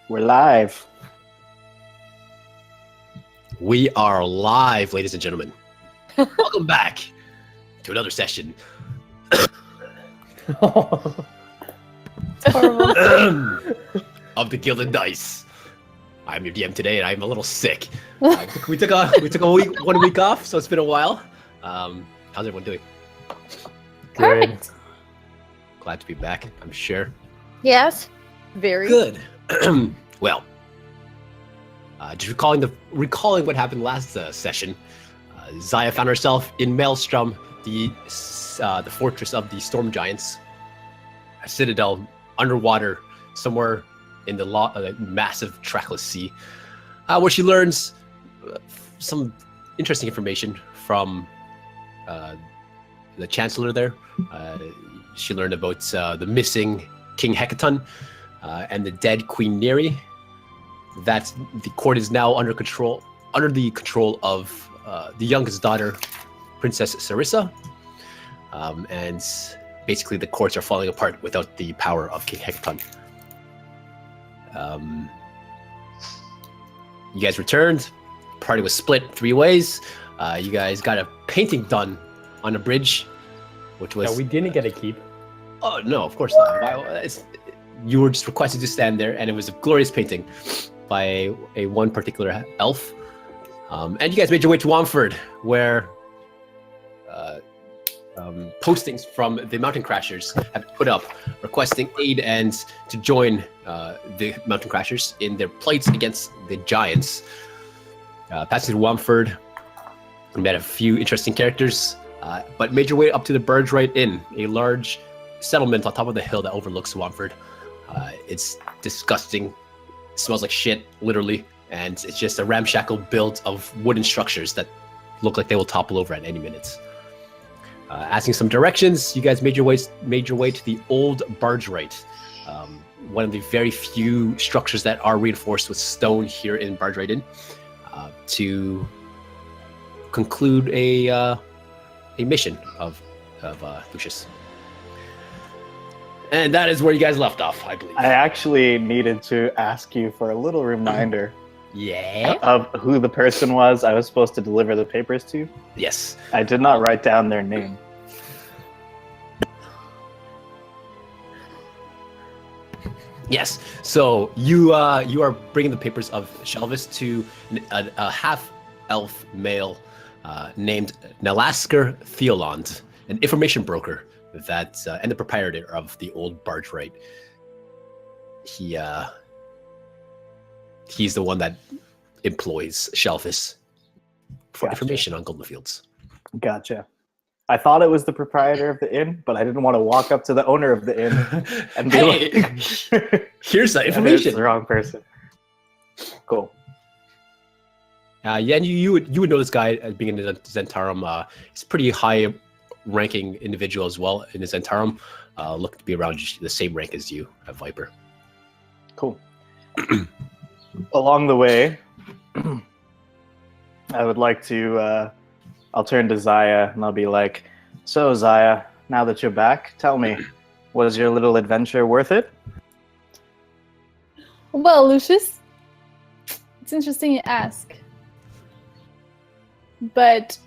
We're live. We are live, ladies and gentlemen. Welcome back to another session Horrible. of the Gilded Dice. I'm your DM today, and I'm a little sick. We took a one week off, so it's been a while. How's everyone doing? Good. Glad to be back, I'm sure. Yes, very Good. Well, just recalling what happened last session, Zaia found herself in Maelstrom, the fortress of the Storm Giants, a citadel underwater somewhere in the massive trackless sea, where she learns some interesting information from the Chancellor there. She learned about the missing King Hecaton and the dead Queen Neri. That the court is now under the control of the youngest daughter, Princess Sarissa, and basically the courts are falling apart without the power of King Hecaton. You guys returned. Party was split 3 ways. You guys got a painting done on a bridge, which was. No, we didn't get a keep. Oh no, of course not. You were just requested to stand there, and it was a glorious painting by one particular elf. And you guys made your way to Womford, where postings from the Mountain Crashers have been put up requesting aid and to join the Mountain Crashers in their plights against the Giants. Passing to Womford, we met a few interesting characters, but made your way up to the Bargewright Inn, a large settlement on top of the hill that overlooks Womford. It's disgusting. It smells like shit, literally, and it's just a ramshackle build of wooden structures that look like they will topple over at any minute. Asking some directions, you guys made your way to the old Bargewright, one of the very few structures that are reinforced with stone here in Bargewright Inn, to conclude a mission of Lucius. And that is where you guys left off, I believe. I actually needed to ask you for a little reminder Yeah? of who the person was I was supposed to deliver the papers to. Yes. I did not write down their name. Yes. So you are bringing the papers of Shelvis to a half-elf male named Nalasker Theolond, an information broker that and the proprietor of the old Bargewright. He's the one that employs Shelvis for information on Golden Fields. Gotcha. I thought it was the proprietor of the inn, but I didn't want to walk up to the owner of the inn and be like, here's the it's information. the wrong person. Cool. Yeah, and you would know this guy as being in the Zentarum. He's a pretty high-ranking individual as well in the Zentarum. Looking to be around the same rank as you at Viper. Cool. Along the way, I would like to, I'll turn to Zaia and I'll be like, so Zaia, now that you're back, tell me, was your little adventure worth it? Well, Lucius, it's interesting you ask. But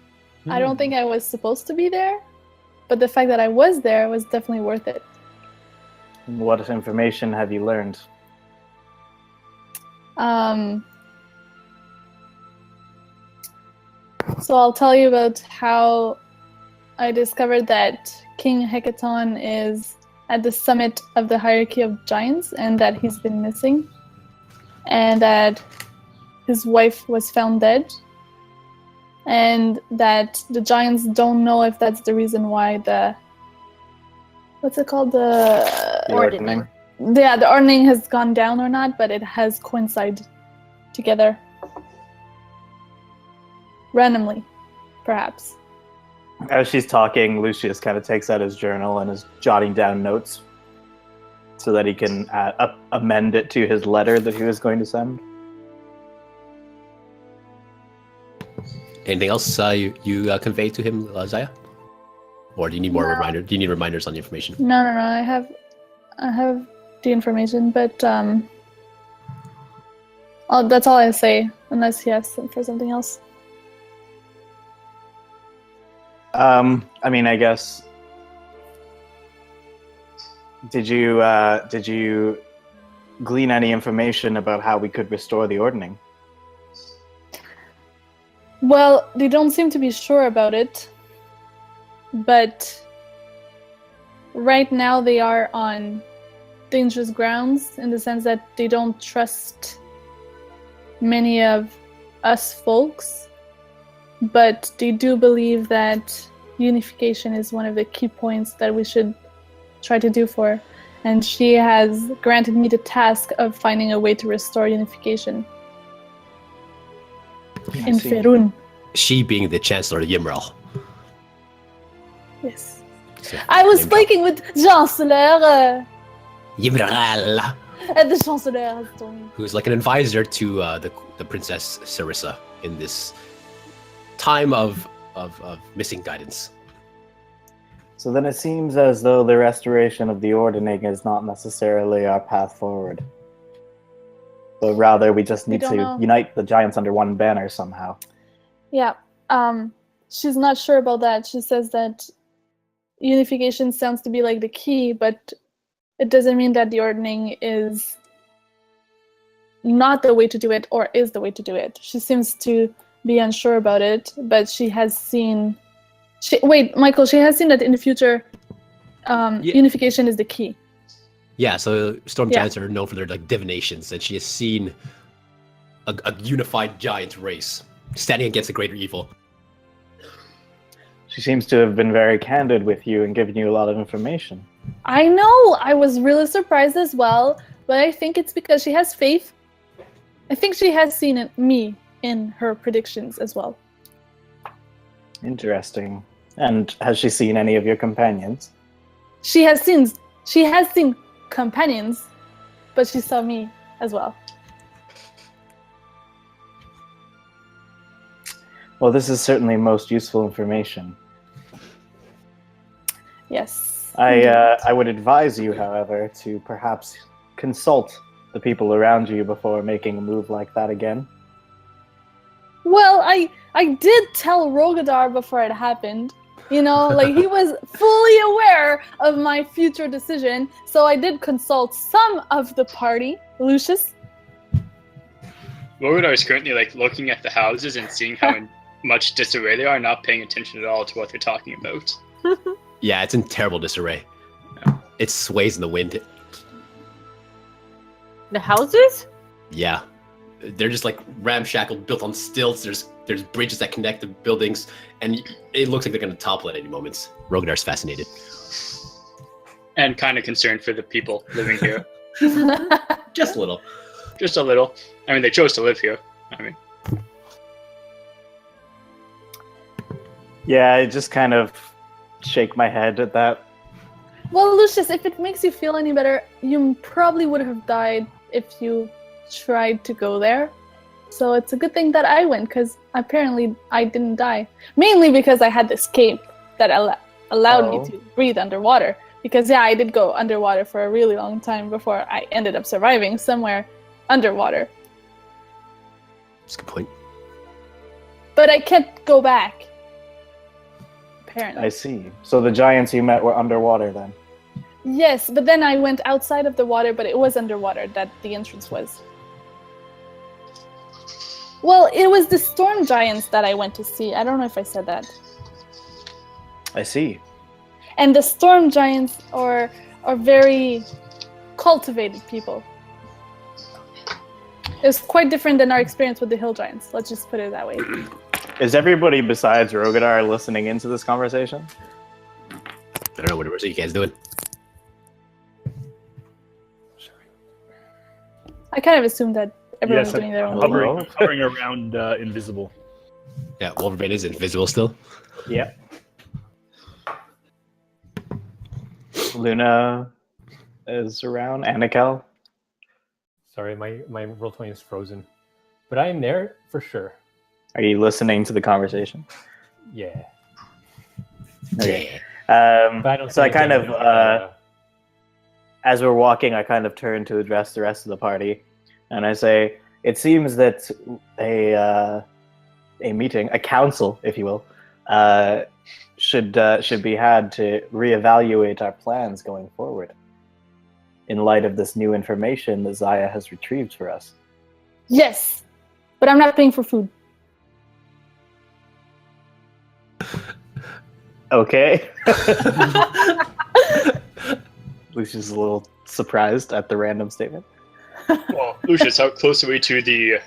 I don't think I was supposed to be there. But the fact that I was there was definitely worth it. What information have you learned? So I'll tell you about how I discovered that King Hecaton is at the summit of the hierarchy of giants and that he's been missing. And that his wife was found dead. And that the giants don't know if that's the reason why what's it called? The ordning. Yeah, the ordning has gone down or not, but it has coincided together. Randomly, perhaps. As she's talking, Lucius kind of takes out his journal and is jotting down notes so that he can amend it to his letter that he was going to send. Anything else you convey to him, Zaia? Or do you need more reminder? Do you need reminders on the information? No. I have the information, but Oh, that's all I say, unless he asks for something else. I mean, I guess. Did you glean any information about how we could restore the ordning? Well, they don't seem to be sure about it, but right now they are on dangerous grounds in the sense that they don't trust many of us folks, but they do believe that unification is one of the key points that we should try to do for, and she has granted me the task of finding a way to restore unification in Ferun. She being the Chancellor Yimral. Yes. So, I was name drop. speaking with Chancellor. Yimral, The Chancellor has told me. who's like an advisor to the Princess Sarissa in this time of missing guidance. So then it seems as though the restoration of the ordning is not necessarily our path forward. But rather we just need don't to know. unite the giants under one banner somehow. Yeah. She's not sure about that. She says that unification sounds to be like the key, but it doesn't mean that the ordning is not the way to do it or is the way to do it. She seems to be unsure about it, but she has seen... Michael, she has seen that in the future, unification is the key. Yeah, so Storm Giants are known for their like divinations, and she has seen a unified giant race standing against a greater evil. She seems to have been very candid with you and given you a lot of information. I know! I was really surprised as well, but I think it's because she has faith. I think she has seen me in her predictions as well. Interesting. And has she seen any of your companions? She has seen companions, but she saw me as well. Well, this is certainly most useful information. Yes. I would advise you, however, to perhaps consult the people around you before making a move like that again. Well, I did tell Rogadar before it happened. You know, like he was fully aware of my future decision, so I did consult some of the party. Lucius? Rogadar is currently like looking at the houses and seeing how in much disarray they are, not paying attention at all to what they're talking about. Yeah, it's in terrible disarray. It sways in the wind. The houses? Yeah, they're just like ramshackle, built on stilts. There's bridges that connect the buildings, and it looks like they're going to topple at any moment. Rogadar's fascinated. And kind of concerned for the people living here. Just a little. Just a little. I mean, they chose to live here. I mean, Yeah, I just kind of shake my head at that. Well, Lucius, if it makes you feel any better, you probably would have died if you tried to go there. So it's a good thing that I went, because apparently I didn't die. Mainly because I had this cape that allowed me to breathe underwater. Because, yeah, I did go underwater for a really long time before I ended up surviving somewhere underwater. That's a good point. But I can't go back. Apparently. I see. So the giants you met were underwater then? Yes, but then I went outside of the water, but it was underwater that the entrance was. Well, it was the storm giants that I went to see. I don't know if I said that. I see. And the storm giants are very cultivated people. It was quite different than our experience with the hill giants. Let's just put it that way. Is everybody besides Rogadar listening into this conversation? I don't know what you guys doing. I kind of assumed that everyone was Yes, doing their own Hello? thing. hovering around invisible. Yeah, Wolverbane is invisible still. Yeah. Luna is around. Anakel. Sorry, my Roll20 is frozen. But I am there for sure. Are you listening to the conversation? Yeah. Okay. But I don't So I see kind anything, of, as we're walking, I kind of turn to address the rest of the party, and I say, it seems that a meeting, a council, if you will, should be had to reevaluate our plans going forward in light of this new information that Zaia has retrieved for us. Yes, but I'm not paying for food. Okay. Lucius is a little surprised at the random statement. Well, Lucius, how close are we to the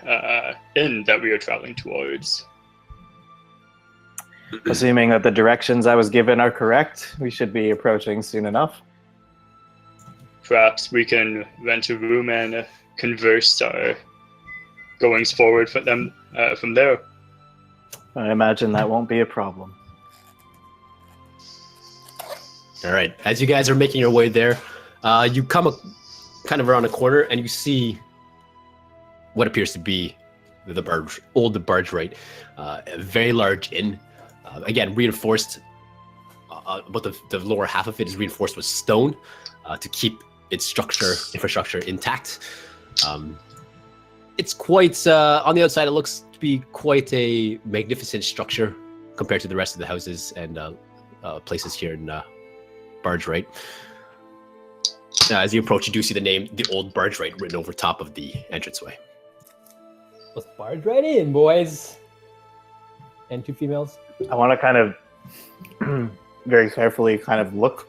inn that we are traveling towards? Assuming that the directions I was given are correct, we should be approaching soon enough. Perhaps we can rent a room and converse our goings forward for them from there. I imagine that won't be a problem. All right. As you guys are making your way there, you come kind of around a corner and you see what appears to be the Bargewright, a very large inn. Again, reinforced, but the lower half of it is reinforced with stone to keep its infrastructure intact. It's quite, on the outside, it looks to be quite a magnificent structure compared to the rest of the houses and places here in Bargewright. As you approach, you do see the name, the Old Bargewright, written over top of the entranceway. Let's barge right in, boys. And 2 females. I want to kind of very carefully kind of look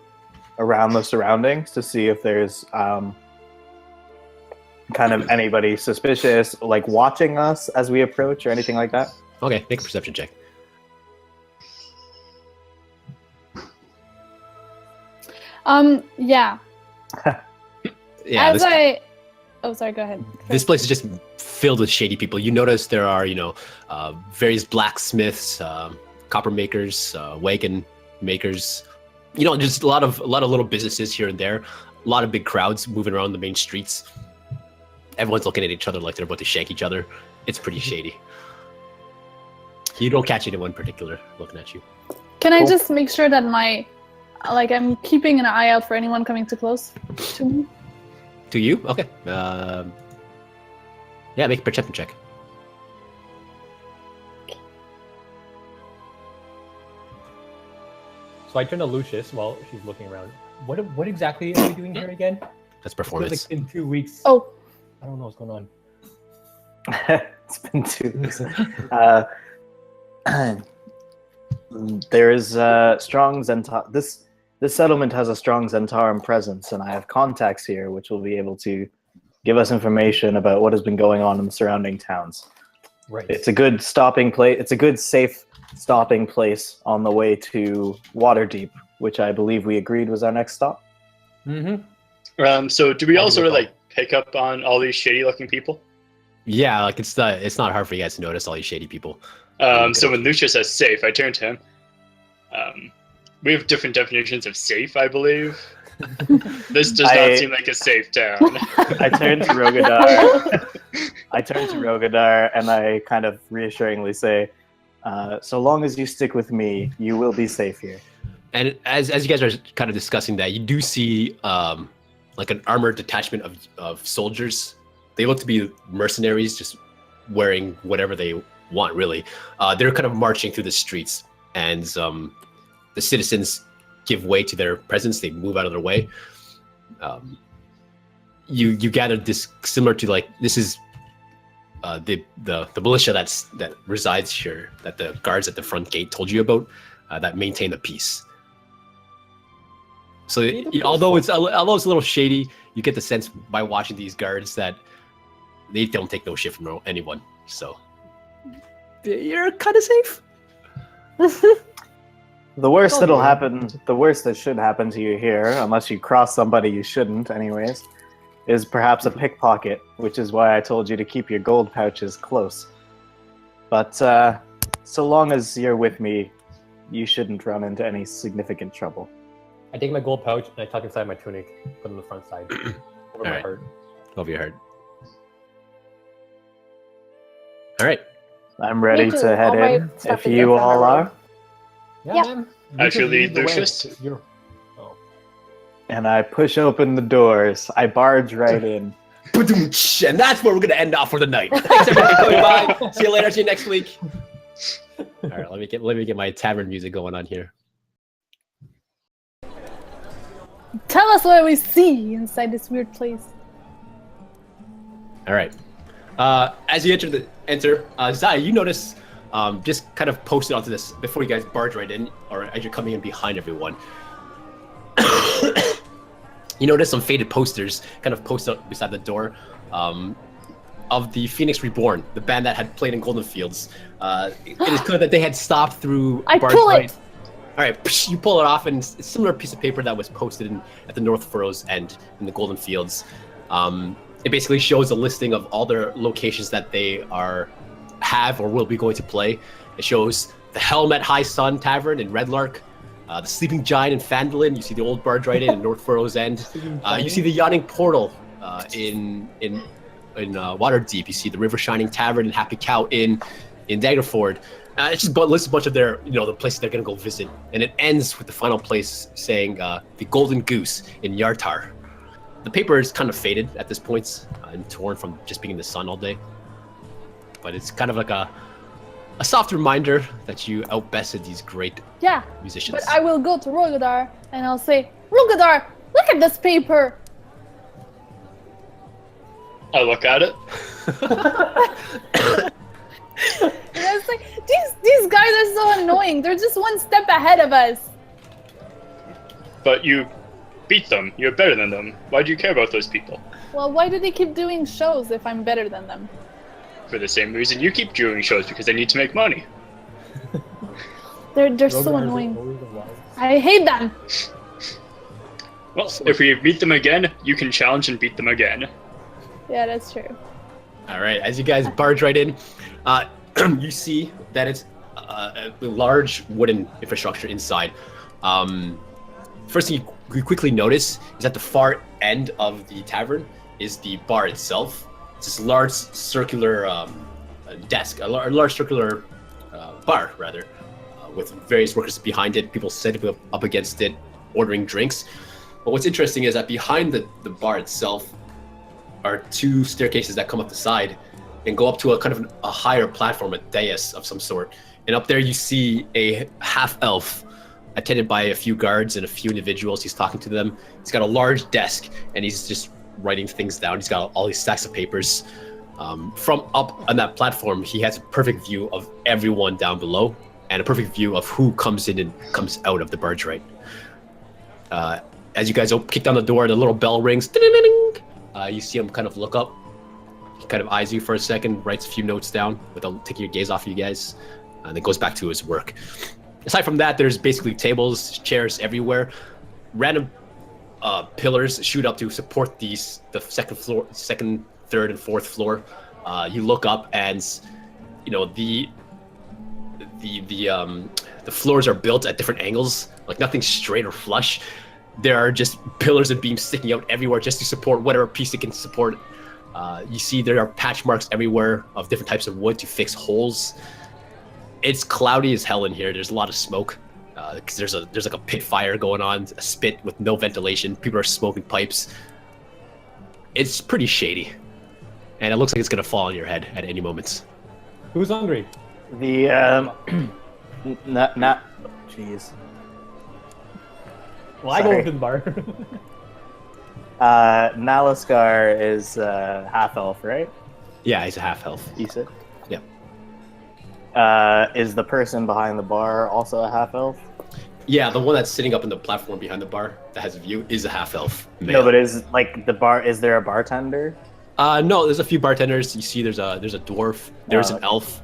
around the surroundings to see if there's kind of anybody suspicious, like watching us as we approach or anything like that. Okay, make a perception check. Yeah. Yeah. Oh, sorry, go ahead. This place is just filled with shady people. You notice there are, various blacksmiths, copper makers, wagon makers. Just a lot of little businesses here and there. A lot of big crowds moving around the main streets. Everyone's looking at each other like they're about to shank each other. It's pretty shady. You don't catch anyone in particular looking at you. Can I just make sure that I'm keeping an eye out for anyone coming too close to me? To you? Okay. Yeah, make a perception check. So I turn to Lucius while she's looking around. What exactly are we doing here again? That's performance. It's like in 2 weeks. Oh. I don't know what's going on. It's been 2 weeks. There is a strong Zentarum. This settlement has a strong Zentarum presence, and I have contacts here which will be able to give us information about what has been going on in the surrounding towns. Right. It's a good stopping place. It's a good, safe stopping place on the way to Waterdeep, which I believe we agreed was our next stop. Mm-hmm. So do we all sort of pick up on all these shady-looking people? Yeah, it's not hard for you guys to notice all these shady people. So when Lucius says safe, I turn to him. We have different definitions of safe, I believe. This does not seem like a safe town. I turn to Rogadar and I kind of reassuringly say, so long as you stick with me, you will be safe here. And as you guys are kind of discussing that, you do see like an armored detachment of soldiers. They look to be mercenaries, just wearing whatever they want, really. They're kind of marching through the streets, and the citizens give way to their presence. They move out of their way. You gather this similar to this is the militia that resides here, that the guards at the front gate told you about, that maintain the peace. So although it's a little shady, you get the sense by watching these guards that they don't take no shit from anyone. So you're kind of safe. The worst that should happen to you here, unless you cross somebody you shouldn't anyways, is perhaps a pickpocket, which is why I told you to keep your gold pouches close. But so long as you're with me, you shouldn't run into any significant trouble. I take my gold pouch and I tuck inside my tunic, put it on the front side, over my heart. Over your heart. All right. I'm ready to head I'll in, if you all are. Yeah. Man. Actually, Lead the way. Lucius? Oh. And I push open the doors. I barge right in. And that's where we're gonna end off for the night. Thanks everyone for coming by. See you later. See you next week. All right, let me get my tavern music going on here. Tell us what we see inside this weird place. All right. As you enter, Zaia, you notice just kind of posted onto this before you guys barge right in, or as you're coming in behind everyone. You notice some faded posters kind of posted up beside the door of the Phoenix Reborn, the band that had played in Golden Fields. It is clear that they had stopped through. I pull it. All right, you pull it off, and it's a similar piece of paper that was posted at the North Furrows End in the Golden Fields. It basically shows a listing of all their locations that they have or will be going to play. It shows the Helm at High Sun Tavern in Redlark, the Sleeping Giant in Fandolin. You see the old Bargewright Inn in North Furrows End. You see the Yawning Portal in Waterdeep. You see the River Shining Tavern and Happy Cow Inn in Daggerford. It just lists a bunch of their, the places they're gonna go visit, and it ends with the final place saying the Golden Goose in Yartar. The paper is kind of faded at this point and torn from just being in the sun all day, but it's kind of like a soft reminder that you outbested these great musicians. But I will go to Rogadar and I'll say, Rogadar, look at this paper. I look at it. And I was like, these guys are so annoying. They're just one step ahead of us. But you beat them. You're better than them. Why do you care about those people? Well, why do they keep doing shows if I'm better than them? For the same reason you keep doing shows, because they need to make money. They're so annoying. I hate them. Well, if we meet them again, you can challenge and beat them again. Yeah, that's true. All right, as you guys barge right in, you see that it's a large wooden infrastructure inside. First thing you quickly notice is at the far end of the tavern is the bar itself. It's this large circular desk, a large circular bar, rather, with various workers behind it, people sitting up against it, ordering drinks. But what's interesting is that behind the bar itself are two staircases that come up the side and go up to a kind of a higher platform, a dais of some sort. And up there you see a half-elf attended by a few guards and a few individuals. He's talking to them. He's got a large desk and he's just writing things down. He's got all these stacks of papers. From up on that platform, he has a perfect view of everyone down below and a perfect view of who comes in and comes out of the Bargewright. As you guys kick down the door, the little bell rings. Ding-ding-ding. You see him kind of look up. He kind of eyes you for a second, writes a few notes down without taking your gaze off of you guys, and then goes back to his work. Aside from that, there's basically tables, chairs everywhere. Random pillars shoot up to support the second, third, and fourth floor. You look up, and the floors are built at different angles, like nothing straight or flush. There are just pillars and beams sticking out everywhere just to support whatever piece it can support. You see there are patch marks everywhere of different types of wood to fix holes. It's cloudy as hell in here. There's a lot of smoke because there's like a pit fire going on, a spit with no ventilation. People are smoking pipes. It's pretty shady, and it looks like it's gonna fall on your head at any moment. Who's hungry? The jeez. Well, I go over to the bar. Nalaskar is half elf, right? Yeah, he's a half elf. You said. Yeah. Is the person behind the bar also a half elf? Yeah, the one that's sitting up in the platform behind the bar that has a view is a half elf. No, but is like the bar? Is there a bartender? No, there's a few bartenders. You see, there's a dwarf. There's an elf.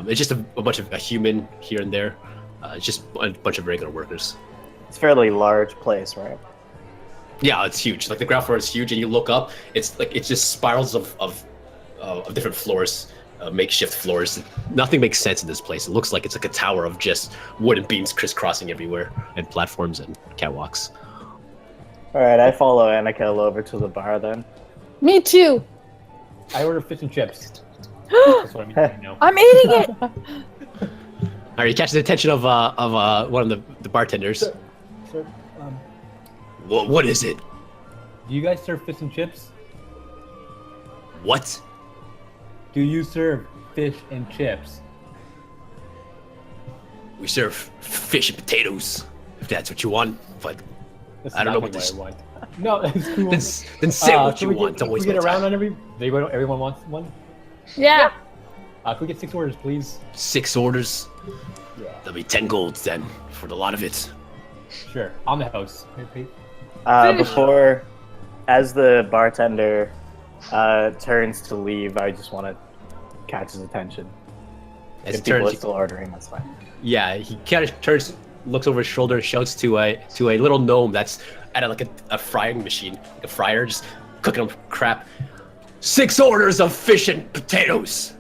It's just a bunch of a human here and there. It's just a bunch of regular workers. It's a fairly large place, right? Yeah, it's huge. Like the ground floor is huge, and you look up, it's just spirals of different floors, makeshift floors. Nothing makes sense in this place. It looks like it's like a tower of just wooden beams crisscrossing everywhere, and platforms and catwalks. All right, I follow Anakel over to the bar then. Me too. I order fish and chips. That's what I'm eating now. I'm eating it. All right, you catch the attention of one of the bartenders. Sir, What is it? do you guys serve fish and chips? What? Do you serve fish and chips? We serve fish and potatoes, if that's what you want. But That's I don't know what exactly this. I want. No, it's cool. Then say what Can you we want. Get, Don't can we waste get my around time. on everyone wants one? Yeah. Can we get 6 orders, please? 6 orders. Yeah. There'll be 10 golds then for the lot of it. Sure. On the house. Hey, Pete. Before, as the bartender turns to leave, I just want to catch his attention. As If he people turns, are still ordering, that's fine. yeah, he kind of turns, looks over his shoulder, and shouts to a little gnome that's at like a frying machine, like a fryer, just cooking up crap. 6 orders of fish and potatoes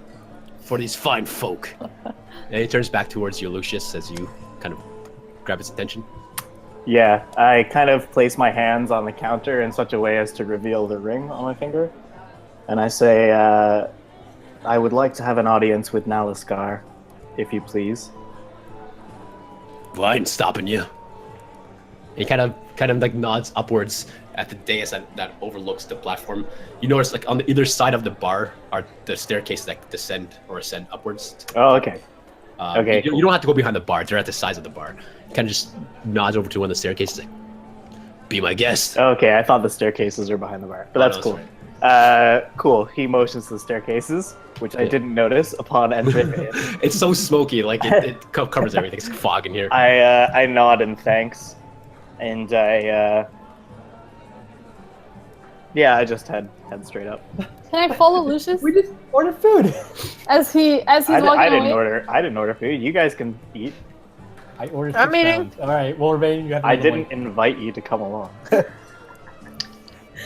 for these fine folk. And he turns back towards you, Lucius, as you kind of grab his attention. Yeah, I kind of place my hands on the counter in such a way as to reveal the ring on my finger. And I say, I would like to have an audience with Nalaskar, if you please. Well, I ain't stopping you. He kind of like nods upwards at the dais that overlooks the platform. You notice like on the either side of the bar are the staircases that descend or ascend upwards. Oh, okay. Okay, You cool. don't have to go behind the bar. They're at the sides of the bar. He kind of just nods over to one of the staircases like, be my guest. Okay, I thought the staircases are behind the bar, but Oh, that's no, cool. sorry. Cool. He motions to the staircases, which I Yeah. didn't notice upon entering. It's so smoky, like it covers everything. It's fog in here. I nod in thanks, and I just head straight up. Can I follow Lucius We just ordered food. as he's walking I didn't away? order food. You guys can eat. I ordered I'm 6 eating. pounds. All right, Wolverbane, you have to I make the didn't one. invite you to come along.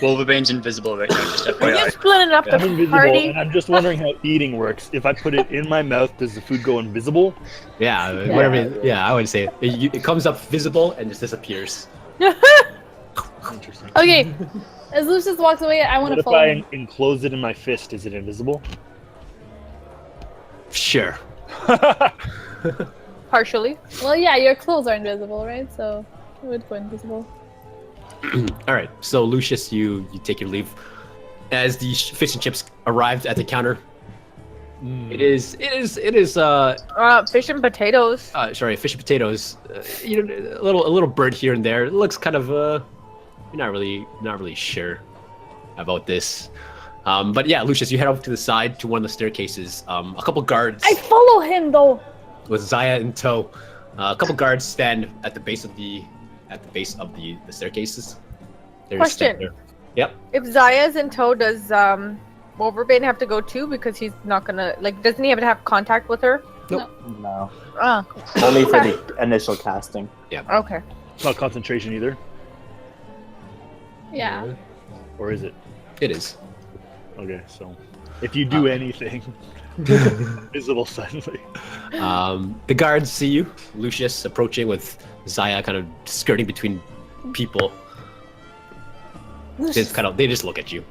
Wolverbane's invisible right now, just We FYI. just split it up I'm the invisible, party. and I'm just wondering how eating works. If I put it in my mouth, does the food go invisible? Yeah, whatever. Yeah, I would say it comes up visible and just disappears. Interesting. Okay. As Lucius walks away, I want What to if follow I him. enclose it in my fist? Is it invisible? Sure. Partially. Well, yeah, your clothes are invisible, right? So it would go invisible. All right. So Lucius, you take your leave. As the fish and chips arrived at the counter, it is Fish and potatoes. sorry, fish and potatoes. A little bird here and there. It looks kind of you're not really sure about this. But yeah, Lucius, you head over to the side to one of the staircases. A couple guards I follow him though. with Zaia in tow. A couple guards stand at the base of the staircases. They're just Question. standing there. Yep. If Zaia's in tow, does Wolverbane have to go too? Because he's not gonna doesn't he have to have contact with her? No, Ah, only for the initial casting. okay. It's not concentration either, Yeah. or is it? It is. Okay, so if you do anything, visible suddenly. The guards see you, Lucius, approaching with Zaia kind of skirting between people. They just look at you.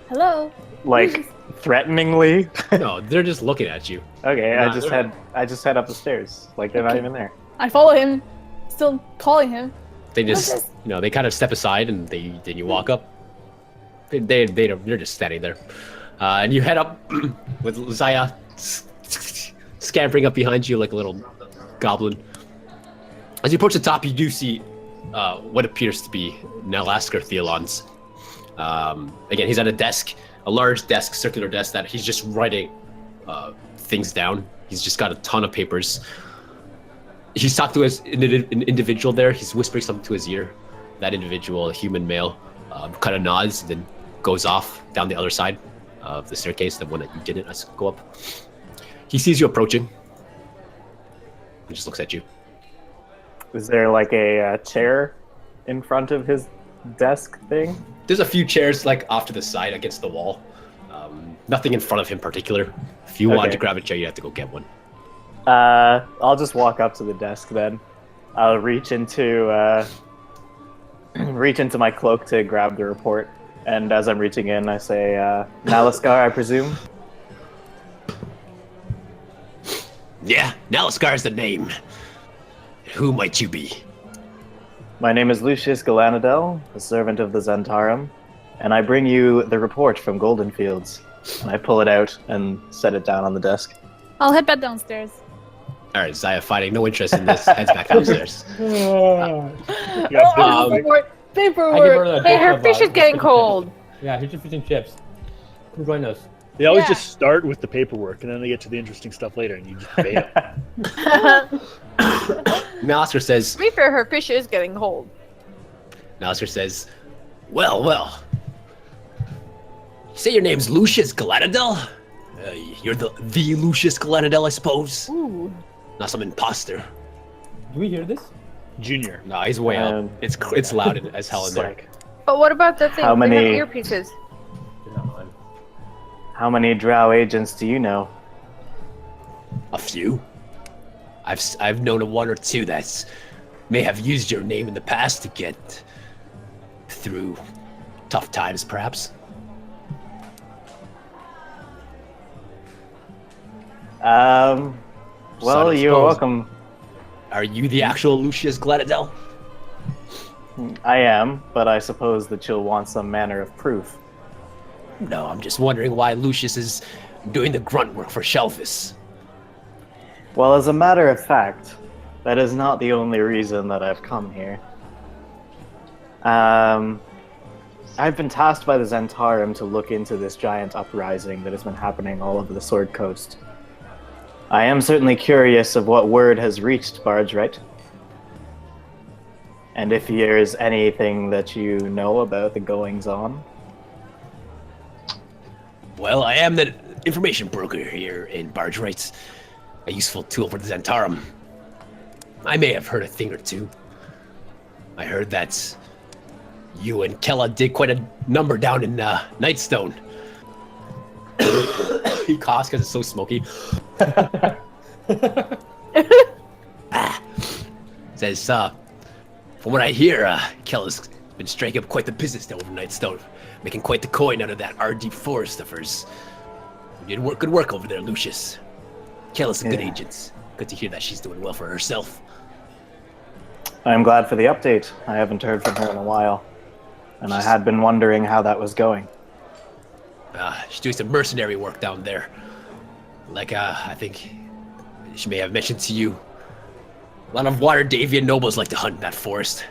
Hello. Like threateningly. No, they're just looking at you. Okay, Nah, I just head up the stairs. Like they're not even there. I follow him, still calling him. They just, they kind of step aside and then you walk up. They're just standing there, and you head up with Zaia scampering up behind you like a little goblin. As you approach the top, you do see what appears to be Nalaskar Theolons. Again, he's at a desk, a large desk, circular desk that he's just writing things down. He's just got a ton of papers. He's talking to an individual there. He's whispering something to his ear. That individual, a human male, kind of nods and then goes off down the other side of the staircase, the one that you didn't go up. He sees you approaching. He just looks at you. Is there like a chair in front of his desk thing? There's a few chairs like off to the side against the wall. Nothing in front of him in particular. If you wanted Okay. to grab a chair, you have to go get one. I'll just walk up to the desk then. I'll reach into my cloak to grab the report, and as I'm reaching in, I say, Nalaskar, I presume? Yeah, Nalaskar is the name. Who might you be? My name is Lucius Galanadel, a servant of the Zentarum. and I bring you the report from Golden Fields. And I pull it out and set it down on the desk. I'll head back downstairs. All right, Zaia, finding no interest in this, heads back downstairs. Yeah, I give her the Hey, her of, fish is getting fish and cold. chips. Yeah, here's your fish and chips. Come join us. they always Yeah. just start with the paperwork, and then they get to the interesting stuff later, and you just fail. Oscar says, To be fair, her fish is getting cold. Oscar says, well. You say your name's Lucius Galadadel? You're the Lucius Galadadel, I suppose? Ooh. Not some imposter. Do we hear this? Junior. No, he's way up. It's loud as hell in there. Like, But what about the thing? How They many- have earpieces. They're not on. how many drow agents do you know? A few. I've known of one or two that may have used your name in the past to get through tough times, perhaps. Well, Son, I you're suppose. welcome. Are you the actual Lucius Galadadel? I am, but I suppose that you'll want some manner of proof. No, I'm just wondering why Lucius is doing the grunt work for Shelvis. Well, as a matter of fact, that is not the only reason that I've come here. I've been tasked by the Zentarum to look into this giant uprising that has been happening all over the Sword Coast. I am certainly curious of what word has reached Bargewright. And if there is anything that you know about the goings-on. Well, I am the information broker here in Bargewright, a useful tool for the Zentarum. I may have heard a thing or two. I heard that you and Kella did quite a number down in Nightstone. He coughs because it's so smoky. Says, from what I hear, Kella's been striking up quite the business down over Nightstone, making quite the coin out of that R.D. Forest of hers. You did good work over there, Lucius. Kella's a good Yeah. agent. Good to hear that she's doing well for herself. I'm glad for the update. I haven't heard from her in a while. And I had been wondering how that was going. She's doing some mercenary work down there. Like, I think she may have mentioned to you, a lot of Waterdavian nobles like to hunt in that forest.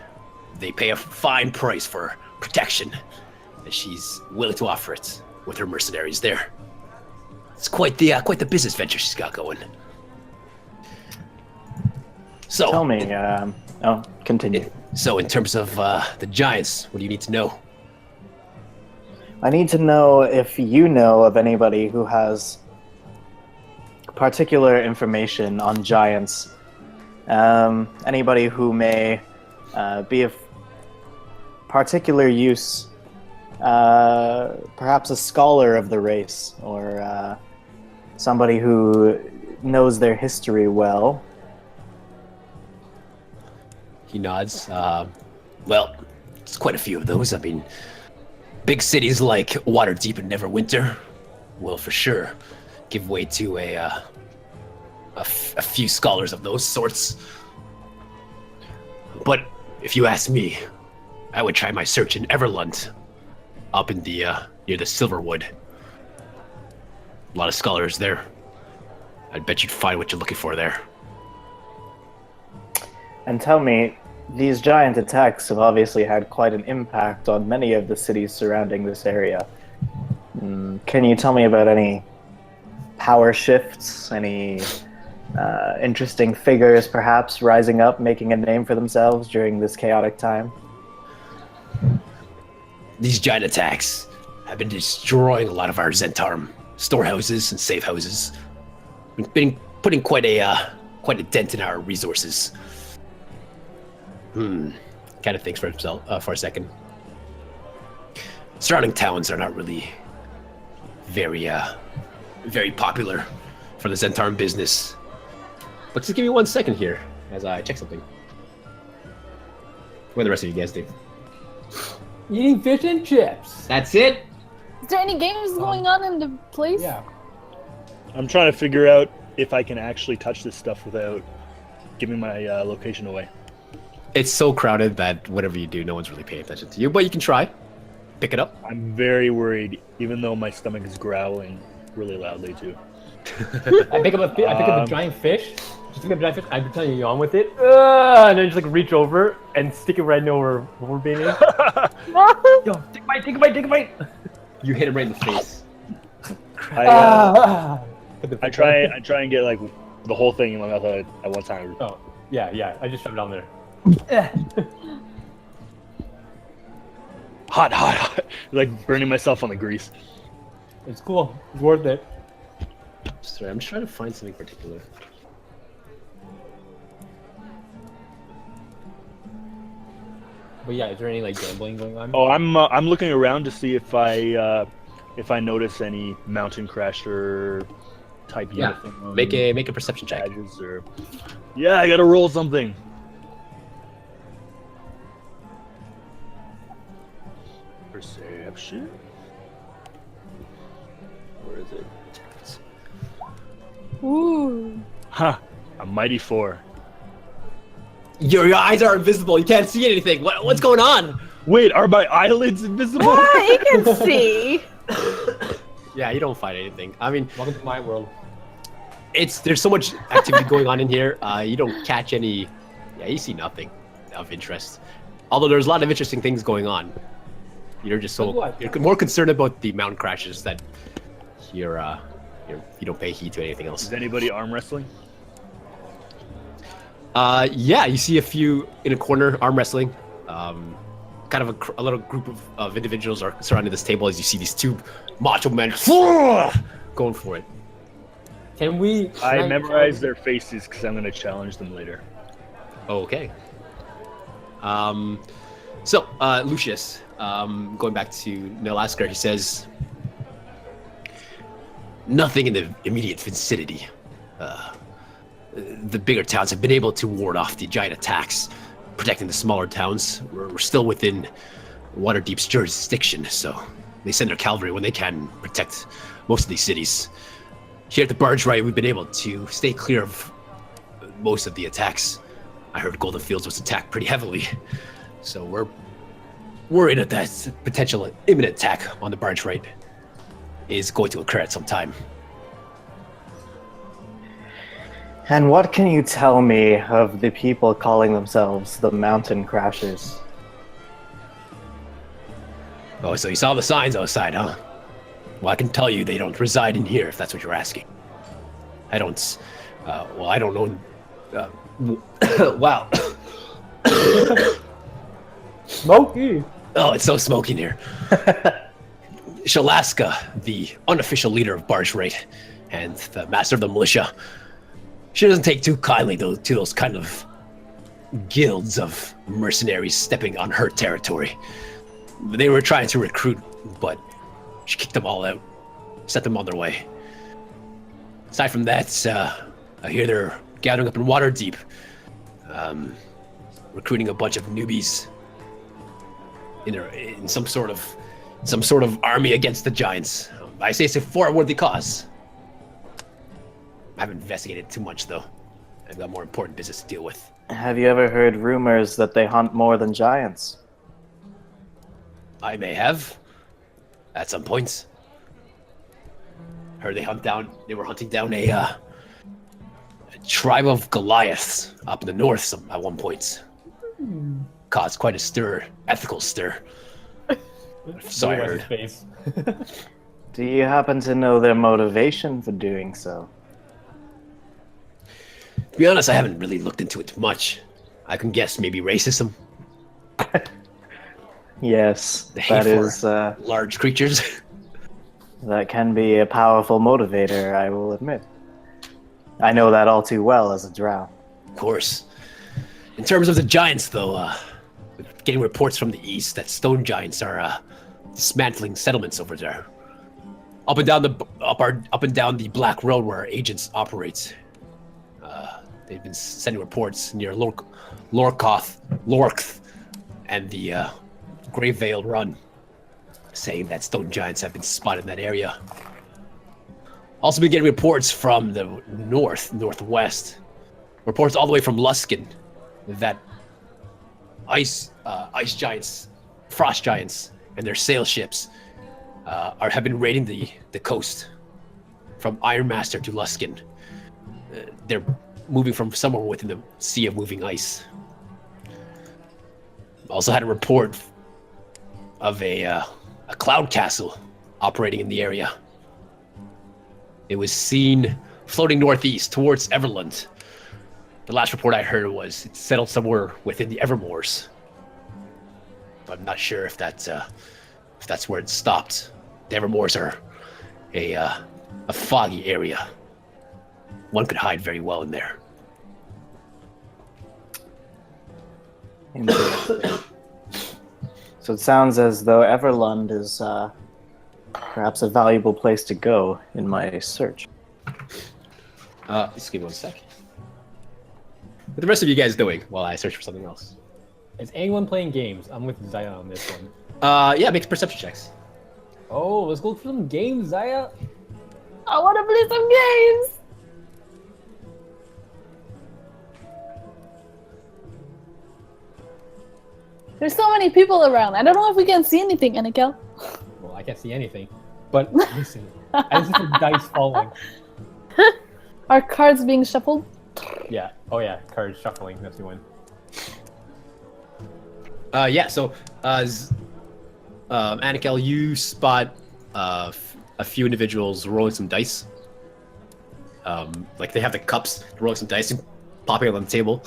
They pay a fine price for protection, and she's willing to offer it with her mercenaries there. It's quite the business venture she's got going. So, Tell me, continue. So in terms of the giants, what do you need to know? I need to know if you know of anybody who has particular information on giants. Anybody who may be of particular use, perhaps a scholar of the race, or somebody who knows their history well. He nods. Well, it's quite a few of those. I mean, big cities like Waterdeep and Neverwinter will for sure give way to a few scholars of those sorts. But if you ask me, I would try my search in Everlund, up in the near the Silverwood. A lot of scholars there. I'd bet you'd find what you're looking for there. And tell me, these giant attacks have obviously had quite an impact on many of the cities surrounding this area. Can you tell me about any power shifts, any interesting figures perhaps rising up, making a name for themselves during this chaotic time? These giant attacks have been destroying a lot of our Zentarum storehouses and safe houses. We've been putting quite a dent in our resources. Kind of thinks for himself for a second. Surrounding towns are not really very popular for the Zentarum business. But just give me 1 second here as I check something. What do the rest of you guys do? Eating fish and chips. That's it. Is there any games going on in the place? Yeah. I'm trying to figure out if I can actually touch this stuff without giving my location away. It's so crowded that whatever you do, no one's really paying attention to you. But you can try. pick it up. I'm very worried, even though my stomach is growling really loudly too. I pick up a giant fish. Just pick up a giant fish. I pretend to yawn with it, and then just like reach over and stick it right now where Wolverbane is. Yo, take a bite. You hit him right in the face. I try and get like the whole thing in my mouth at one time. Oh, yeah. I just shove it down there. Hot. Like burning myself on the grease. It's cool. It's worth it. Sorry, I'm just trying to find something particular. But yeah, is there any like gambling going on? Oh, I'm looking around to see if I notice any mountain crasher type uniform. Make a perception check. Badges or... Yeah, I gotta roll something. Perception. Where is it? Ooh. Ha! A mighty 4. Your eyes are invisible. You can't see anything. What's going on? Wait, are my eyelids invisible? You can see. Yeah, you don't find anything. I mean, Welcome to my world. there's so much activity going on in here. You don't catch any. Yeah, you see nothing of interest. Although there's a lot of interesting things going on. You're just you're more concerned about the mountain crashes that you don't pay heed to anything else. Is anybody arm wrestling? Yeah, you see a few in a corner arm wrestling. Kind of a little group of individuals are surrounding this table as you see these two macho men going for it. Can we? I memorize their faces because I'm going to challenge them later. Okay. So, Lucius, going back to Nelasker, he says, nothing in the immediate vicinity. The bigger towns have been able to ward off the giant attacks, protecting the smaller towns. We're still within Waterdeep's jurisdiction, so they send their cavalry when they can protect most of these cities. Here at the Bargewright, we've been able to stay clear of most of the attacks. I heard Golden Fields was attacked pretty heavily, so we're worried that potential imminent attack on the Bargewright is going to occur at some time. And what can you tell me of the people calling themselves the Mountain Crashers? Oh, so you saw the signs outside, huh? Well, I can tell you they don't reside in here, if that's what you're asking. I don't know. Wow. Smoky. Oh, it's so smoky in here. Shalaska, the unofficial leader of Bargewright and the master of the militia, she doesn't take too kindly to those kind of guilds of mercenaries stepping on her territory. They were trying to recruit, but she kicked them all out, set them on their way. Aside from that, I hear they're gathering up in Waterdeep, recruiting a bunch of newbies in some sort of army against the giants. I say it's for a worthy cause. I haven't investigated too much, though. I've got more important business to deal with. Have you ever heard rumors that they hunt more than giants? I may have, at some points. Heard they were hunting down a tribe of Goliaths up in the north at one point. Caused quite a stir, ethical stir. So I heard. Face. Do you happen to know their motivation for doing so? To be honest, I haven't really looked into it much. I can guess maybe racism. Yes, The hate that is. for large creatures. That can be a powerful motivator, I will admit. I know that all too well as a drow. Of course. In terms of the giants, though, getting reports from the east that stone giants are dismantling settlements over there. Up and down the Black Road where our agents operate. They've been sending reports near Lorkth, and the Grey Veiled Run, saying that stone giants have been spotted in that area. Also been getting reports from the northwest. Reports all the way from Luskin that ice giants, frost giants, and their sail ships have been raiding the coast from Ironmaster to Luskin. They're moving from somewhere within the sea of moving ice. Also had a report of a cloud castle operating in the area. It was seen floating northeast towards Everland. The last report I heard was it settled somewhere within the Evermoors. But I'm not sure if that's where it stopped. The Evermoors are a foggy area. One could hide very well in there. Interesting. So it sounds as though Everlund is perhaps a valuable place to go in my search. Just give me 1 sec. What are the rest of you guys doing while I search for something else? Is anyone playing games? I'm with Zaia on this one. Yeah, make perception checks. Oh, let's go for some games, Zaia. I want to play some games. There's so many people around. I don't know if we can see anything, Anikel. Well, I can't see anything. But listen, I listen to dice falling. Are cards being shuffled? Yeah. Oh yeah, cards shuffling. That's the one. Yeah. So, Anikel, you spot a few individuals rolling some dice. Like they have the cups, rolling some dice and popping them on the table.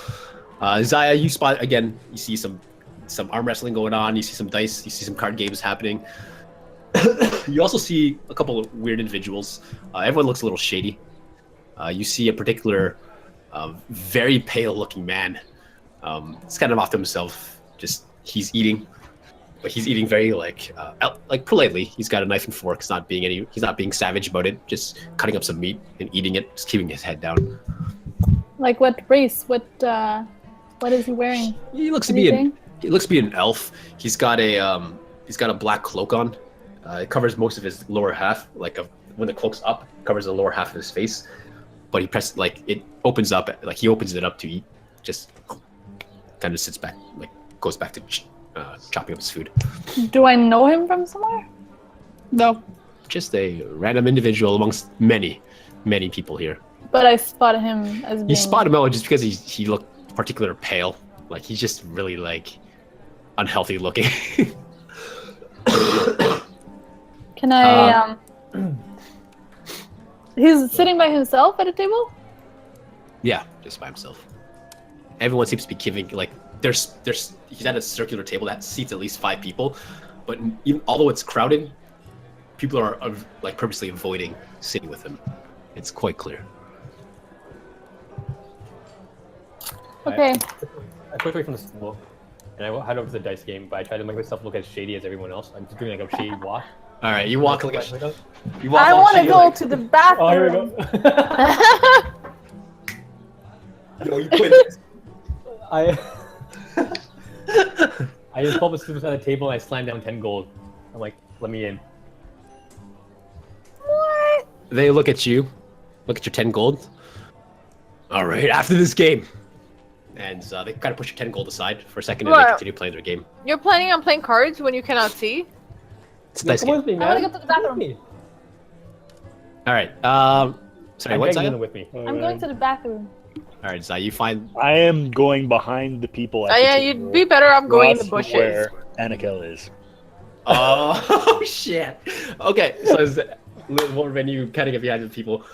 Zaia, you spot again. You see some arm wrestling going on. You see some dice. You see some card games happening. You also see a couple of weird individuals. Everyone looks a little shady. You see a particular very pale-looking man. He's kind of off to himself. Just he's eating, but he's eating very like politely. He's got a knife and fork. He's not being savage about it. Just cutting up some meat and eating it. Just keeping his head down. Like what race? What is he wearing? He looks to be an elf. He's got a black cloak on. It covers most of his lower half. When the cloak's up, it covers the lower half of his face. But it opens up. Like he opens it up to eat. Just kind of sits back, goes back to chopping up his food. Do I know him from somewhere? No, just a random individual amongst many, many people here. But I spot him as being... You spot him out just because he looked particularly pale. Like he's just really unhealthy looking. Can I He's sitting by himself at a table? Yeah, just by himself. Everyone seems to be giving he's at a circular table that seats at least 5 people, but although it's crowded, people are purposely avoiding sitting with him. It's quite clear. Okay. I push away from the stool, and I head over to the dice game, but I try to make myself look as shady as everyone else. I'm just doing a shady walk. All right, you walk I want to go to the bathroom. Oh, here we go. Yo, you quit. I just pull up a stool beside the table and I slam down 10 gold. I'm like, let me in. What? They look at you, look at your 10 gold. All right, after this game. And they kind of push your 10 gold aside for a second and they continue playing their game. You're planning on playing cards when you cannot see? It's a nice Come game. with me, man. I want to go to the bathroom. All right. Sorry, I'm what's begging that? you with me. I'm going to the bathroom. All right, Zai, you find... I am going behind the people. At the Yeah, table you'd be better off going in the across bushes. Where Anikel is. Oh, shit. Okay, so Wolverbane, you kind of get behind the people.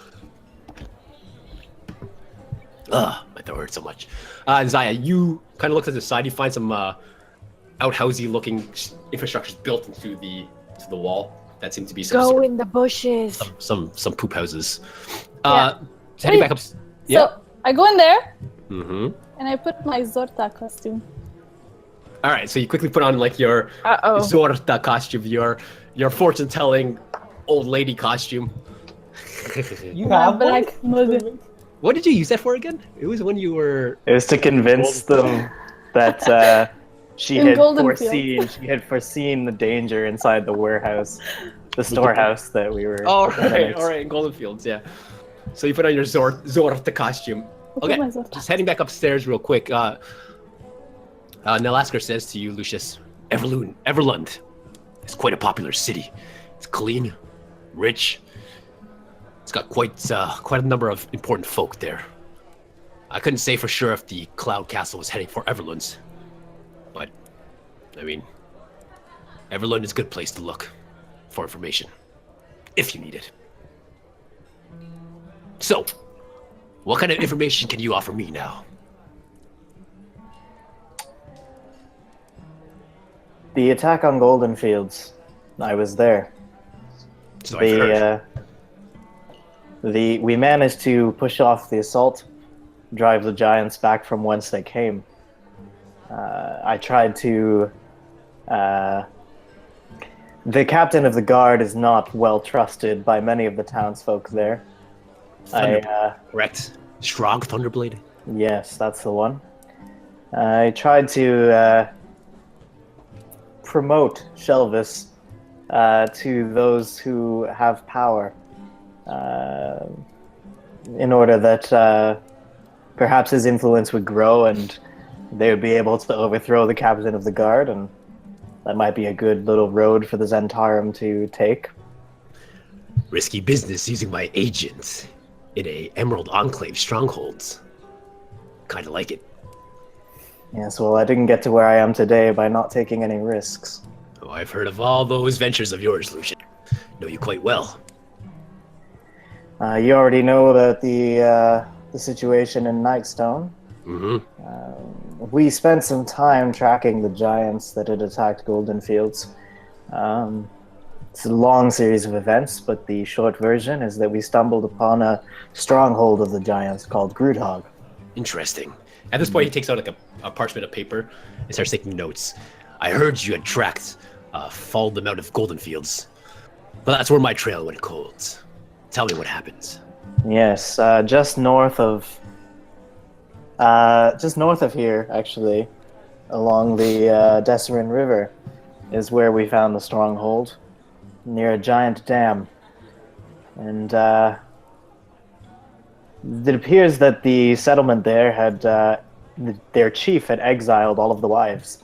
Ugh, my throat hurts so much. Zaia, you kind of look to the side. You find some outhousey-looking infrastructures built into the wall. That seem to be Go in the bushes. some poop houses. Yeah. Heading back up. So I go in there Mm-hmm. and I put my Zorta costume. All right, so you quickly put on your Zorta costume, your fortune-telling old lady costume. You have black mother. What did you use that for again? It was when you were... It was to convince them that she In had Goldenfield. foreseen the danger inside the warehouse, the storehouse that we were. All right, in Golden Fields, yeah. So you put on your Zorta costume. Okay, my Zorta. just heading back upstairs real quick. Nalasker says to you, Lucius, Everlund, It's quite a popular city. It's clean, rich. It's got quite a number of important folk there. I couldn't say for sure if the Cloud Castle was heading for Everlund's, but I mean, Everlund is a good place to look for information, if you need it. So, what kind of information can you offer me now? The attack on Golden Fields. I was there. So I've heard. We managed to push off the assault, drive the giants back from whence they came. I tried to... the captain of the guard is not well trusted by many of the townsfolk there. Correct. Strong Thunderblade? Yes, that's the one. I tried to promote Shelvis to those who have power, in order that perhaps his influence would grow and they would be able to overthrow the captain of the guard, and that might be a good little road for the Zentarum to take. Risky business using my agent in a Emerald Enclave strongholds. Kinda like it. Yes, well, I didn't get to where I am today by not taking any risks. Oh, I've heard of all those ventures of yours, Lucius. Know you quite well. You already know about the situation in Nightstone. Mm-hmm. We spent some time tracking the giants that had attacked Golden Fields. It's a long series of events, but the short version is that we stumbled upon a stronghold of the giants called Groodhog. Interesting. At this point, he takes out like a parchment of paper and starts taking notes. I heard you had tracked, followed them out of Golden Fields. But that's where my trail went cold. Tell me what happens. Yes, just north of here, actually, along the Desserin River, is where we found the stronghold, near a giant dam. And it appears that the settlement there had, their chief had exiled all of the wives,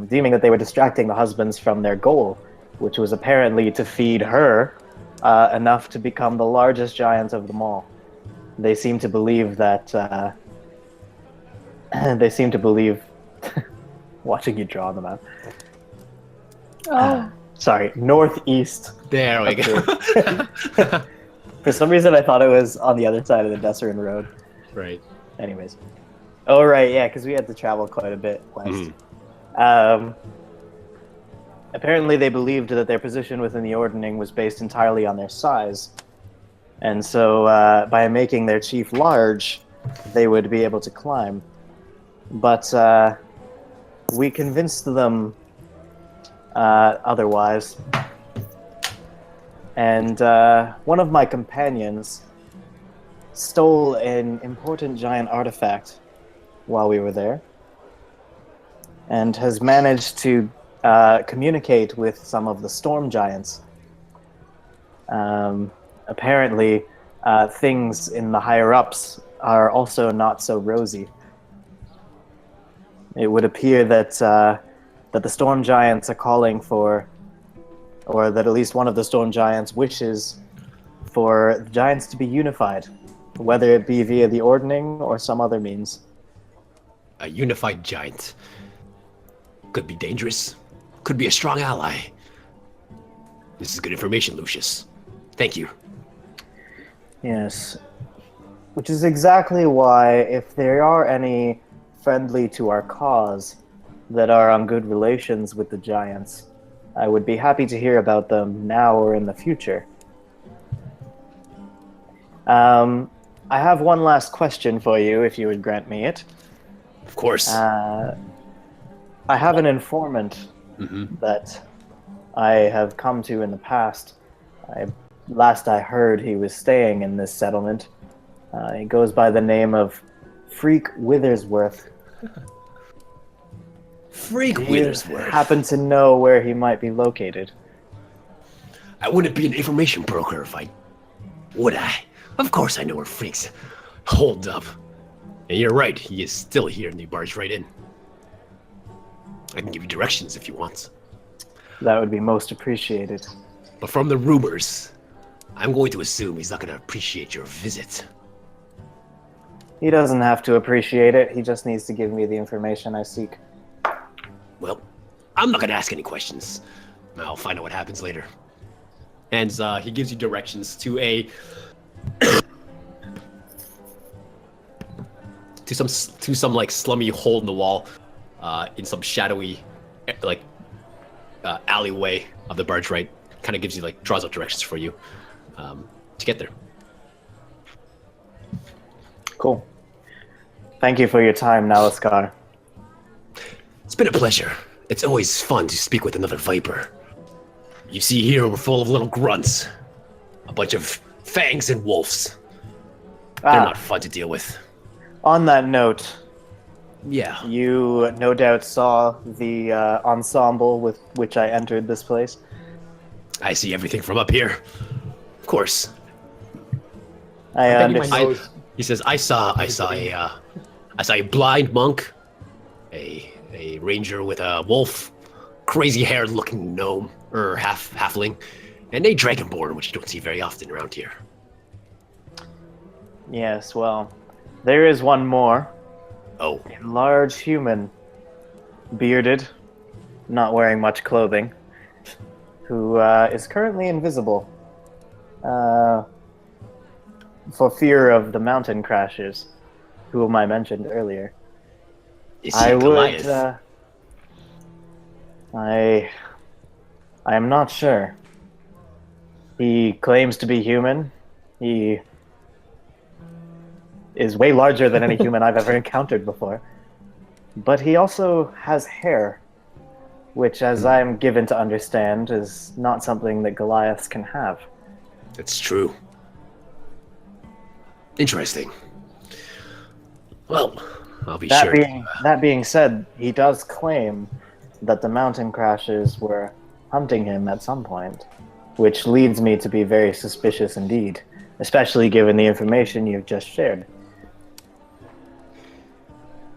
deeming that they were distracting the husbands from their goal, which was apparently to feed her enough to become the largest giant of them all. They seem to believe that, watching you draw them out. Oh. Sorry, northeast. There we go. For some reason, I thought it was on the other side of the Desserin Road. Right. Anyways. Oh, right, yeah, because we had to travel quite a bit west. Apparently, they believed that their position within the Ordning was based entirely on their size. And so, by making their chief large, they would be able to climb. But we convinced them otherwise. And one of my companions stole an important giant artifact while we were there, and has managed to communicate with some of the storm giants. Apparently, things in the higher-ups are also not so rosy. It would appear that that the storm giants are calling for, or that at least one of the storm giants wishes for the giants to be unified, whether it be via the Ordning or some other means. A unified giant. Could be dangerous. Could be a strong ally. This is good information, Lucius. Thank you. Yes. Which is exactly why, if there are any friendly to our cause that are on good relations with the giants, I would be happy to hear about them now or in the future. I have one last question for you, if you would grant me it. Of course. I have an informant that I have come to in the past. Last I heard, he was staying in this settlement. He goes by the name of Freak Withersworth. Freak Do you Withersworth. happen to know where he might be located? I wouldn't be an information broker if I... Would I? Of course I know where Freak's holed up. And you're right, he is still here in the Bargewright Inn. I can give you directions if you want. That would be most appreciated. But from the rumors, I'm going to assume he's not going to appreciate your visit. He doesn't have to appreciate it. He just needs to give me the information I seek. Well, I'm not going to ask any questions. I'll find out what happens later. And he gives you directions to a to some like slummy hole in the wall, in some shadowy like alleyway of the Bargewright. Kind of gives you like draws up directions for you to get there. Cool. Thank you for your time, Nalaskar. It's been a pleasure. It's always fun to speak with another Viper. You see here, we're full of little grunts. A bunch of fangs and wolves. They're not fun to deal with. On that note, Yeah. you no doubt saw the ensemble with which I entered this place. I see everything from up here. Of course. I I'm thinking understand. my nose. He says, I saw a blind monk, a ranger with a wolf, crazy-haired looking gnome, or halfling, and a dragonborn, which you don't see very often around here. Yes, well, there is one more. Oh, A large human, bearded, not wearing much clothing, who is currently invisible. For fear of the mountain crashers, whom I mentioned earlier. is he a Goliath? I am not sure. He claims to be human. He is way larger than any human I've ever encountered before. But he also has hair, which, as I'm given to understand, is not something that Goliaths can have. That's true. Interesting. Well, I'll be sure. That being said, he does claim that the mountain crashers were hunting him at some point, which leads me to be very suspicious indeed, especially given the information you've just shared.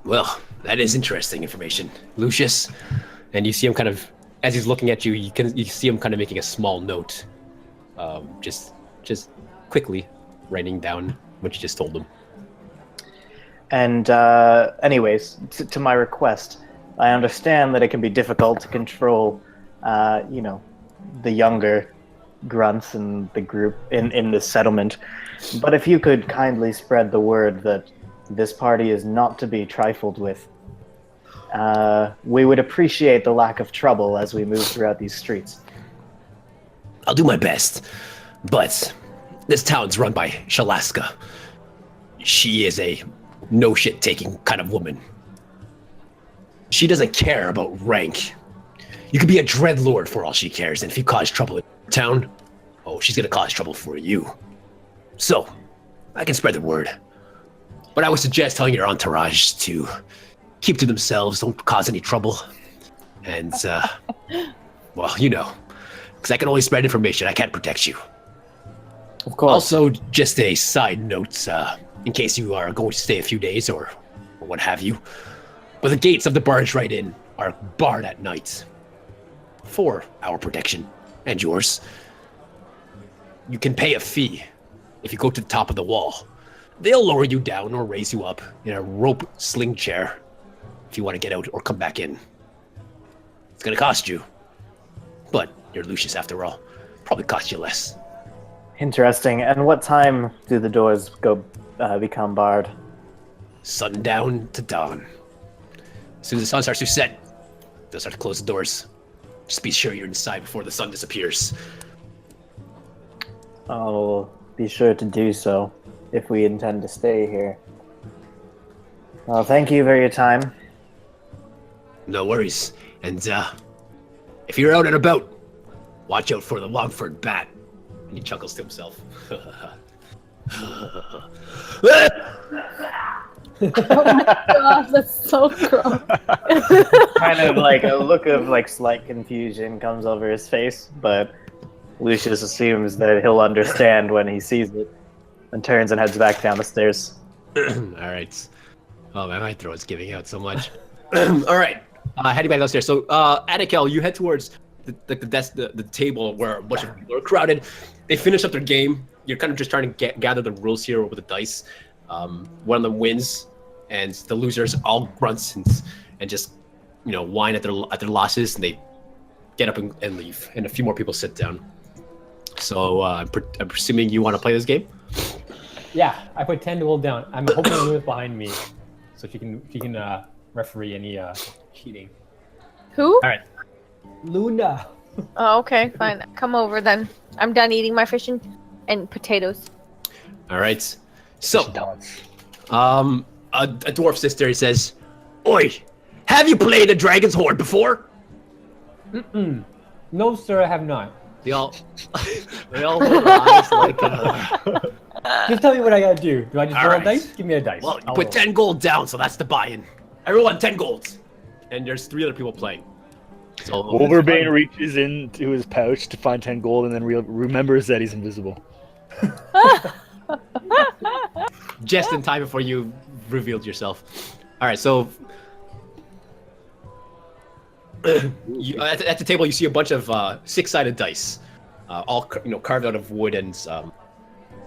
Well, that is interesting information, Lucius. And you see him kind of, as he's looking at you, you see him kind of making a small note, just quickly writing down what you just told him. And anyways, to my request, I understand that it can be difficult to control, the younger grunts in the group in the settlement. But if you could kindly spread the word that this party is not to be trifled with, we would appreciate the lack of trouble as we move throughout these streets. I'll do my best, but this town's run by Shalaska. She is a no-shit-taking kind of woman. She doesn't care about rank. You could be a dreadlord for all she cares, and if you cause trouble in town, oh, she's gonna cause trouble for you. So, I can spread the word. But I would suggest telling your entourage to keep to themselves, don't cause any trouble. And, well, because I can only spread information, I can't protect you. Of course. Also, just a side note, in case you are going to stay a few days or what have you, but the gates of the Bargewright Inn are barred at night for our protection and yours. You can pay a fee if you go to the top of the wall. They'll lower you down or raise you up in a rope sling chair if you want to get out or come back in. It's going to cost you, but you're Lucius after all. Probably cost you less. Interesting. And what time do the doors become barred? Sundown to dawn. As soon as the sun starts to set, they'll start to close the doors. Just be sure you're inside before the sun disappears. I'll be sure to do so if we intend to stay here. Well, thank you for your time. No worries. And if you're out and about, watch out for the Womford bat. And he chuckles to himself. Oh my gosh, that's so gross. Kind of like a look of like slight confusion comes over his face, but Lucius assumes that he'll understand when he sees it, and turns and heads back down the stairs. Alright. Oh man, my throat's giving out so much. Alright. Heading back downstairs. So, Anakel, you head towards the table where a bunch of people are crowded. They finish up their game. You're kind of just trying to gather the rules here over the dice. One of them wins, and the losers all grunts and just whine at their losses, and they get up and leave. And a few more people sit down. So I'm assuming you want to play this game. Yeah, I put 10 gold down. I'm hoping Luna's behind me, so she can referee any cheating. Who? All right, Luna. Oh, okay, fine. Come over then. I'm done eating my fish and potatoes. All right. So, a dwarf sister, he says, "Oi, have you played a Dragon's Horde before?" Mm-mm. No, sir, I have not. They all roll eyes like. Just tell me what I gotta do. Do I just roll right. a dice? Give me a dice. Well, you I'll put roll. 10 gold down, so that's the buy-in. Everyone, 10 gold. And there's 3 other people playing. So Wolverbane reaches into his pouch to find 10 gold and then remembers that he's invisible. just in time before you revealed yourself. All right, so at the table you see a bunch of 6-sided dice, all carved out of wood, and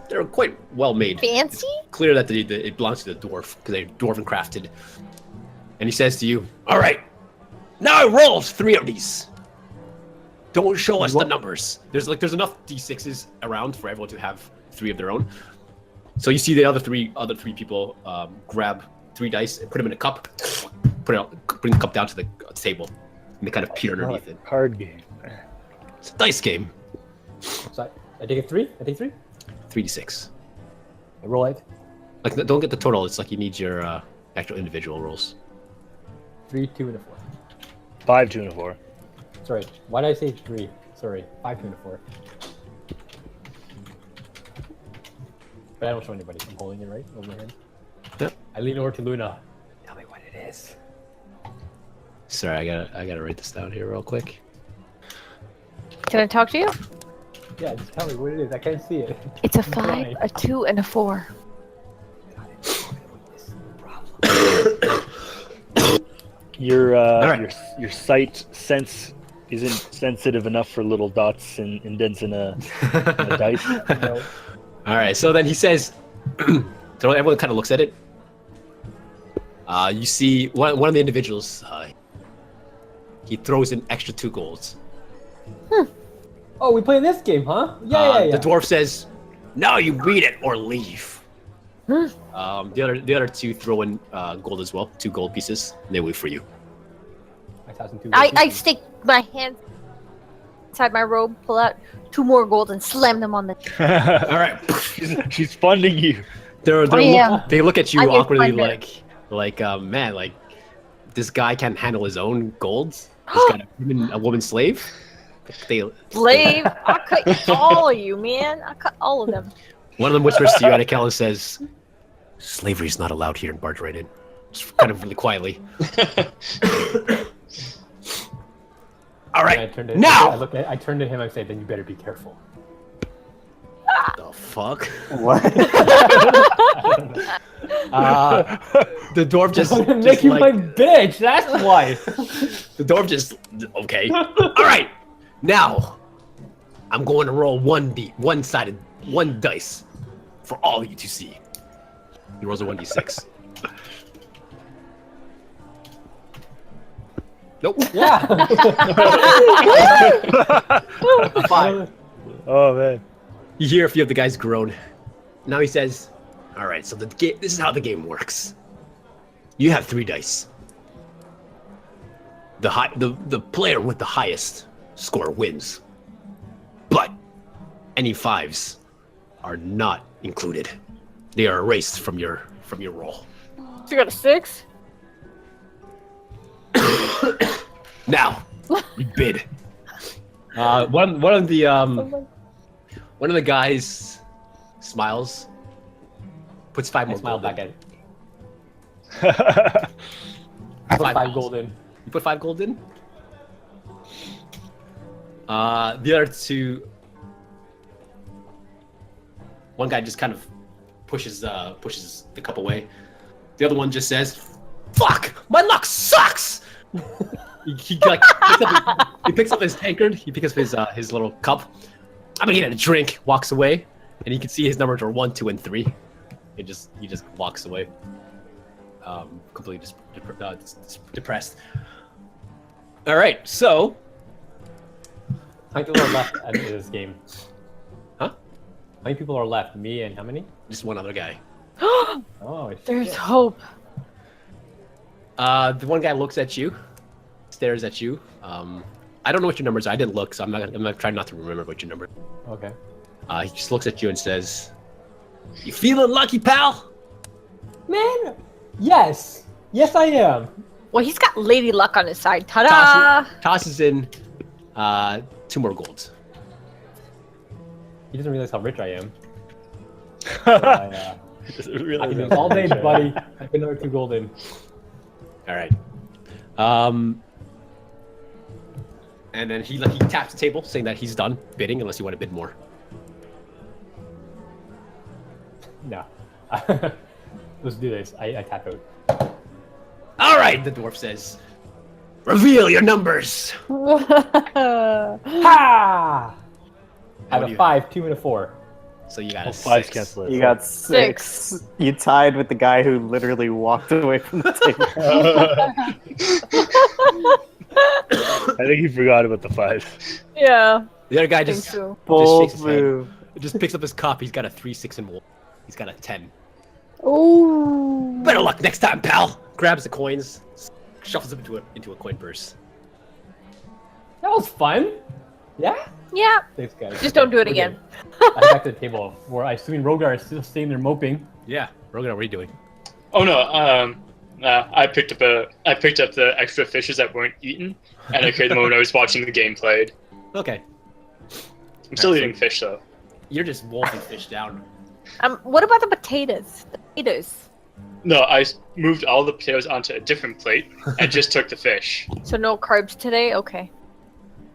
they're quite well made. Fancy? It's clear that it belongs to the dwarf because they're dwarven crafted. And he says to you, "All right, now roll 3 of these. Don't show us the numbers. There's enough d6s around for everyone to have 3 of their own." So you see the other three people grab 3 dice and put them in a cup, bring the cup down to the table, and they kind of peer underneath it. Card game. It's a dice game. So I take a 3. I take 3. 3d6. I roll it. Like, don't get the total. It's like you need your actual individual rolls. 3, 2, and a 4. 5, 2, and a 4. Sorry, why did I say 3? Sorry, 5, 2, and a 4. But I don't show anybody. I'm holding it right over my head. Yep. I lean over to Luna. Tell me what it is. Sorry, I gotta write this down here real quick. Can I talk to you? Yeah, just tell me what it is. I can't see it. It's a I'm 5, trying. a 2, and a 4. Your sight sense isn't sensitive enough for little dots and indents in a dice. No. All right, so then he says, so everyone kind of looks at it. You see one of the individuals, he throws an extra 2 golds. Oh, we playing this game, huh? Yeah. The dwarf says, "Now you beat it or leave." The other 2 throw in gold as well, 2 gold pieces, and they wait for you. I stick my hand inside my robe, pull out 2 more gold, and slam them on the. All right, she's funding you. They look at you I get awkwardly, funded. like man, like this guy can't handle his own gold. He's got a woman slave. Slave! I'll cut all of you, man. I'll cut all of them. One of them whispers to you, Anakel, and says, "Slavery is not allowed here in Bargewright Inn." Just kind of really quietly. All right, now! I turn to him and say, "Then you better be careful." The fuck? What? The dwarf just I'm gonna make you my bitch. That's why. The dwarf just okay. All right, now I'm going to roll one dice for all of you to see. He rolls a 1d6. Nope. Yeah. 5. Oh man. You hear a few of the guys groan. Now he says, "All right, so this is how the game works. You have 3 dice. The player with the highest score wins. But any 5s are not included. They are erased from your roll. So you got a 6? Now, you bid." One of the guys smiles, puts 5 more Smile gold back in. at it. I put 5 gold. gold in. You put 5 gold in? The other 2... One guy just kind of pushes the cup away. The other one just says, "Fuck! My luck sucks!" He He picks up his tankard. He picks up his little cup. I'm gonna get a drink. Walks away, and you can see his numbers are 1, 2, and 3. He just walks away, completely depressed. All right, so How many people are left at this game? Huh? How many people are left? Me and how many? just one other guy. Oh, There's shit. hope. The one guy looks at you, stares at you. I don't know what your numbers are. I didn't look, so I'm not trying not to remember what your number. Okay. He just looks at you and says, "You feeling lucky, pal?" Man, yes. Yes, I am. Well, he's got Lady Luck on his side. Ta-da! Tosses in 2 more golds. He doesn't realize how rich I am. Doesn't I realize can do how this all day, rich I am. buddy. I put another 2 gold in. All right. And then he taps the table, saying that he's done bidding, unless you want to bid more. No. Let's do this. I tap out. All right, the dwarf says, "Reveal your numbers." Ha! I have do a you 5, 2, and a 4. So you got a 5 6. cancel it. You got 6. You tied with the guy who literally walked away from the table. I think he forgot about the 5. Yeah. The other guy I think just so. Bold shakes his head. move. just picks up his cup. He's got a 3, 6, and 1. He's got a 10. Ooh. Better luck next time, pal. Grabs the coins, shuffles them into a coin purse. That was fun. Yeah? Yeah. Thanks, guys. Just don't do it We're again. good. I'm back to the table where I assume Rogar is still staying there moping. Yeah, Rogan, what are you doing? Oh no, I picked up the extra fishes that weren't eaten, and I carried them when I was watching the game played. Okay, I'm still Alright, eating fish though. you're just wolfing fish down. What about the potatoes? The potatoes. No, I moved all the potatoes onto a different plate and just took the fish. So no carbs today? Okay.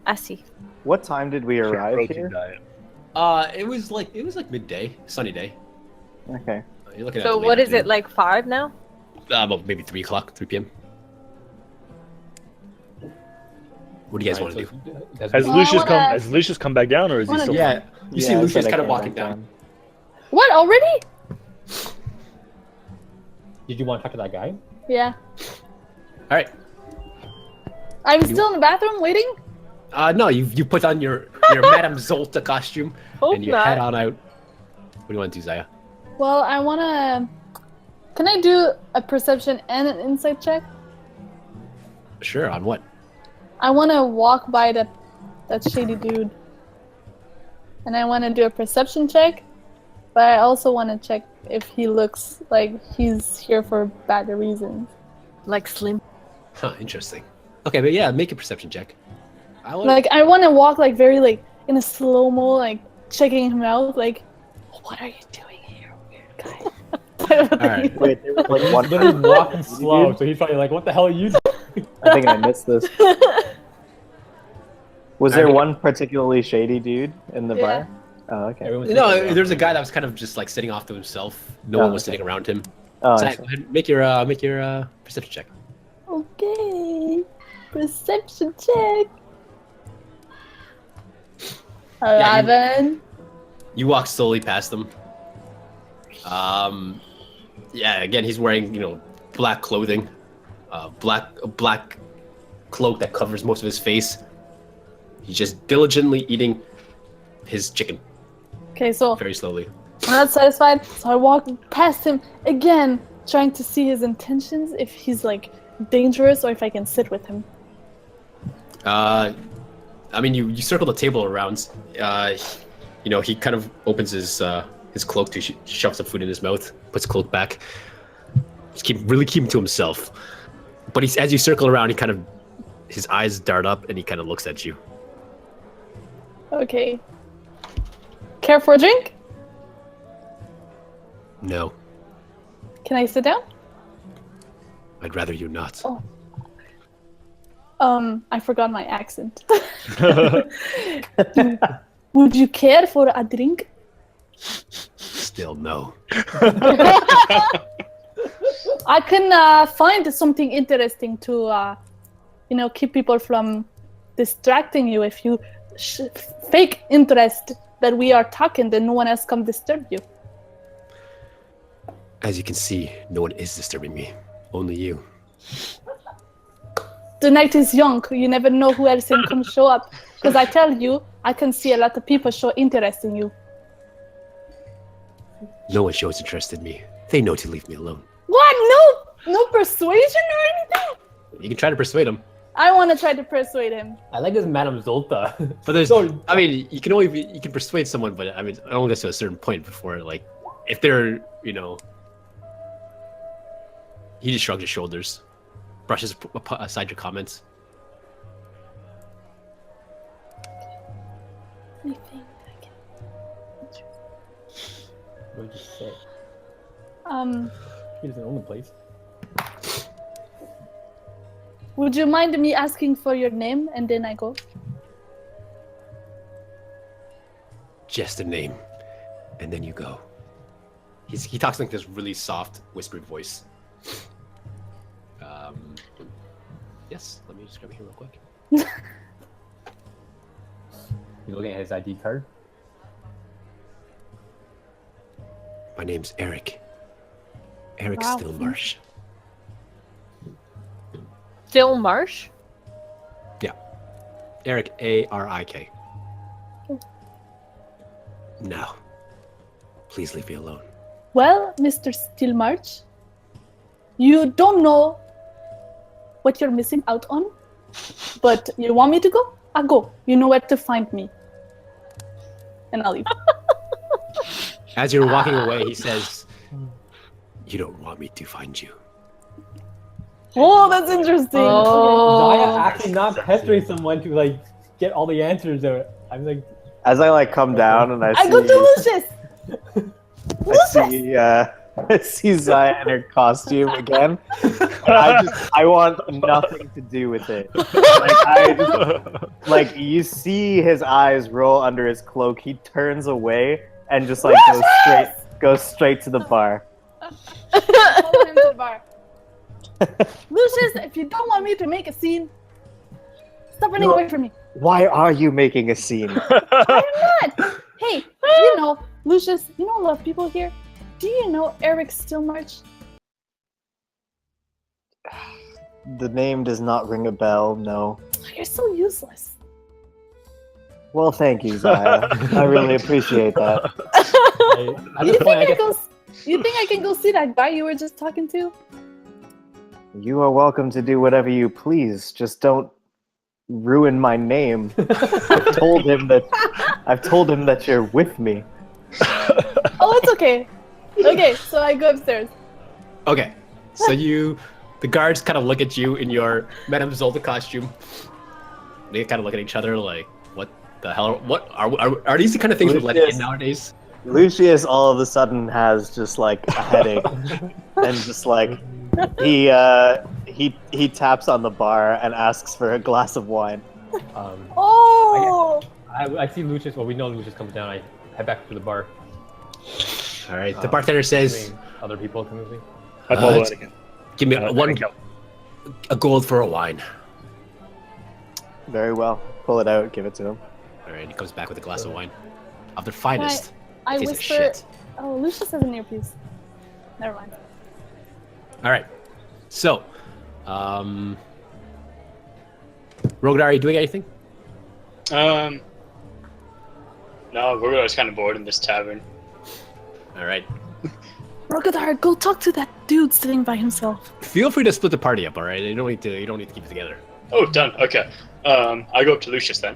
I see. What time did we arrive Protein here? diet. It was like midday, sunny day. Okay. You're looking at So the late what is it, afternoon. like 5 now? About maybe 3 p.m. What do you guys want to do? Has Well, I Lucius wanna- has Lucius come back down, or is he wanna- still? Yeah, you see I Lucius said I kind of came walking back down. What, already? Did you want to talk to that guy? Yeah. All right. I'm still in the bathroom waiting? No, you put on your Madame Zolta costume Hope and you not. head on out. What do you want to do, Zaia? Well, I wanna... Can I do a perception and an insight check? Sure. On what? I wanna walk by that shady dude. And I wanna do a perception check, but I also wanna check if he looks like he's here for bad reasons. Like Slim. Huh. Interesting. Okay, but yeah, make a perception check. I want. Like, I wanna walk like very like in a slow-mo, like checking him out, like, what are you doing here, weird guy? Alright. Wait, there was like one Literally person. walking slow, so he's probably like, what the hell are you doing? I think I missed this. Was there one particularly shady dude in the Yeah. bar? Oh, okay. Everyone's No, thinking, there's a guy that was kind of just like sitting off to himself. No Oh, one was okay. sitting around him. Oh, I Zaia, see. go ahead, make your perception check. Okay. Perception check. 11. You walk slowly past them. Yeah, again, he's wearing, black clothing, a black cloak that covers most of his face. He's just diligently eating his chicken Okay, so very slowly. I'm not satisfied, so I walk past him again, trying to see his intentions, if he's like dangerous or if I can sit with him. I mean, you circle the table around. He kind of opens his cloak to shoves some food in his mouth, puts the cloak back. Just keep him to himself. But as you circle around, his eyes dart up and he kind of looks at you. Okay. Care for a drink? No, Can I sit down? I'd rather you not. Oh. I forgot my accent. Would you care for a drink? Still no. I can find something interesting to, keep people from distracting you. If you fake interest that we are talking, then no one else come disturb you. As you can see, no one is disturbing me. Only you. The night is young. You never know who else can come show up. Because I tell you, I can see a lot of people show interest in you. No one shows interest in me. They know to leave me alone. What? No persuasion or anything? You can try to persuade them. I want to try to persuade him. I like this Madame Zolta. But there's, I mean, you can persuade someone, but I mean, it only gets to a certain point before, like, if they're, you know, he just shrugs his shoulders, brushes aside your comments. Anything I can. What did you say? He doesn't own the place. Would you mind me asking for your name and then I go? Just a name, and then you go. He talks like this really soft, whispered voice. Yes, let me just grab it here real quick. He's looking at his ID card. My name's Eric. Eric Wow. Stillmarsh. Stillmarsh? Yeah. Eric, A-R-I-K. Now, please leave me alone. Well, Mr. Stillmarch, you don't know what you're missing out on, but you want me to go? I'll go. You know where to find me. And I'll leave. As you're walking away, he says, "You don't want me to find you." Oh, that's interesting. Zaia actually not pestering someone to like get all the answers out. I'm like, As I like come down and I go to Lucius. I see Zaia in her costume again. And I want nothing to do with it. Like you see his eyes roll under his cloak. He turns away and just like goes straight to the bar. Follow him to the bar. Lucius, if you don't want me to make a scene, stop running away from me. Why are you making a scene? I'm not. Hey, you know, Lucius, you know a lot of people here. Do you know Eric Stillmarch? The name does not ring a bell, no. You're so useless. Well, thank you, Zaia. I really appreciate that. at You this think point, I I guess can go see that guy you were just talking to? You are welcome to do whatever you please. Just don't ruin my name. I've told him that you're with me. Oh, it's okay. Okay, so I go upstairs. Okay, so the guards kind of look at you in your Madame Zolta costume. They kind of look at each other like, what the hell? What are these the kind of things we're letting in nowadays? Lucius all of a sudden has just like a headache, and just like he taps on the bar and asks for a glass of wine. Oh! I see Lucius. Well, we know Lucius comes down. I head back to the bar. All right, the bartender says, Other people come with me. I follow Anakin. "Give me a gold for a wine." Very well. Pull it out. Give it to him. All right, he comes back with a glass of wine of the finest. I Tastes of whisper. shit. Oh, Lucius has an earpiece. Never mind. All right, so, Rogadar, are you doing anything? No, we're just kind of bored in this tavern. All right. Rogadar, go talk to that dude sitting by himself. Feel free to split the party up. All right, you don't need to keep it together. Oh, done. Okay. I go up to Lucius then.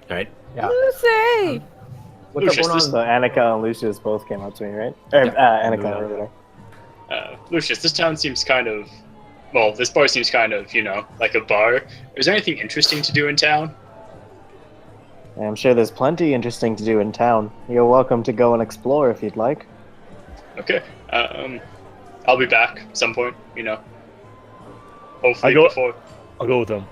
All right. Yeah. Lucy! What's Lucius, up going So on? Annika and Lucius both came up to me, right? Or, Annika over there. Lucius, this town seems kind of... Well, this bar seems kind of, like a bar. Is there anything interesting to do in town? I'm sure there's plenty interesting to do in town. You're welcome to go and explore if you'd like. Okay. I'll be back at some point, Hopefully before... I'll go with him.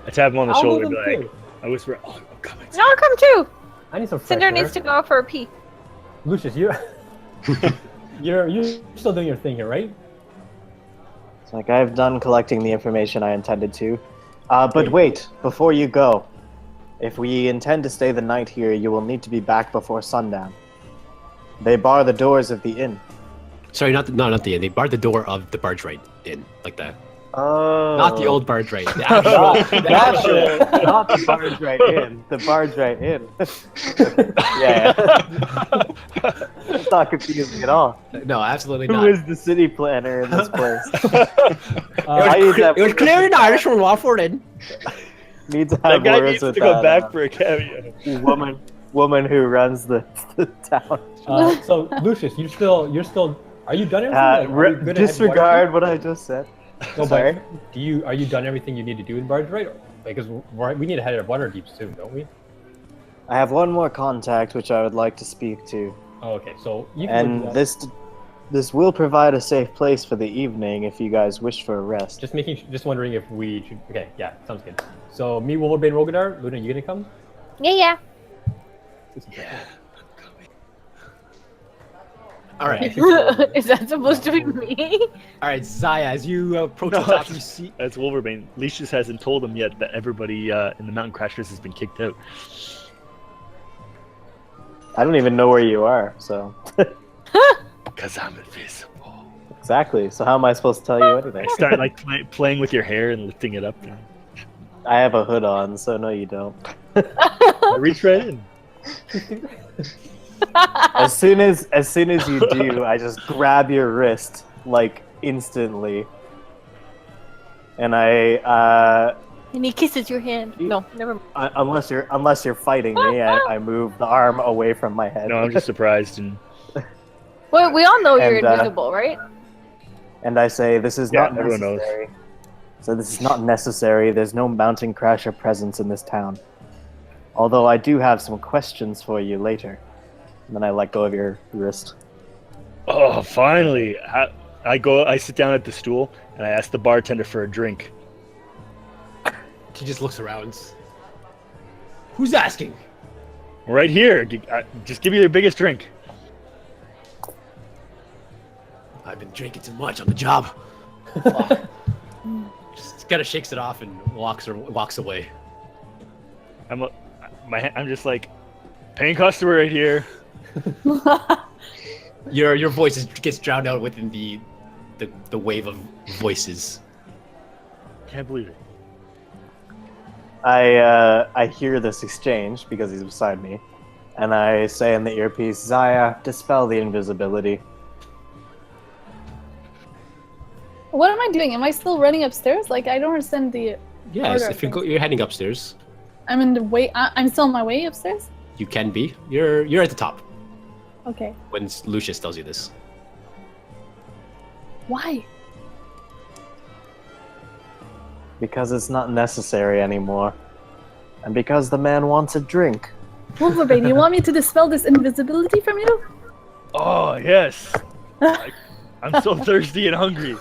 I tap him on the I'll shoulder move and be him like, too. I whisper, "Oh, I'm coming." No, I'll come too! I need some fresh Cinder air. needs to go for a pee. Lucius, you're you're still doing your thing here, right? It's like I've done collecting the information I intended to. But wait, before you go, if we intend to stay the night here, you will need to be back before sundown. They bar the doors of the inn. Sorry, not the inn. They barred the door of the Bargewright Inn, like that. Oh. Not the old Bargewright. The actual, not the Bargewright Inn. The Bargewright Inn. Yeah. It's not confusing at all. No, absolutely Who not. is the city planner in this place? It was clear in Irish from Womford Inn. Need to That have guy words needs with to go that, back for a cameo. woman who runs the town. So Lucius, you're still. Are you done everything? Like, are you good at Disregard what I just said. No, Sorry. but are you done everything you need to do in Bargewright? Because we need to head to Waterdeep soon, don't we? I have one more contact which I would like to speak to. Oh, okay. So you can And this will provide a safe place for the evening if you guys wish for a rest. just wondering if we should. Okay, yeah, sounds good. So me, Wolverbane, Rogadar, Luna, you gonna come? Yeah. All right. Is that supposed to be me? All right, Zaia, as you approach No, the top, you see. That's Wolverbane. Lucius hasn't told him yet that everybody in the Mountain Crashers has been kicked out. I don't even know where you are, so. Because I'm invisible. Exactly. So how am I supposed to tell you anything? I start like playing with your hair and lifting it up. I have a hood on, so no, you don't. I reach right in. As soon as you do, I just grab your wrist like instantly, and And he kisses your hand. No, never mind. unless you're fighting me, I move the arm away from my head. No, I'm just surprised. And Well, we all know you're And, invisible, right? and I say, "This is Yeah, not everyone knows. necessary." So this is not necessary. There's no mountain crasher presence in this town. Although I do have some questions for you later. And then I let go of your wrist. oh, finally! I sit down at the stool and I ask the bartender for a drink. She just looks around. Who's asking? Right here. Just give me your biggest drink. I've been drinking too much on the job. Just kind of shakes it off and walks away. I'm just like, paying customer right here. Your voice gets drowned out within the wave of voices. Can't believe it. I hear this exchange because he's beside me, and I say in the earpiece, "Zaia, dispel the invisibility." What am I doing? Am I still running upstairs? Like, I don't understand the. Yes, order if of things. you're heading upstairs, I'm in the way. I'm still on my way upstairs. you can be. You're at the top Okay. when Lucius tells you this. Why? Because it's not necessary anymore. And because the man wants a drink. Wolverbane, you want me to dispel this invisibility from you? Oh yes. I'm so thirsty and hungry.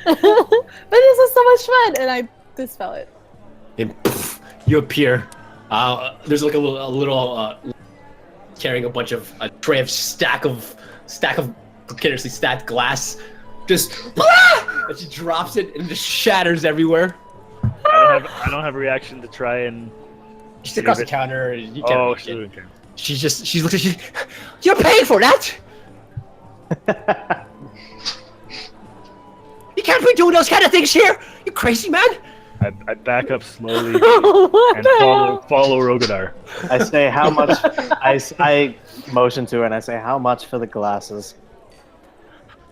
But this is so much fun, and I dispel it. Then poof, you appear. There's like a little carrying a bunch of a tray of stack of continuously stacked glass. Just and she drops it and it just shatters everywhere. I don't have a reaction to try and. She's across the counter. You can't Oh, reach it. okay. She looks at you. You're paying for that. You can't be doing those kind of things here. You crazy man. I back up slowly What and the hell? follow Rogadar. I say, "How much?" I motion to her and I say, "How much for the glasses?"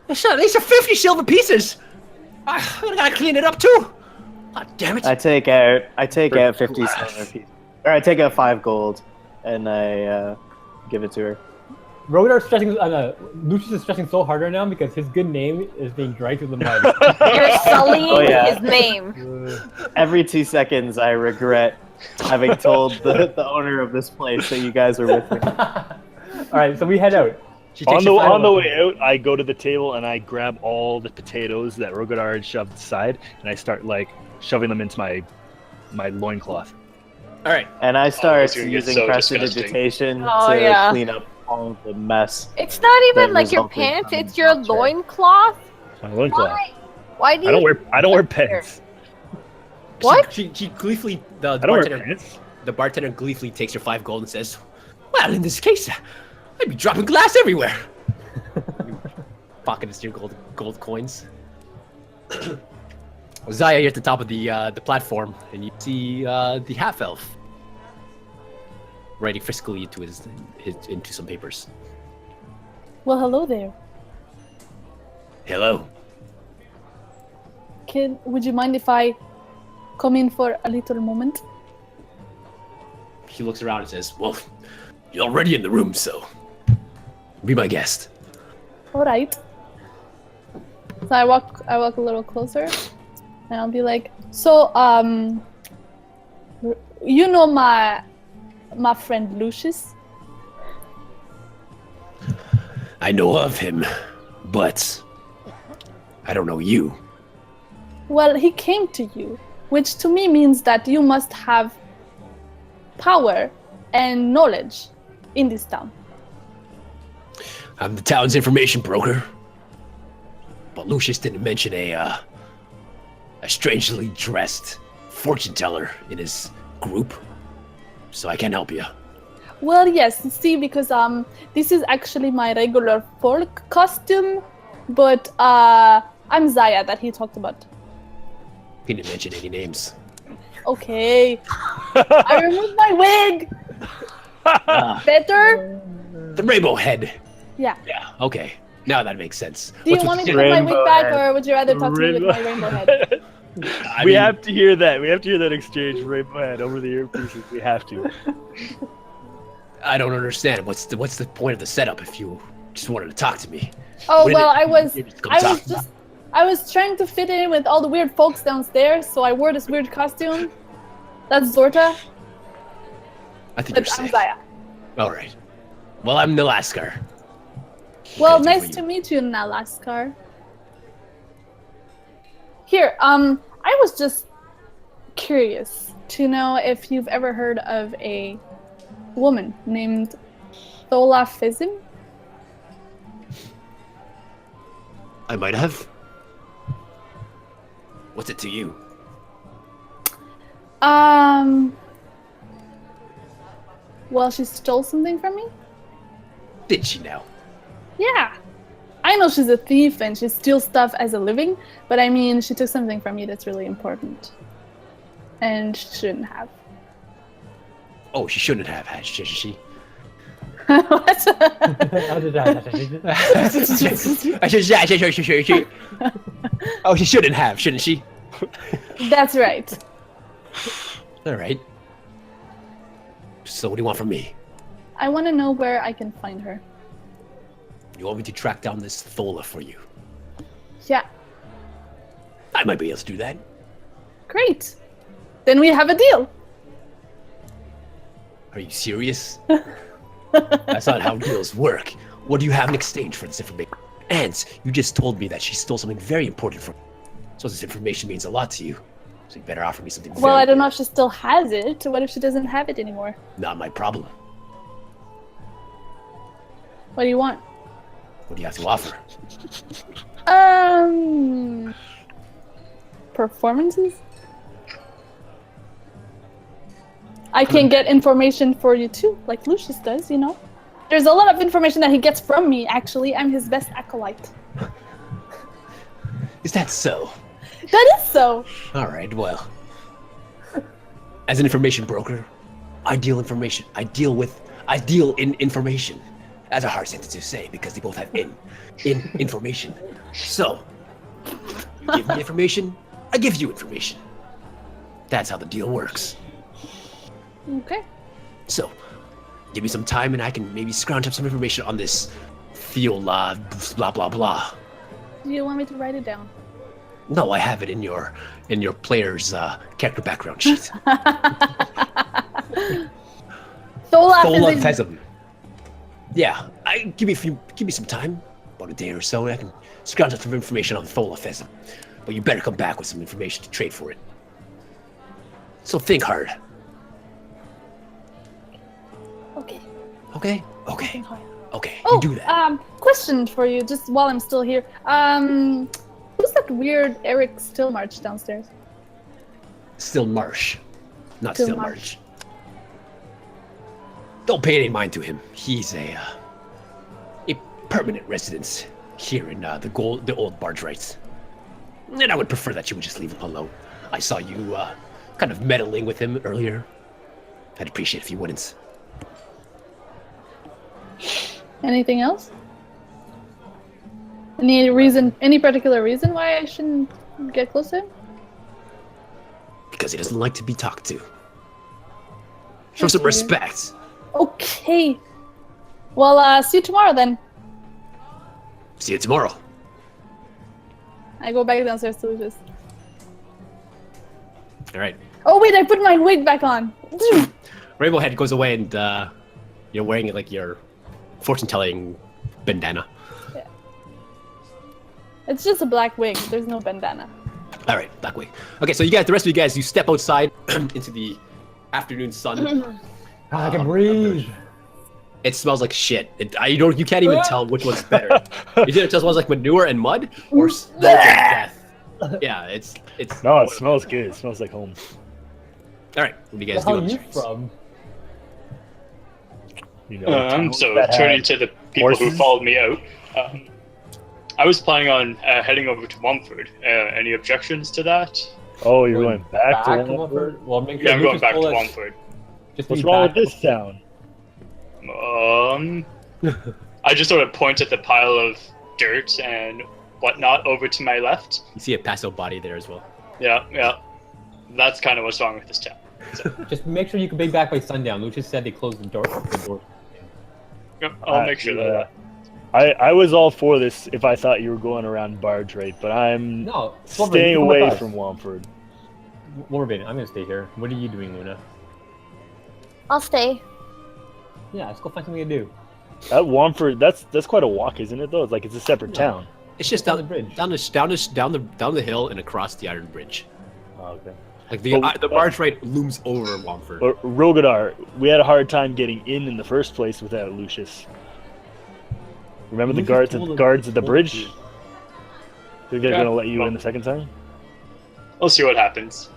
These are 50 silver pieces. I gotta clean it up too. God damn it. I take out 50 silver pieces. Or I take out 5 gold, and I give it to her. Rogadar's stressing. Lucius is stressing so hard right now because his good name is being dragged through the mud. You're sullying Oh, yeah. his name. Every 2 seconds, I regret having told the owner of this place that you guys are with me. All right, so we head out. She takes On the your final way out, I go to the table and I grab all the potatoes that Rogadar had shoved aside, and I start like shoving them into my loincloth. All right. And I start it's gonna get using so disgusting. prestidigitation Oh, to yeah. clean up all of the mess. It's not even That like your resulted pants, from it's your not sure. loincloth. My loincloth. Why? Why do I don't wear pants. What? She gleefully I don't wear pants. the bartender gleefully takes her 5 gold and says, "Well, in this case, I'd be dropping glass everywhere." Pockets your gold coins. Zaia, you're at the top of the platform, and you see the half elf writing friskily into some papers. Well, hello there. Hello. Kid, would you mind if I come in for a little moment? He looks around and says, "Well, you're already in the room, so be my guest." All right. So I walk a little closer, and I'll be like, "So, you know my friend Lucius?" I know of him, but I don't know you. Well, he came to you, which to me means that you must have power and knowledge in this town. I'm the town's information broker, but Lucius didn't mention a strangely dressed fortune teller in his group, so I can't help you. Well, yes, see, because this is actually my regular folk costume, but I'm Zaia that he talked about. He didn't mention any names. Okay. I removed my wig! Better? The rainbow head. Yeah. Yeah, okay. Now that makes sense. Do you want me to put my wig back, or would you rather talk to me with my rainbow head? We have to hear that. We have to hear that exchange, rainbow head, over the earpieces. We have to. I don't understand. What's the point of the setup if you just wanted to talk to me? Oh, When well, did- I was trying to fit in with all the weird folks downstairs, so I wore this weird costume. That's Zorta, I think but you're I'm sick. Zaia. All right. Well, I'm Nalaskar. Well, What can I do nice for to you? meet you, Nalaskar. Here, I was just curious to know if you've ever heard of a woman named Thola Fizim. I might have. What's it to you? Well, she stole something from me? Did she now? Yeah. I know she's a thief and she steals stuff as a living, but I mean, she took something from me that's really important. And she shouldn't have. Oh, she shouldn't have, should she? What? Oh, she shouldn't have, shouldn't she? That's right. All right. So what do you want from me? I want to know where I can find her. You want me to track down this Thola for you? Yeah. I might be able to do that. Great. Then we have a deal. Are you serious? That's not how deals work. What do you have in exchange for this information? And you just told me that she stole something very important from you. So this information means a lot to you. So you better offer me something Well, very I don't know good. if she still has it. What if she doesn't have it anymore? Not my problem. What do you want? What do you have to offer? Performances? I can get information for you too, like Lucius does, you know? There's a lot of information that he gets from me, actually. I'm his best acolyte. Is that so? That is so! All right, well. As an information broker, I deal in information. That's a hard sentence to say because they both have in information. So, you give me information, I give you information. That's how the deal works. Okay. So, give me some time and I can maybe scrounge up some information on this Theola blah blah blah. Do you want me to write it down? No, I have it in your player's character background sheet. Thola Thola Fizim. Fezim. Yeah, give me some time, about a day or so, and I can scrounge up some information on Thola Fezim. But you better come back with some information to trade for it. So think hard. Okay. Okay? Okay. Think hard. Okay, Oh, you do that. question for you, just while I'm still here. Who's the that weird Eric Stillmarsh downstairs? Still Marsh, not Still Still Marsh. Don't pay any mind to him. He's a permanent residence here in the old Bargewrights. And I would prefer that you would just leave him alone. I saw you kind of meddling with him earlier. I'd appreciate it if you wouldn't. Anything else? Any particular reason why I shouldn't get close to him? Because he doesn't like to be talked to. Show some respect. Okay. Well, see you tomorrow then. See you tomorrow. I go back downstairs to Lucius. All right. Oh wait, I put my wig back on. Rainbow Head goes away and you're wearing it like your fortune-telling bandana. Yeah. It's just a black wig. There's no bandana. All right, black wig. Okay, so the rest of you guys, you step outside into the afternoon sun. I can breathe. It smells like shit. You can't even tell which one's better. You didn't tell smells like manure and mud or smoke and death. Yeah, it's. No, it smells good. It smells like home. All right, what do you guys Where do on are the you streets? from? You know, So that turning had to the people who horses? followed me out, I was planning on heading over to Womford. Any objections to that? Oh, you're going back to Womford? Womford? Well, make sure Yeah, I'm going Lucius back to told us Womford. just to What's be wrong with back- this town? I just sort of point at the pile of dirt and whatnot over to my left. You see a passo body there as well. Yeah. That's kind of what's wrong with this town. Just make sure you can be back by sundown. Lucius said they closed the door. Yep, I'll make sure that. I was all for this if I thought you were going around Bargewright, but I'm No, staying away from Womford. Wolverbane, I'm gonna stay here. What are you doing, Luna? I'll stay. Yeah, let's go find something to do. At Womford, that's quite a walk, isn't it? Though it's like it's a separate No. town. It's just Down down the bridge. down the hill and across the Iron Bridge. Oh, okay. Like the Bargewright looms over Womford. But Rogadar, we had a hard time getting in the first place without Lucius. Remember Lucius the told him- guards at the told bridge? you. They're gonna Yeah. let you Well- in the second time. We'll see what happens.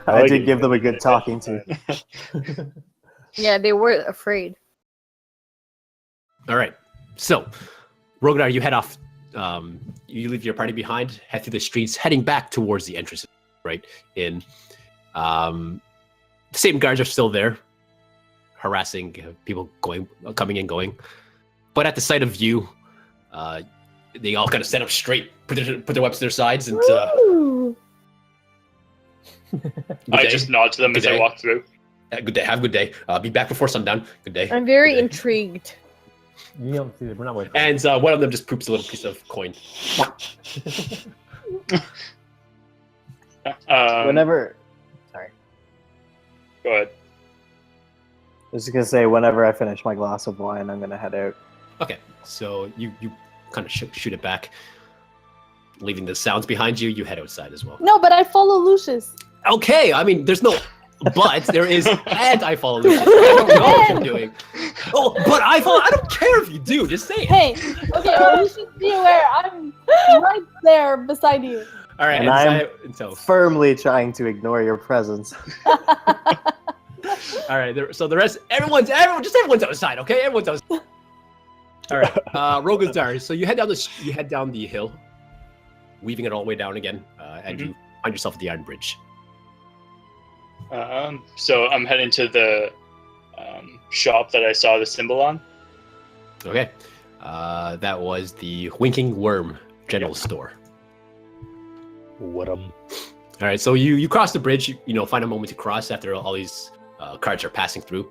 I like did it. give them a good talking to. Yeah, they were afraid. All right. So, Rogadar, you head off. You leave your party behind, head through the streets, heading back towards the entrance. Right in. The same guards are still there, harassing people coming and going. But at the sight of you, they all kind of stand up straight, put their weapons to their sides, and Ooh. good I day. just nod to them as Good I day. walk through. Good day. Have a good day. Be back before sundown. Good day. I'm very Good day. intrigued. You don't see that. We're not waiting. And one of them just poops a little piece of coin. Whenever, Go ahead. I was just gonna say, whenever I finish my glass of wine, I'm gonna head out. Okay, so you kind of shoot it back, leaving the sounds behind you. You head outside as well. No, but I follow Lucius. Okay, I mean, there's no but. There is and I follow Lucius. I don't know what you're doing. Oh, but I follow. I don't care if you do. Just say it. Hey, okay, well, you should be aware. I'm right there beside you. All right, And I'm so firmly trying to ignore your presence. all right. So the rest, everyone's outside. Okay, everyone's outside. All right, Rogadar. So you head down the hill, weaving it all the way down again, and you find yourself at the Iron Bridge. So I'm heading to the shop that I saw the symbol on. Okay, that was the Winking Worm General Store. What All right, so you cross the bridge. You find a moment to cross after all these carts are passing through.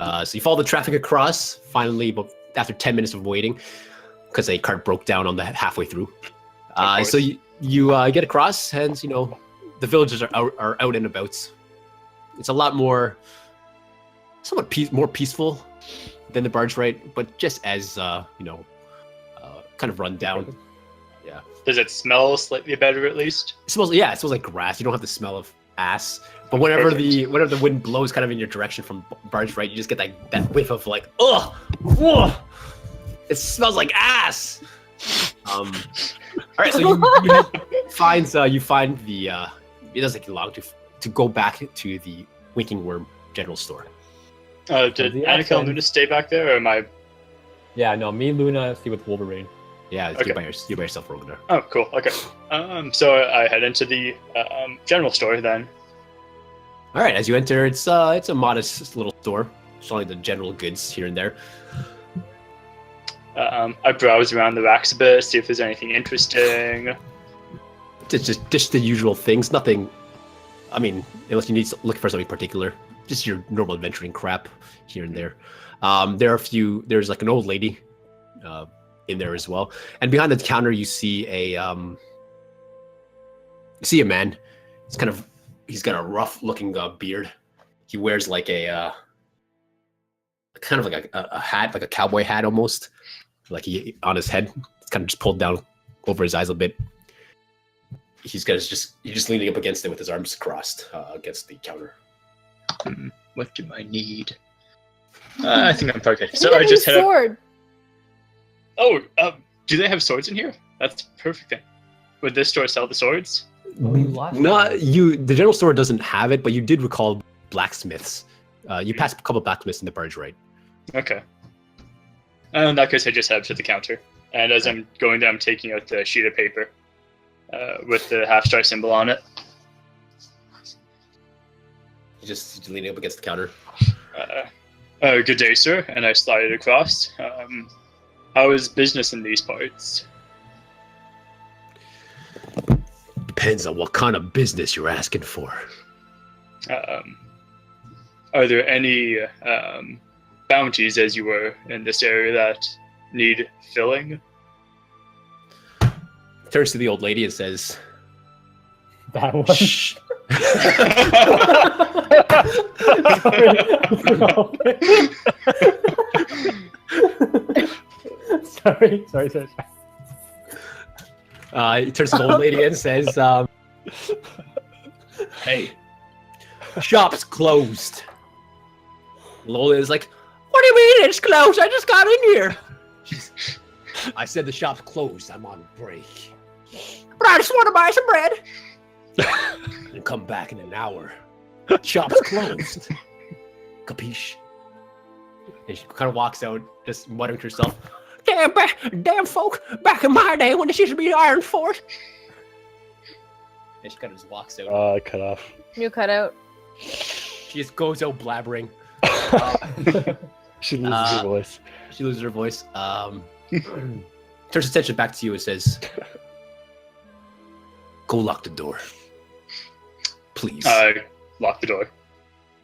So you follow the traffic across. Finally, but after 10 minutes of waiting, because a cart broke down on the halfway through. So you get across, and the villagers are out and about. It's a lot more, somewhat more peaceful than the Bargewright, but just as kind of run down. Yeah. Does it smell slightly better at least? It smells like grass. You don't have the smell of ass. But whenever the wind blows kind of in your direction from Bargewright, you just get that whiff of like, ugh, it smells like ass. All right, so you find the it doesn't take you long to go back to the Winking Worm general store. Did the Annika accent- and Luna stay back there, or am I? Yeah, no, me and Luna stay with Wolverine. Yeah, Okay. you're by yourself, Rognar. Oh, cool. Okay. So I head into the general store then. All right, as you enter, it's a modest little store, selling the general goods here and there. I browse around the racks a bit, see if there's anything interesting. It's just the usual things. Nothing. I mean, unless you need to look for something particular, just your normal adventuring crap here and there. There are a few. There's like an old lady in there as well, and behind the counter you see a man. He's got a rough looking beard. He wears like a kind of like a hat, like a cowboy hat almost, like he on his head. It's kind of just pulled down over his eyes a bit. He's just leaning up against it with his arms crossed against the counter. What do I need? I think I'm okay. So I just head up. sword. Oh, do they have swords in here? That's the perfect thing. Would this store sell the swords? The general store doesn't have it, but you did recall blacksmiths. You passed a couple blacksmiths in the Bargewright. Okay. In that case, I just head up to the counter. And as I'm going there, I'm taking out the sheet of paper with the half-star symbol on it. He's just leaning up against the counter. Good day, sir. And I slide it across. How is business in these parts? Depends on what kind of business you're asking for. Are there any bounties, as you were, in this area that need filling? Turns to the old lady and says, That one. "Shh." Sorry. He turns to the old lady and says, "Hey, shop's closed." Lola is like, "What do you mean it's closed? I just got in here." I said the shop's closed. I'm on break. But I just want to buy some bread. And come back in an hour. Shop's closed. Capiche? And she kind of walks out, just muttering to herself, Damn folk, back in my day when this used to be Iron Fort. And she kind of just walks out. Cut off. You cut out. She just goes out blabbering. She loses her voice. She loses her voice. Turns attention back to you and says, "Go lock the door, please." I lock the door.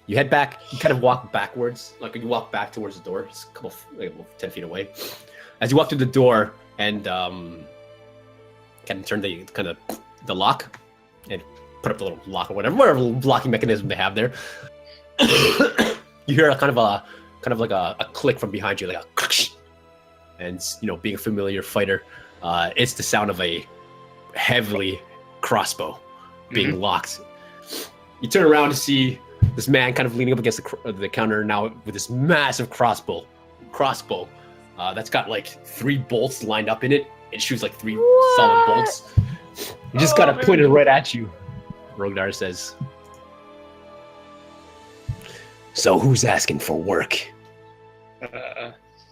You head back. You kind of walk backwards, like you walk back towards the door, just a couple, 10 feet away. As you walk through the door and kind of turn the lock and put up the little lock or whatever locking mechanism they have there. You hear a kind of like a click from behind you, like a, and being a familiar fighter, it's the sound of a heavily crossbow being locked. You turn around to see this man kind of leaning up against the counter now with this massive crossbow that's got like 3 bolts lined up in it. It shoots like 3 solid bolts. You just got it pointed right at you. Rognar says, "So who's asking for work?"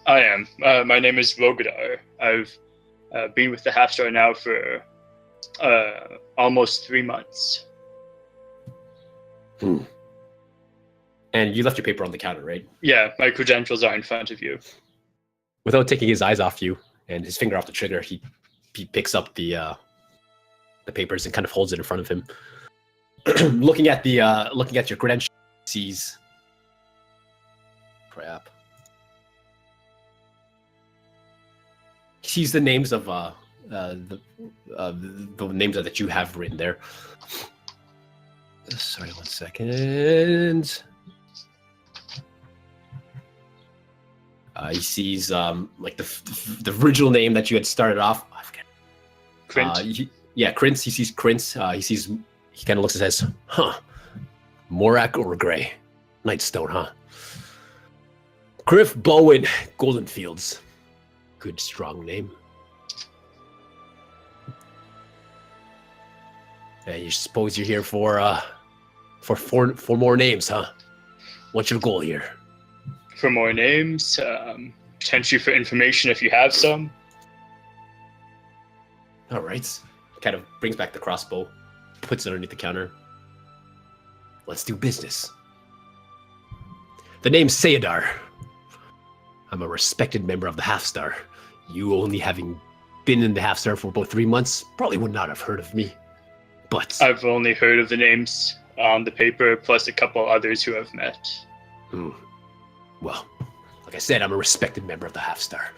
I am. My name is Rognar. I've been with the Half Star now for almost 3 months. And you left your paper on the counter, right? Yeah, my credentials are in front of you. Without taking his eyes off you and his finger off the trigger, he picks up the papers and kind of holds it in front of him. looking at your credentials, he sees crap. He sees the names of the names that you have written there. Sorry, 1 second. He sees like the original name that you had started off. I forget. Krint. Krintz. He sees Krintz. He kind of looks and says, "Huh, Morak or Gray, Nightstone, huh? Griff Bowen, Golden Fields. Good strong name." You suppose you're here for four more names, huh? What's your goal here? For more names, potentially for information if you have some. All right. Kind of brings back the crossbow, puts it underneath the counter. Let's do business. The name's Sayadar. I'm a respected member of the Half-Star. You only having been in the Half-Star for about 3 months probably would not have heard of me. But I've only heard of the names on the paper, plus a couple others who I've met. Well, like I said, I'm a respected member of the Half-Star.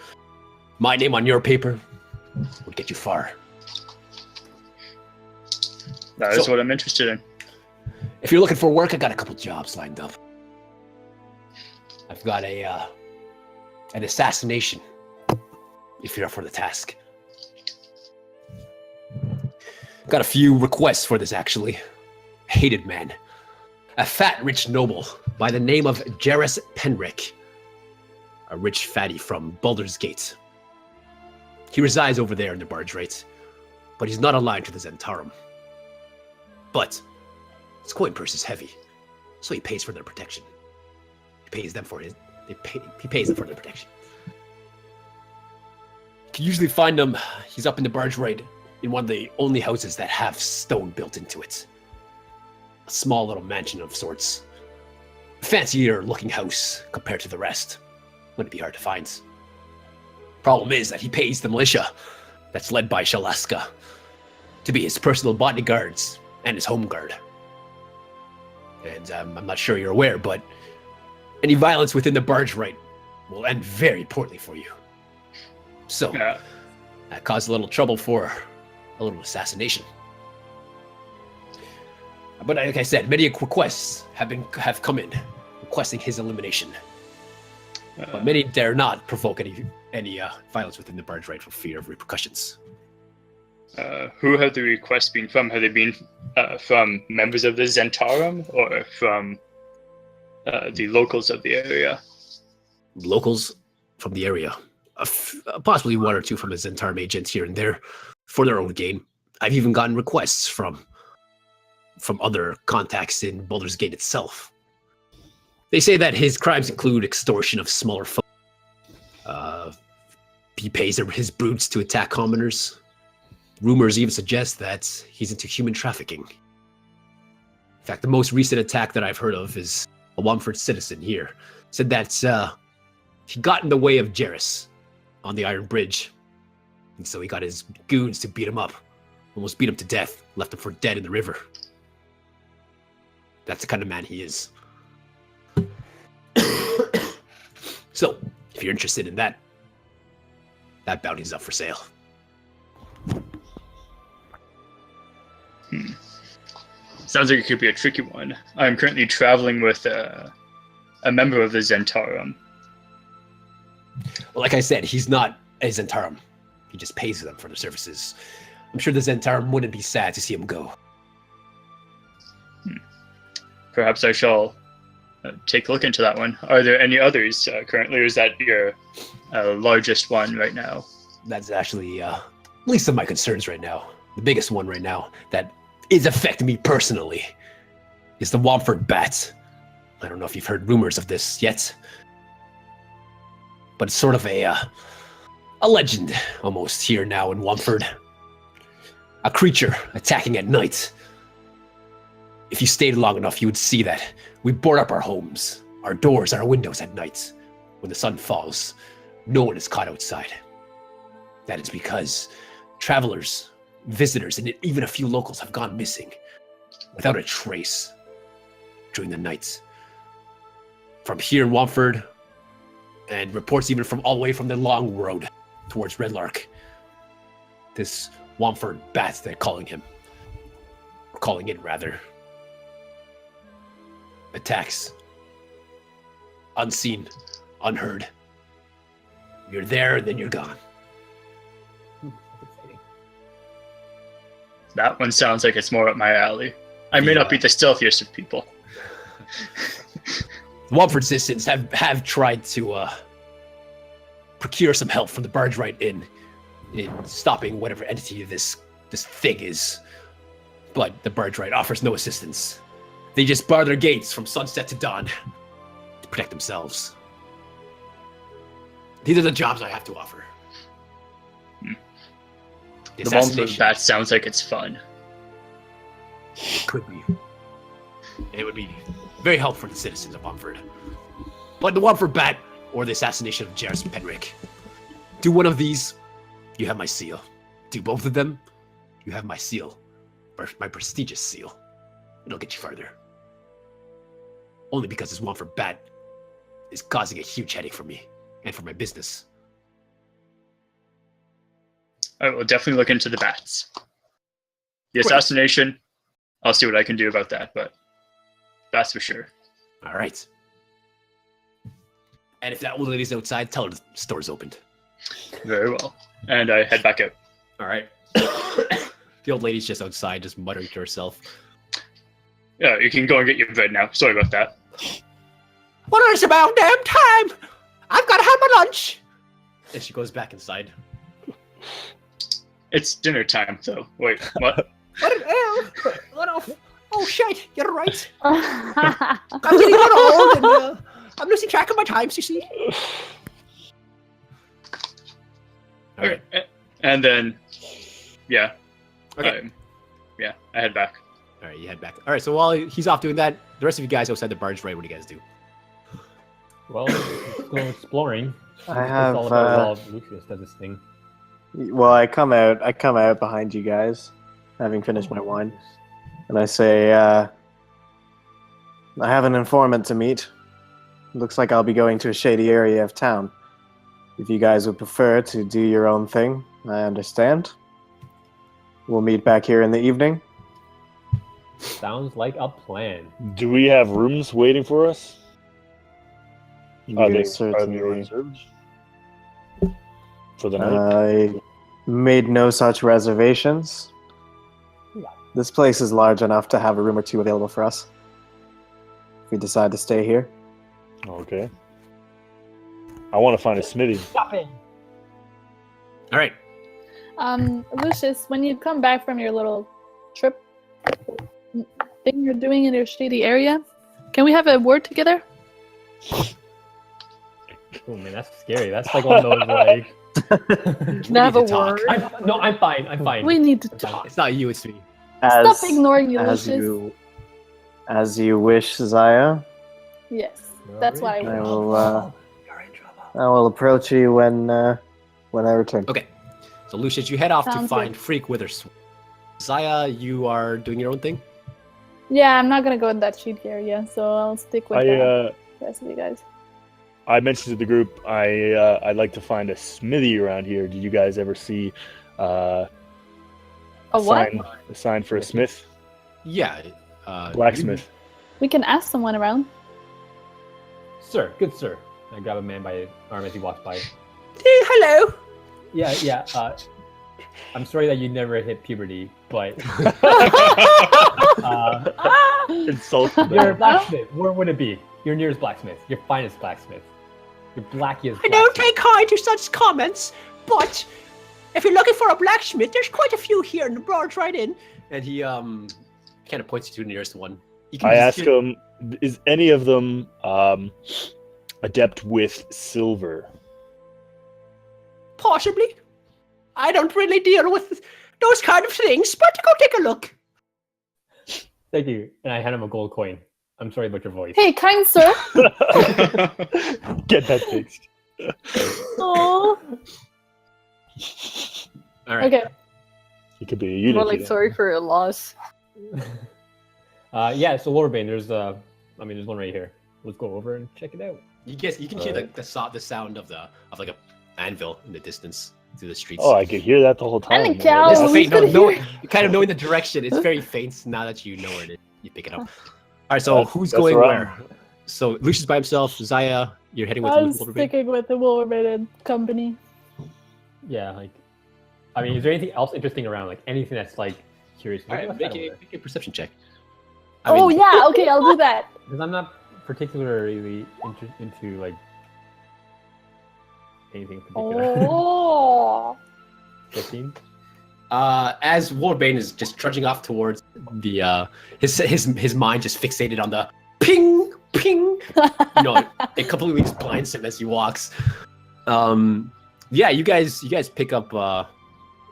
My name on your paper would get you far. That is what I'm interested in. If you're looking for work, I got a couple jobs lined up. I've got an assassination, if you're up for the task. Got a few requests for this, actually. Hated man. A fat, rich noble by the name of Jarrus Penrick. A rich fatty from Baldur's Gate. He resides over there in the Bargewright, but he's not aligned to the Zentarum. But his coin purse is heavy, so he pays for their protection. He pays them for he pays them for their protection. You can usually find him. He's up in the Bargewright in one of the only houses that have stone built into it. A small little mansion of sorts. Fancier looking house compared to the rest. Wouldn't be hard to find. Problem is that he pays the militia that's led by Shalaska to be his personal bodyguards and his home guard. And I'm not sure you're aware, but any violence within the Bargewright will end very poorly for you. So, that caused a little trouble for a little assassination. But like I said, many requests have come in requesting his elimination. But many dare not provoke any violence within the Bargewright for fear of repercussions. Who have the requests been from? Have they been from members of the Zentarum or from the locals of the area? Locals from the area. Possibly one or two from the Zentarum agents here and there for their own gain. I've even gotten requests from other contacts in Baldur's Gate itself. They say that his crimes include extortion of smaller folk. He pays his brutes to attack commoners. Rumors even suggest that he's into human trafficking. In fact, the most recent attack that I've heard of is a Womford citizen here. Said that he got in the way of Jarrus on the Iron Bridge. And so he got his goons to beat him up. Almost beat him to death. Left him for dead in the river. That's the kind of man he is. So, if you're interested in that bounty's up for sale. Sounds like it could be a tricky one. I'm currently traveling with a member of the Zentarum. Well, like I said, he's not a Zentarum. He just pays them for their services. I'm sure the Zentarum wouldn't be sad to see him go. Perhaps I shall take a look into that one. Are there any others currently, or is that your largest one right now? That's actually least of my concerns right now. The biggest one right now that is affecting me personally is the Womford bat. I don't know if you've heard rumors of this yet, but it's sort of a legend almost here now in Womford. A creature attacking at night. If you stayed long enough, you would see that we board up our homes, our doors, our windows at night. When the sun falls, no one is caught outside. That is because travelers, visitors, and even a few locals have gone missing without a trace during the nights. From here in Womford, and reports even from all the way from the long road towards Red Lark. This Womford bat, they're calling it rather. Attacks. Unseen, unheard. You're there and then you're gone. That one sounds like it's more up my alley. I may not be the stealthiest of people. The Womford citizens have tried to procure some help from the Bargewright Inn in stopping whatever entity this thing is. But the Bargewright offers no assistance. They just bar their gates from sunset to dawn to protect themselves. These are the jobs I have to offer. The The Womford assassination bat sounds like it's fun. could be. It would be very helpful for the citizens of Womford. But the Womford bat or the assassination of Jairus Penrick. Do one of these, you have my seal. Do both of them, you have my seal. My prestigious seal. It'll get you further. Only because this Womford bat is causing a huge headache for me and for my business. I will definitely look into the bats. The Great. assassination, I'll see what I can do about that, but bats for sure. All right. And if that old lady's outside, tell her the store's opened. Very well. And I head back out. All right. The old lady's just outside, just muttering to herself. Yeah, you can go and get your bed now. Sorry about that. What is about damn time? I've got to have my lunch. And she goes back inside. It's dinner time, though. Wait, what? Oh shit, you're right. I'm getting a little old and I'm losing track of my times, you see. All right. And then, yeah. Okay. Yeah, I head back. All right, you head back. All right, so while he's off doing that, the rest of you guys outside the Bargewright, what do you guys do? Well, let's go exploring. I It's have, all about while Lucius does this thing. Well, I come out behind you guys, having finished my wine, and I say, I have an informant to meet. Looks like I'll be going to a shady area of town. If you guys would prefer to do your own thing, I understand. We'll meet back here in the evening. Sounds like a plan. Do we have rooms waiting for us? Are they certainly. reserved for the night? I made no such reservations. This place is large enough to have a room or two available for us. If we decide to stay here. Okay. I want to find a smithy. Shopping. All right. Lucius, when you come back from your little trip thing you're doing in your shady area, can we have a word together? Oh man, that's scary. That's like one of those like. Can I have need a to talk. word? I'm fine. I'm fine. We need to I'm fine. talk. It's not you, it's me. Stop ignoring you, as Lucius. as you wish, Zaia. Yes, that's why I I will. You're in trouble. I will approach you when I return. Okay. So Lucius, you head off to Sounds find good. Freak Witherspoon. Zaia, you are doing your own thing? Yeah, I'm not gonna go in that shady area, so I'll stick with the rest of you guys. I mentioned to the group I'd like to find a smithy around here. Did you guys ever see A what? a sign for a smith? Yeah. Blacksmith. We can ask someone around. Sir, good sir. I grab a man by the arm as he walks by. Hello. Yeah. I'm sorry that you never hit puberty, but Insulted. you're a blacksmith. Where would it be? Your nearest blacksmith. Your finest blacksmith. Your blackiest. I don't blacksmith. take heed to such comments, but if you're looking for a blacksmith, there's quite a few here in the Bargewright Inn. And he kind of points you to the nearest one. You can I just ask hear- him, is any of them adept with silver? Possibly. I don't really deal with those kind of things, but go take a look. Thank you. And I hand him a gold coin. I'm sorry about your voice. Hey, kind sir. Get that fixed. Oh. All right. Okay. He could be a unit. More like you know. sorry for your loss. Yeah. So Wolverbane, there's there's one right here. Let's go over and check it out. You can hear the sound of like a anvil in the distance through the streets. Oh, I could hear that the whole time. And a cow. It's Oh, faint. who's No, gonna hear kind of knowing the direction. It's very faint now that you know where it is. You pick it up. All right, so That's- who's that's going right. where? So Lucius by himself. Zaia, you're heading with I'm Wolverbane? sticking with the Wolverine company. Yeah. Like, I mean, is there anything else interesting around? Like anything that's like curious? All right, make a perception check. Oh yeah, okay, I'll do that. Because I'm not particularly into like anything particular. Oh. 15. As Wolverbane is just trudging off towards the his mind just fixated on the ping ping. It completely just blinds him as he walks. You guys pick up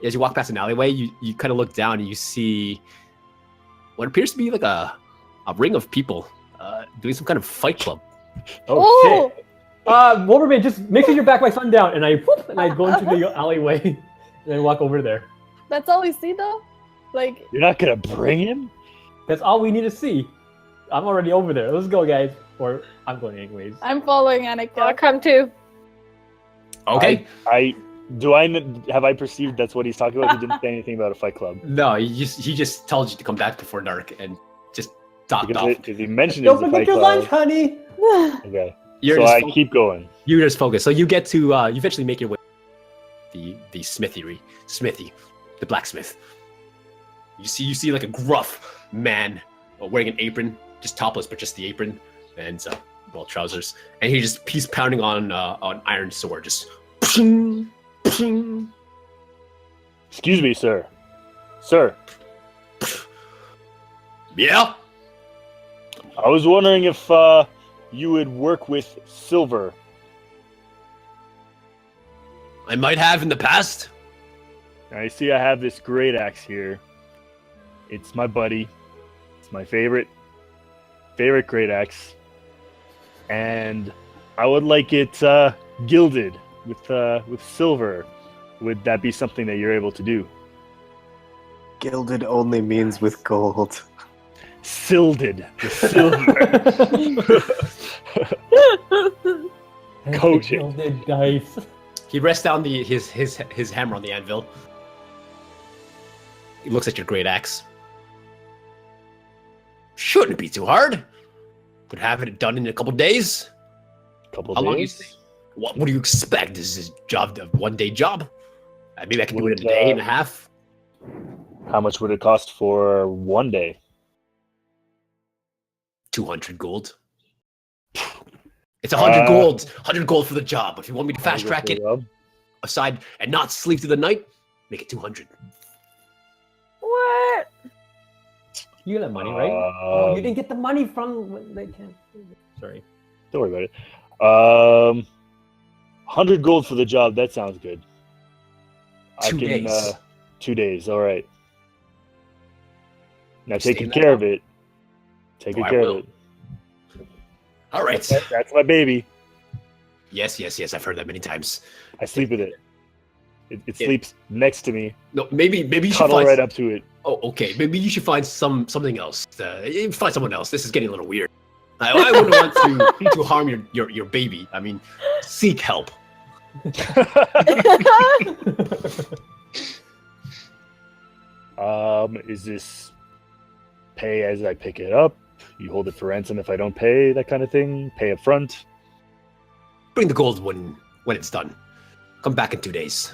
as you walk past an alleyway. You kind of look down and you see what appears to be like a ring of people doing some kind of fight club. Oh shit! Wolverbane, just make sure you're back by sundown, and I go into the alleyway and I walk over there. That's all we see, though. Like You're not gonna bring him? That's all we need to see. I'm already over there. Let's go, guys. Or I'm going anyways. I'm following Annika. I'll come too. Okay. Have I perceived that's what he's talking about? He didn't say anything about a fight club. No, he just told you to come back before dark and just docked off. Because he mentioned Don't it's a forget fight your club. lunch, honey. Okay. Keep going. You just focus. So you get to you eventually make your way to the smithy, the blacksmith. You see like a gruff man wearing an apron, just topless, but just the apron and trousers, and he's pounding on an iron sword, just ping, ping. Excuse me, sir. Sir. Yeah. I was wondering if you would work with silver. I might have in the past. I see I have this great axe here. It's my buddy. It's my favorite great axe. And I would like it gilded with silver. Would that be something that you're able to do? Gilded only means with gold. Silded with silver. Coated. Gilded dice. He rests down his hammer on the anvil. He looks at your great axe. Shouldn't be too hard. Could have it done in a couple days. How long you think? What do you expect? This is a 1-day job. Maybe I can do it in a day and a half. How much would it cost for 1 day? 200 gold. It's 100 gold. 100 gold for the job. If you want me to fast track it aside and not sleep through the night, make it 200. What? You got that money, right? You didn't get the money from. They can't. Sorry. Don't worry about it. 100 gold for the job. That sounds good. 2 days. 2 days. All right. Now Stay taking in care that of it. Taking I care will. of it. All right. That's my baby. Yes. I've heard that many times. I sleep with it. It sleeps next to me. No, maybe you should Cuddle find right up to it. Oh, okay. Maybe you should find something else. Find someone else. This is getting a little weird. I wouldn't want to harm your baby. I mean, seek help. Is this pay as I pick it up? You hold it for ransom if I don't pay, that kind of thing? Pay up front? Bring the gold when it's done. Come back in 2 days.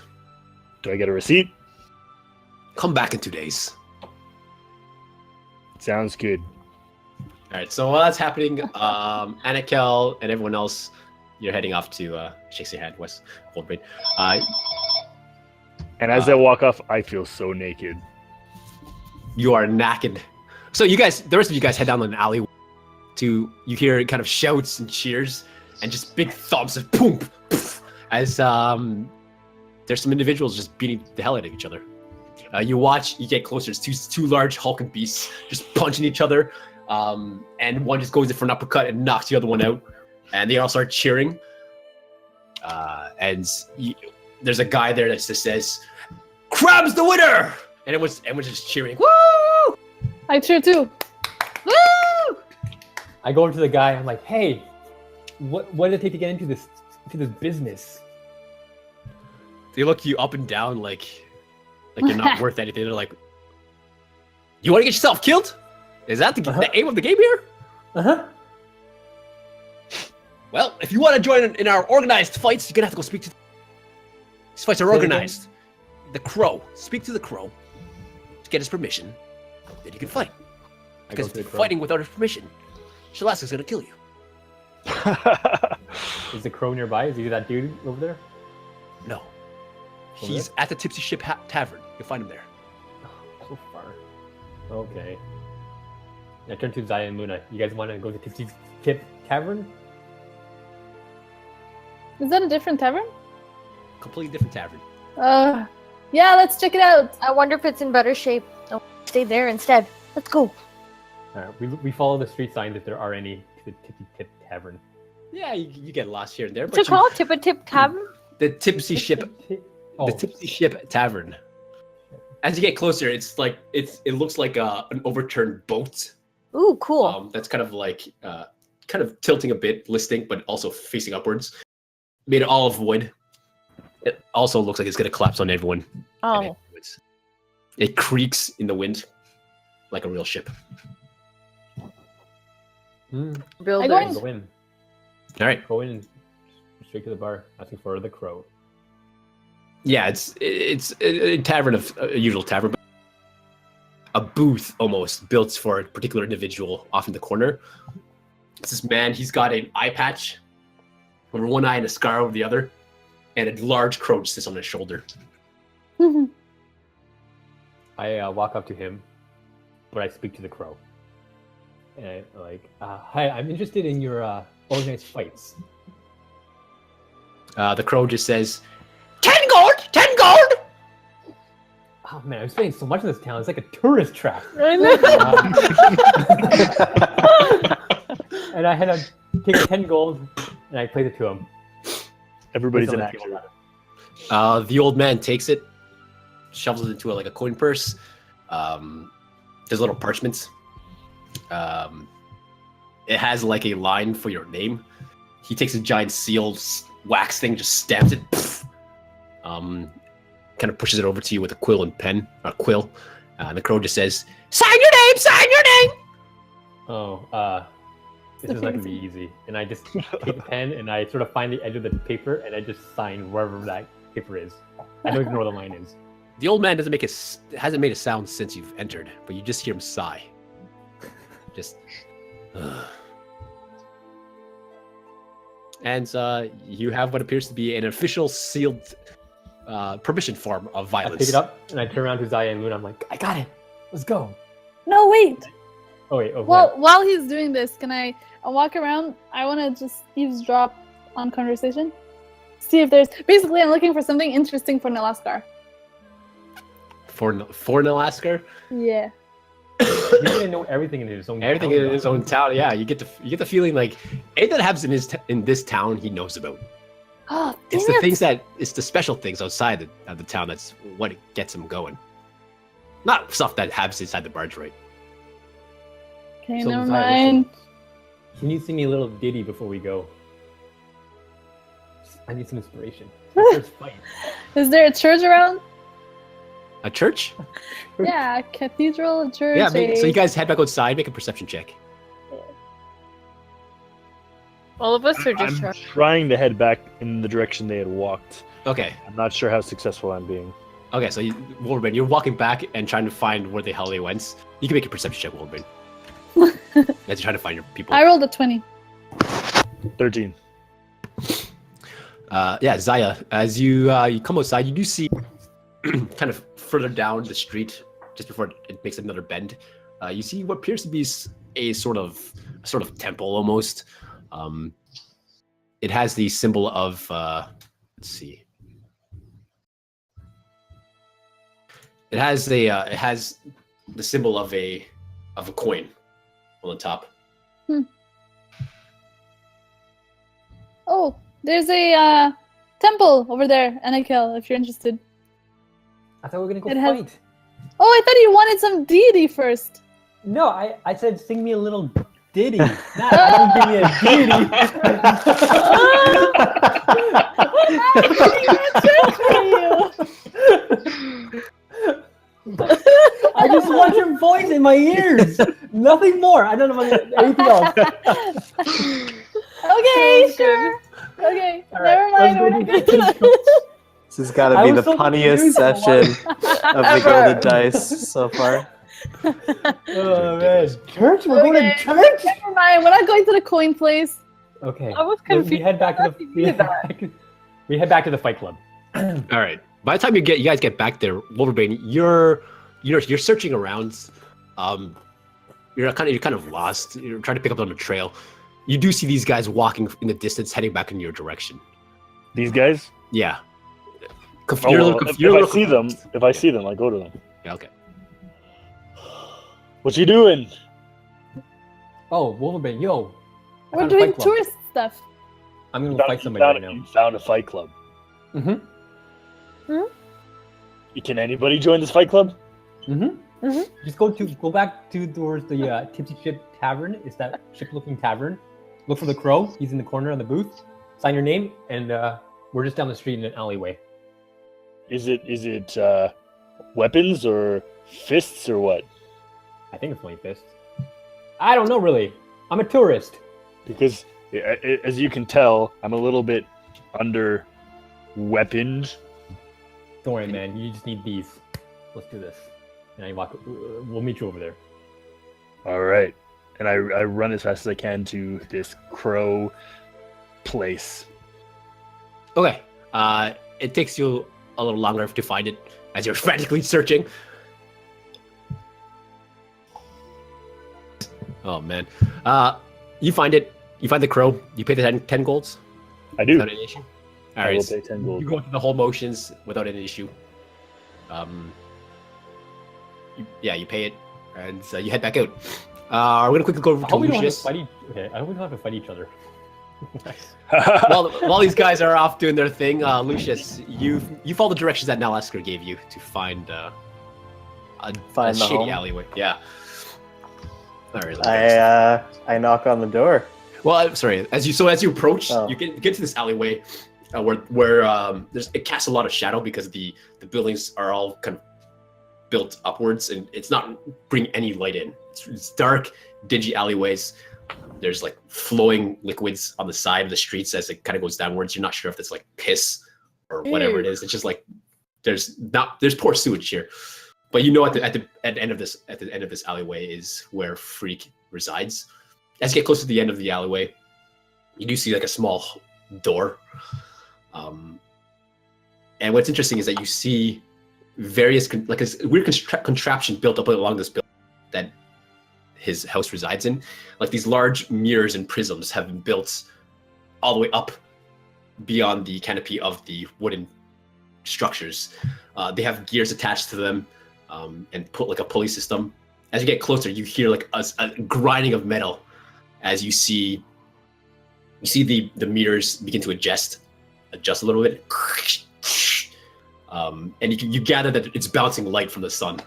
Do I get a receipt? Come back in 2 days. Sounds good. All right. So while that's happening, Anakel and everyone else, you're heading off to shakes your hand, West Wolverbane. And as I walk off, I feel so naked. You are knackered. So the rest of you guys head down an alley. You hear kind of shouts and cheers, and just big thumps of boom, poof, as there's some individuals just beating the hell out of each other. You get closer. It's two large hulking beasts just punching each other, and one just goes in for an uppercut and knocks the other one out, and they all start cheering. There's a guy there that just says, "Crab's the winner!" And everyone's just cheering. Woo! I cheer too. Woo! I go over to the guy. I'm like, "Hey, what did it take to get into this business?" They look you up and down like you're not worth anything. They're like, "You want to get yourself killed? Is that the aim of the game here?" Uh-huh. Well, if you want to join in our organized fights, you're gonna have to go speak to. These fights are organized. The crow. Speak to the crow. To get his permission, then you can fight. Because if you're fighting without his permission, Shalaska's gonna kill you. Is the crow nearby? Is he that dude over there? No. He's at the Tipsy Ship Tavern. You'll find him there. Okay. I turn to Zaia and Luna. You guys want to go to Tipsy Tip Tavern? Is that a different tavern? Completely different tavern. Yeah, let's check it out. I wonder if it's in better shape. I'll stay there instead. Let's go. We follow the street signs if there are any to the Tipsy Tip Tavern. Yeah, you get lost here and there. What's it called? Tip Tavern? The Tipsy Ship. The Tipsy Ship Tavern. As you get closer, it looks like an overturned boat. Ooh, cool. That's kind of like kind of tilting a bit, listing, but also facing upwards. Made all of wood. It also looks like it's gonna collapse on everyone. Oh. It creaks in the wind like a real ship. Builders. Go in. All right. Go in straight to the bar, asking for the crow. Yeah, it's a tavern of a usual tavern, but a booth almost built for a particular individual off in the corner. It's this man. He's got an eye patch over one eye and a scar over the other, and a large crow just sits on his shoulder. I walk up to him, but I speak to the crow. And I hi, I'm interested in your organized fights. The crow just says, 10 gold! 10 gold! Oh man, I'm spending so much in this town. It's like a tourist trap. I know. And I had to take 10 gold, and I played it to him. Everybody's an actor. The old man takes it, shovels it into a coin purse. There's little parchments. It has like a line for your name. He takes a giant sealed wax thing, just stamps it. Kind of pushes it over to you with a quill and pen, or quill. And the crow just says, "Sign your name! Sign your name!" Oh, this is not gonna be easy. And I just take the pen and I sort of find the edge of the paper and I just sign wherever that paper is. I don't even know where the line is. The old man hasn't made a sound since you've entered, but you just hear him sigh. Just. And you have what appears to be an official sealed permission form of violence. I pick it up and I turn around to Zaia and Luna. I'm like, I got it. Let's go. No, wait. Oh wait. Oh, Well, while he's doing this, can I walk around? I want to just eavesdrop on conversation. See if there's... Basically, I'm looking for something interesting for Nalaskar. For Nalaskar? Yeah. He's gonna know everything in his own Everything town. in his own town. Yeah, you get the feeling like anything that happens in this town, he knows about. Oh, It's dang the it. things it's the special things outside of the town that's what gets him going. Not stuff that happens inside the Bargewright. Okay, So never Zaia, mind. Can you sing me a little ditty before we go? I need some inspiration. First fight. Is there a church around? A church? Yeah, a cathedral, a church. Yeah, so you guys head back outside, make a perception check. All of us are just I'm trying to head back in the direction they had walked. Okay. I'm not sure how successful I'm being. Okay, so Wolverbane, you're walking back and trying to find where the hell they went. You can make a perception check, Wolverbane. As you're trying to find your people. I rolled a 20. 13. Yeah, Zaia, as you come outside, you do see kind of further down the street, just before it makes another bend, you see what appears to be a sort of temple almost. It has the symbol of let's see. It has the symbol of a coin on the top. Oh, there's a temple over there, Anakel, if you're interested. I thought we were gonna go It has- fight. Oh, I thought you wanted some deity first. No, I said sing me a little ditty. Not give me a I just want your voice in my ears. Nothing more. I don't know about anything else. Okay, sure. Okay, All never right, mind. let's We're go not do going to that. that. This has got to I be was the so punniest confused. session of the Gilded Dice so far. Oh man, church? We're going Okay. to church? Never mind. We're not going to the coin place. Okay. I was We confused. head back to we head back to the fight club. All right. By the time you guys get back there, Wolverbane, you're searching around. You're kind of lost. You're trying to pick up on the trail. You do see these guys walking in the distance, heading back in your direction. These guys? Yeah. If I see them, I go to them. Yeah, okay. What you doing? Oh, Wolverbane, yo. We're Found a doing fight club. tourist stuff. I'm gonna fight somebody right now. You found a fight club. Mm-hmm. Can anybody join this fight club? Mm-hmm. Mm-hmm. Just go back towards the Tipsy Ship Tavern. It's that ship-looking tavern. Look for the crow. He's in the corner on the booth. Sign your name, and we're just down the street in an alleyway. Is it weapons or fists or what? I think it's only fists. I don't know really. I'm a tourist. Because as you can tell, I'm a little bit under weaponed. Don't worry, man. You just need these. Let's do this. And I walk. We'll meet you over there. All right, and I run as fast as I can to this crow place. Okay. It takes you a little longer to find it as you're frantically searching. Oh man. You find it. You find the crow. You pay the 10 golds. I do. Without any issue. All I right. will pay 10 gold. You go through the whole motions without any issue. You pay it, and you head back out. We're gonna quickly go over to Lucius. Okay, I hope we don't have to fight each other. While these guys are off doing their thing, Lucius, you follow the directions that Nalasker gave you to find a shady home? alleyway. Yeah. All right. I knock on the door. Well, I'm sorry. As you approach, Oh. you get to this alleyway where it casts a lot of shadow because the buildings are all kind of built upwards, and it's not bringing any light in. It's dark, dingy alleyways. There's like flowing liquids on the side of the streets as it kind of goes downwards. You're not sure if it's like piss or whatever it is. It's just like there's poor sewage here, but you know at the end of this alleyway is where Freak resides. As you get close to the end of the alleyway, you do see like a small door. And what's interesting is that you see various like a weird contraption built up along this building that his house resides in. Like these large mirrors and prisms have been built all the way up beyond the canopy of the wooden structures. They have gears attached to them and put like a pulley system. As you get closer, you hear like a grinding of metal as you see the mirrors begin to adjust a little bit. And you gather that it's bouncing light from the sun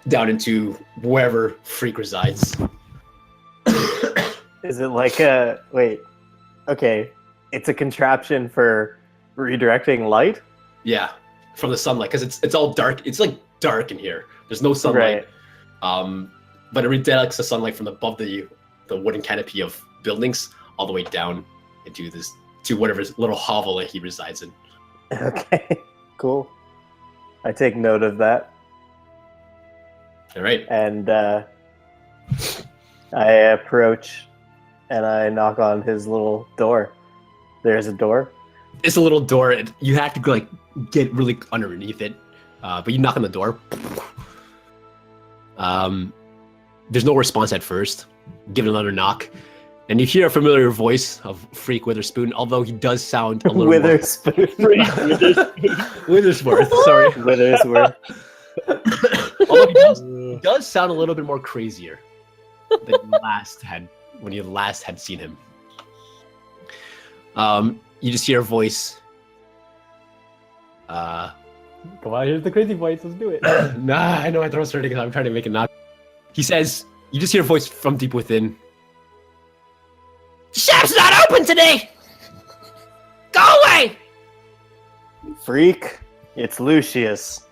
down into wherever Freak resides. Is it like okay, it's a contraption for redirecting light? Yeah, from the sunlight, because it's all dark. It's like dark in here. There's no sunlight. Right. But it redirects the sunlight from above the wooden canopy of buildings all the way down to whatever little hovel that he resides in. Okay, cool. I take note of that. All right. And I approach and I knock on his little door. There's a door. It's a little door. You have to like get really underneath it, but you knock on the door. There's no response at first. Give it another knock, and you hear a familiar voice of Freak Witherspoon, although he does sound a little Witherspoon. Withersworth. Sorry, Withersworth. Although he does sound a little bit more crazier than when you last had seen him. You just hear a voice. Come on, here's the crazy voice. Let's do it. Nah, I know my throat's hurting because I'm trying to make it knock. He says, you just hear a voice from deep within. The shop's not open today! Go away! Freak, it's Lucius.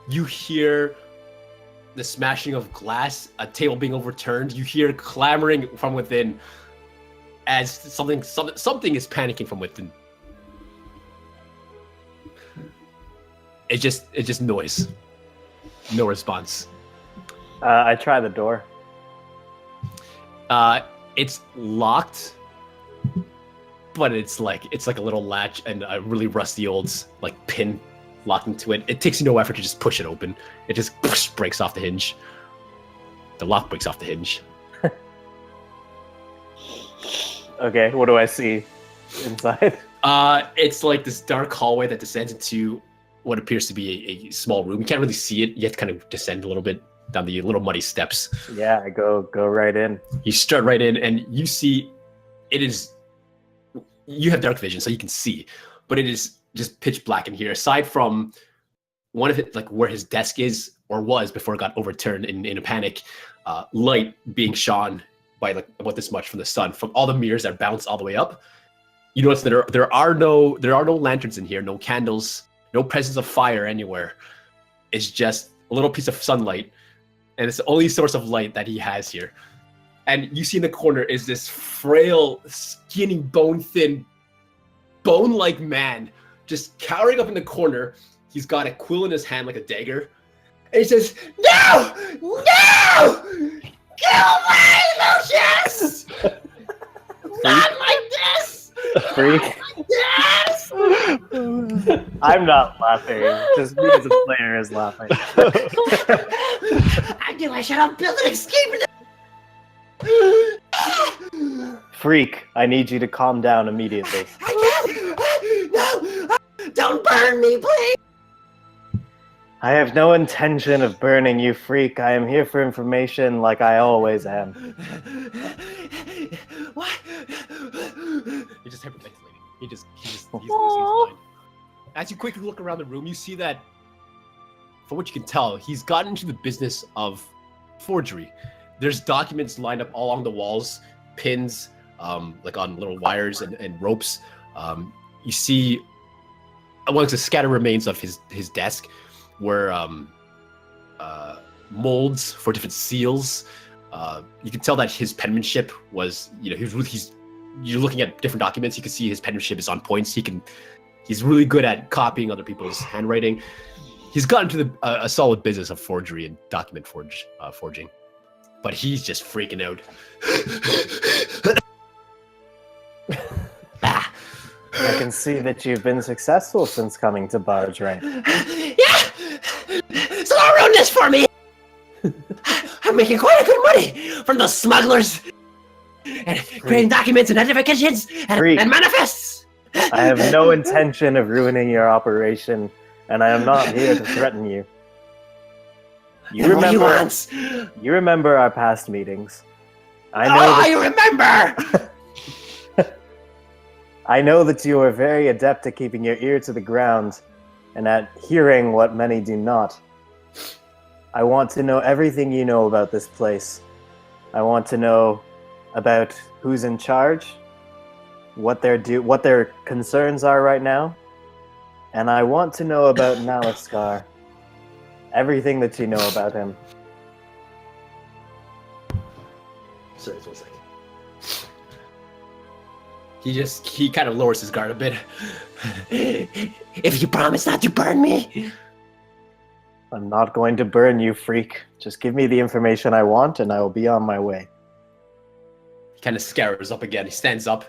You hear the smashing of glass, a table being overturned. You hear clamoring from within as something is panicking from within. It's just noise. No response. I try the door. It's locked, but it's like a little latch and a really rusty old like pin locked into it. It takes you no effort to just push it open. It just breaks off the hinge. The lock breaks off the hinge. Okay, what do I see inside? It's like this dark hallway that descends into what appears to be a small room. You can't really see it. You have to kind of descend a little bit down the little muddy steps. Yeah, I go right in. You strut right in, and you see it is. You have dark vision, so you can see, but it is just pitch black in here. Aside from one of it, like where his desk is or was before it got overturned in a panic, light being shone by like about this much from the sun from all the mirrors that bounce all the way up. You notice that there are no lanterns in here, no candles, no presence of fire anywhere. It's just a little piece of sunlight, and it's the only source of light that he has here. And you see in the corner is this frail, skinny, bone-thin, bone-like man just cowering up in the corner. He's got a quill in his hand like a dagger. And he says, "No! No! Get away, Lucius! Not like this! Freak. Yes!" I'm not laughing. Just me as a player is laughing. I knew I should have built an escape. Freak, I need you to calm down immediately. No! Don't burn me, please! I have no intention of burning you, Freak. I am here for information like I always am. What? He just hyperventilating. He's losing his mind. As you quickly look around the room, you see that, from what you can tell, he's gotten into the business of forgery. There's documents lined up all along the walls, pins, like on little wires and ropes. You see amongst the scattered remains of his desk were molds for different seals. You can tell that his penmanship was, you're looking at different documents, you can see his penmanship is on points. He's really good at copying other people's handwriting. He's gotten to a solid business of forgery and document forging. But he's just freaking out. I can see that you've been successful since coming to Bargewright. Yeah! So don't ruin this for me! I'm making quite a good money from those smugglers! And creating documents and identifications and manifests! I have no intention of ruining your operation, and I am not here to threaten you. You remember our past meetings. I remember! I know that you are very adept at keeping your ear to the ground and at hearing what many do not. I want to know everything you know about this place. I want to know about who's in charge, what their concerns are right now, and I want to know about Nalaskar. Everything that you know about him. Sorry, 1 second. He kind of lowers his guard a bit. If you promise not to burn me. I'm not going to burn you, Freak. Just give me the information I want and I will be on my way. He kind of scares up again. He stands up.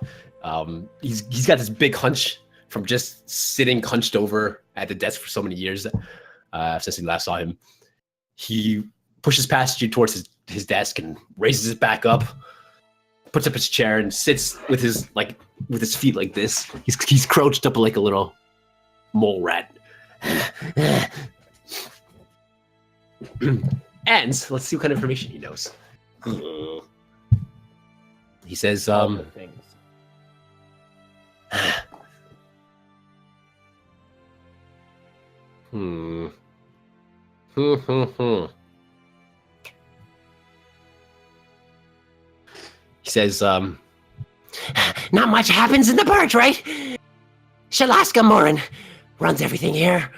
He's got this big hunch from just sitting hunched over at the desk for so many years since he last saw him. He pushes past you towards his desk and raises it back up, puts up his chair and sits with his feet like this. He's crouched up like a little mole rat. And let's see what kind of information he knows. He says, He says, not much happens in the barge, right? Shalaska Morin runs everything here.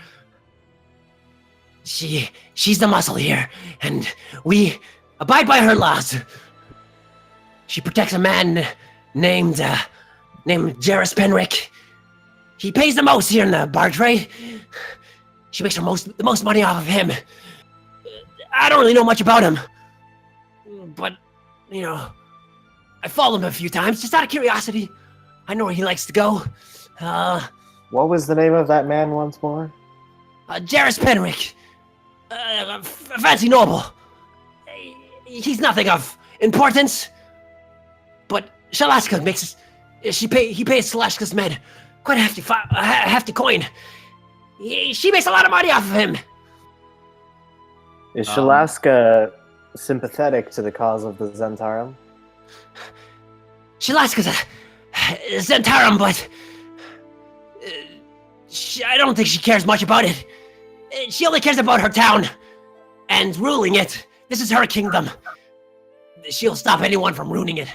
She's the muscle here, and we abide by her laws. She protects a man named Jairus Penrick. He pays the most here in the barge, right? She makes the most money off of him. I don't really know much about him, but I followed him a few times just out of curiosity. I know where he likes to go. What was the name of that man once more? Jairus Penrick. A fancy noble. he's nothing of importance. But Shalaska makes he pays Shalashka's men quite a hefty coin. She makes a lot of money off of him. Is Shalaska sympathetic to the cause of the Zentarum? Shalaska's a Zentarum, but I don't think she cares much about it. She only cares about her town and ruling it. This is her kingdom. She'll stop anyone from ruining it.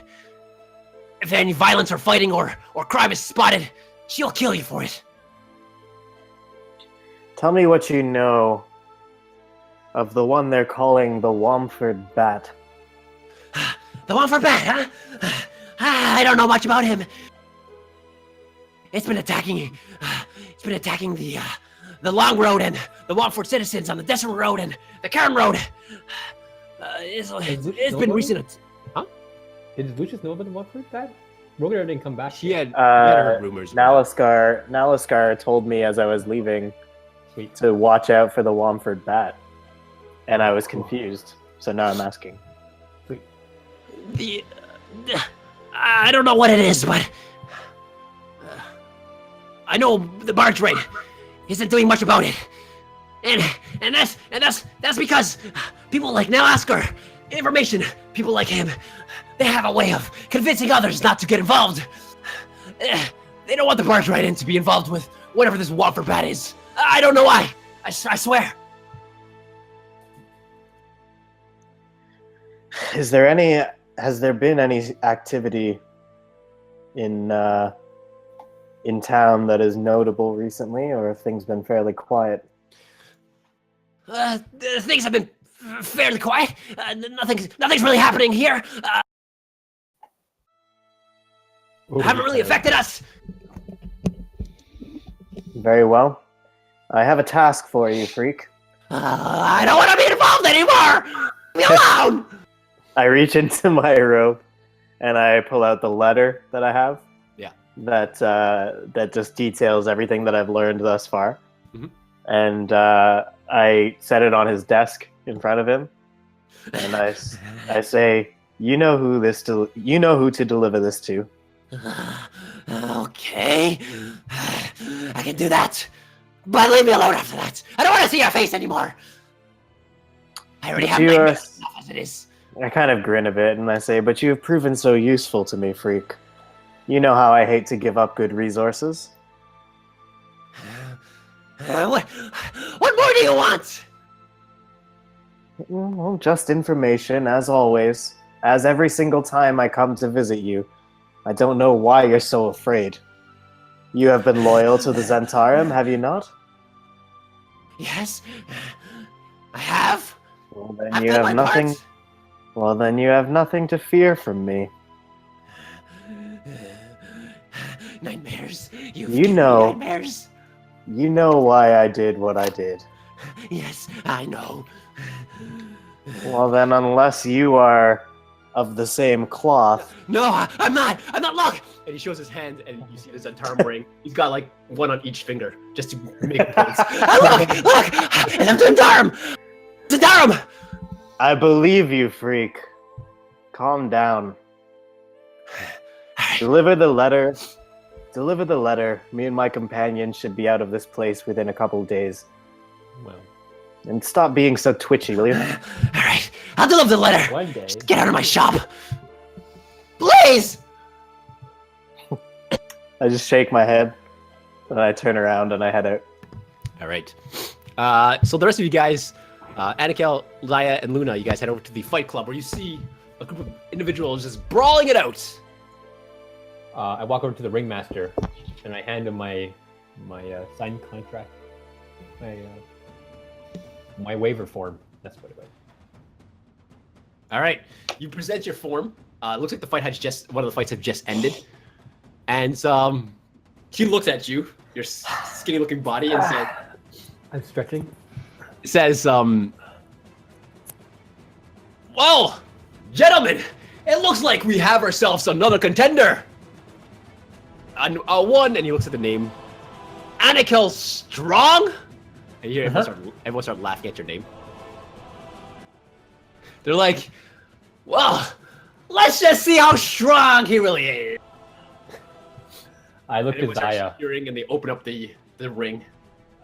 If any violence or fighting or crime is spotted, she'll kill you for it. Tell me what you know of the one they're calling the Womford Bat. The Womford Bat, huh? I don't know much about him. It's been attacking the Long Road and the Womford citizens on the Desert Road and the Cairn Road. It's been recent. Huh? Did Lucius know about the Womford Bat? Roger didn't come back. He had heard rumors. Nalaskar told me as I was leaving to watch out for the Womford Bat. And I was confused, so now I'm asking. I don't know what it is, but I know the Bargewright isn't doing much about it, and that's because people like Nalaskar, information, people like him, they have a way of convincing others not to get involved. They don't want the Bargewright Inn to be involved with whatever this Womford Bat is. I don't know why. I swear. Has there been any activity in town that is notable recently, or have things been fairly quiet? Things have been fairly quiet. Nothing's really happening here. Haven't really affected us. Very well. I have a task for you, freak. I don't want to be involved anymore. Leave me alone. I reach into my robe and I pull out the letter that I have. Yeah. That just details everything that I've learned thus far. Mm-hmm. And I set it on his desk in front of him, and I say, "You know who to deliver this to." Okay, I can do that, but leave me alone after that. I don't want to see your face anymore. I already have nightmares enough as it is. I kind of grin a bit and I say, "But you have proven so useful to me, freak. You know how I hate to give up good resources." What more do you want? Well, just information, as always. As every single time I come to visit you. I don't know why you're so afraid. You have been loyal to the Zentarum, have you not? Yes, I have. Well, then you have nothing. Part. Well, then you have nothing to fear from me. Nightmares. You know. Nightmares. You know why I did what I did. Yes, I know. Well, then, unless you are of the same cloth. No, I'm not. Look. And he shows his hand, and you see the Zentarum ring. He's got like one on each finger, just to make points. Look! And I'm Zentarum! I believe you, freak. Calm down. Deliver the letter. Me and my companion should be out of this place within a couple days. Well, and stop being so twitchy, will you? All right, I'll deliver the letter. one day. Just get out of my shop, please. I just shake my head, and I turn around and I head out. All right. So the rest of you guys, Anakel, Zaia, and Luna, you guys head over to the Fight Club, where you see a group of individuals just brawling it out. I walk over to the ringmaster, and I hand him my signed contract, my waiver form. That's what it was. All right. You present your form. It looks like the fight one of the fights have just ended, and he looks at you, your skinny-looking body, and says, I'm stretching. Says, well, gentlemen, it looks like we have ourselves another contender. One, and he looks at the name, Anakel Strong. And you hear everyone start laughing at your name. They're like, Well, let's just see how strong he really is. I look at Everyone starts Zaia. cheering and they open up the ring.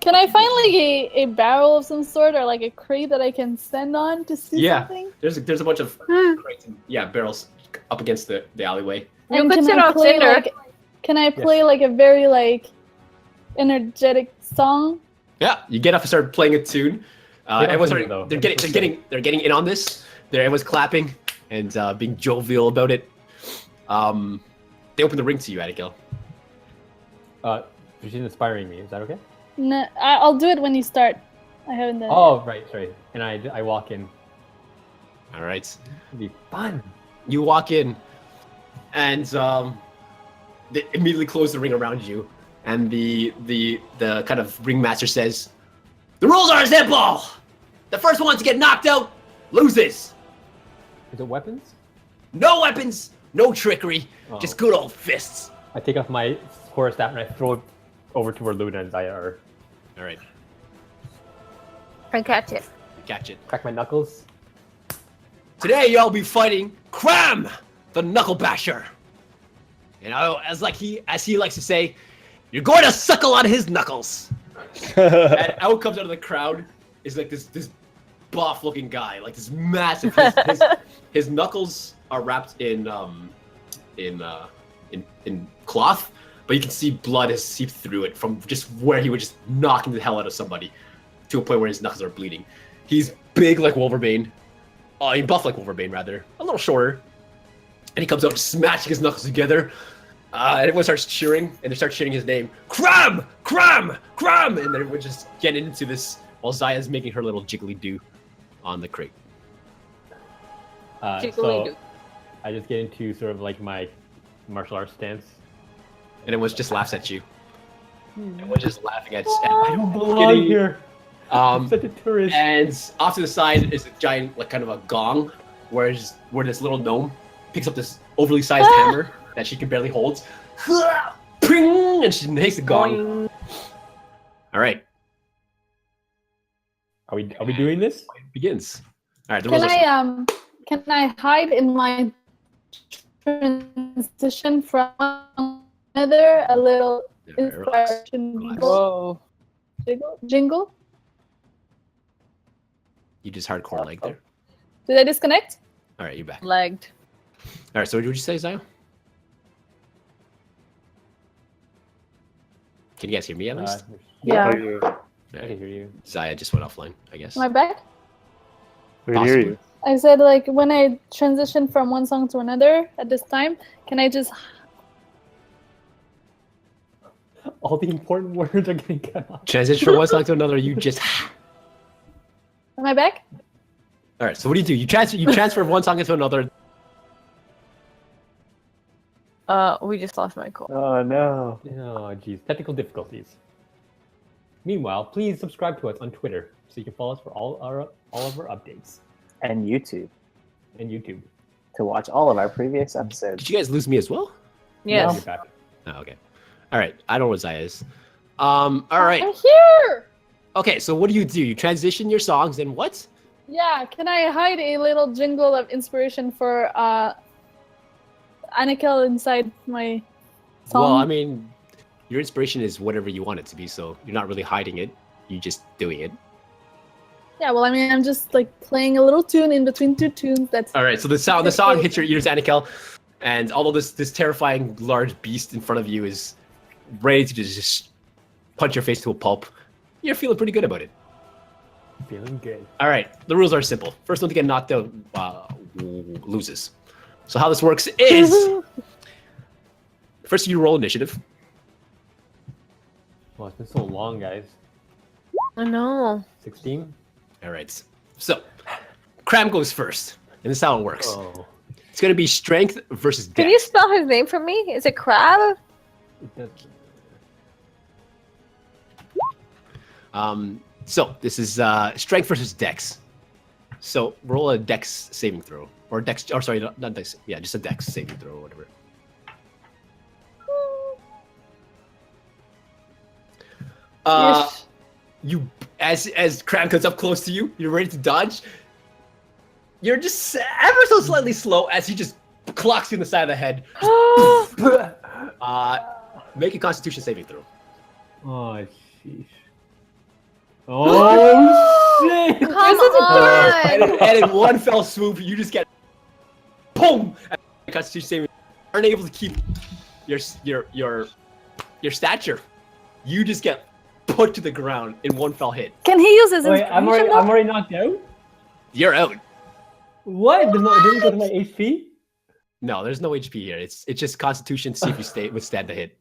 Can I find like a barrel of some sort or like a crate that I can stand on to see Yeah. something? There's a bunch of crates and, barrels up against the alleyway. You And could can sit I on play Tinder. like can I play like a very like energetic song? Yeah, you get up and start playing a tune. They don't Everyone's sing it, starting, though. they're getting in on this. Everyone's clapping and being jovial about it. They open the ring to you, Abigail. She's inspiring me. Is that okay? No, I'll do it when you start. I haven't done it. Oh, right, sorry. And I walk in. All right, It'll be fun. you walk in, and they immediately close the ring around you. And the kind of ringmaster says, "The rules are simple. The first one to get knocked out loses. Is it weapons? No weapons, no trickery, Oh. just good old fists. I take off my horror staff and I throw it over to where Luna and Zaia are. All right, And catch it. you catch it. Crack my knuckles. Today y'all be fighting Cram, the knuckle basher. You know, as he likes to say, you're going to suckle on his knuckles. And out comes out of the crowd is like this buff looking guy, like this massive. His knuckles are wrapped in cloth, but you can see blood has seeped through it from just where he was just knocking the hell out of somebody, to a point where his knuckles are bleeding. He's big like Wolverbane, buff like Wolverbane rather, a little shorter, and he comes out smashing his knuckles together. And everyone starts cheering, and they start cheering his name. Cram! Cram! Cram! And then everyone just get into this while Zaia's making her little jiggly-do on the crate. So Jiggly-doo. I just get into sort of like my martial arts stance. And everyone just laughs at you. Everyone's just laughing at I don't belong here. I'm Um, such a tourist. and off to the side is a giant, like kind of a gong, where this little gnome picks up this overly sized hammer that she can barely hold. Ping! And she makes the gong. Boing. All right, Are we doing this? it begins. All right, the rules Can I hide in my transition from another a little inspiration Whoa. jingle? You just hardcore leg there. Did I disconnect? All right, you're back. Legged. All right, so what would you say, Zaia? Can you guys hear me at least? Yeah. I I can hear you. Zaia just went offline, I guess. Am I back? hear you. I said like when I transition from one song to another at this time, can I just All the important words are getting cut off. Transition from one song to another. You just. am I back? All right. So what do? You transfer one song into another. We just lost my call. Oh no. Oh, geez. Technical difficulties. Meanwhile, please subscribe to us on Twitter so you can follow us for all of our updates. And YouTube And YouTube. to watch all of our previous episodes. Did you guys lose me as well? Yes. You're back. Oh, okay. All right. I don't know what Zaia is. All right. I'm here. Okay. So what do? You transition your songs and what? Yeah, can I hide a little jingle of inspiration for Anakel inside my song? Well, I mean, your inspiration is whatever you want it to be. So you're not really hiding it. You're just doing it. Yeah, well, I mean, I'm just like playing a little tune in between two tunes. That's All right. So the song hits your ears, Anakel, and although this terrifying large beast in front of you is ready to just punch your face to a pulp, you're feeling pretty good about it. Feeling good. All right, the rules are simple. First one to get knocked out loses. So how this works is first you roll initiative. Well, it's been so long, guys. I know. 16? All right. So Cram goes first, and this is how it works. Oh. It's going to be strength versus Can you dex. spell his name for me? Is it Crab? So this is strength versus dex. So roll a dex saving throw, or dex. Or sorry, not dex. Yeah, just a dex saving throw, or whatever. Yes. You as Cram comes up close to you, you're ready to dodge. You're just ever so slightly slow as he just clocks you in the side of the head. Make a Constitution saving throw. Oh, sheesh. Oh, shit! Come on! And in one fell swoop, you just get boom. And Constitution saving, aren't able to keep your stature. You just get put to the ground in one fell hit. Can he use his Wait, inspiration? I'm already knocked out? You're out. What? It didn't go to my HP? No, there's no HP here. It's just Constitution to see if you withstand the hit.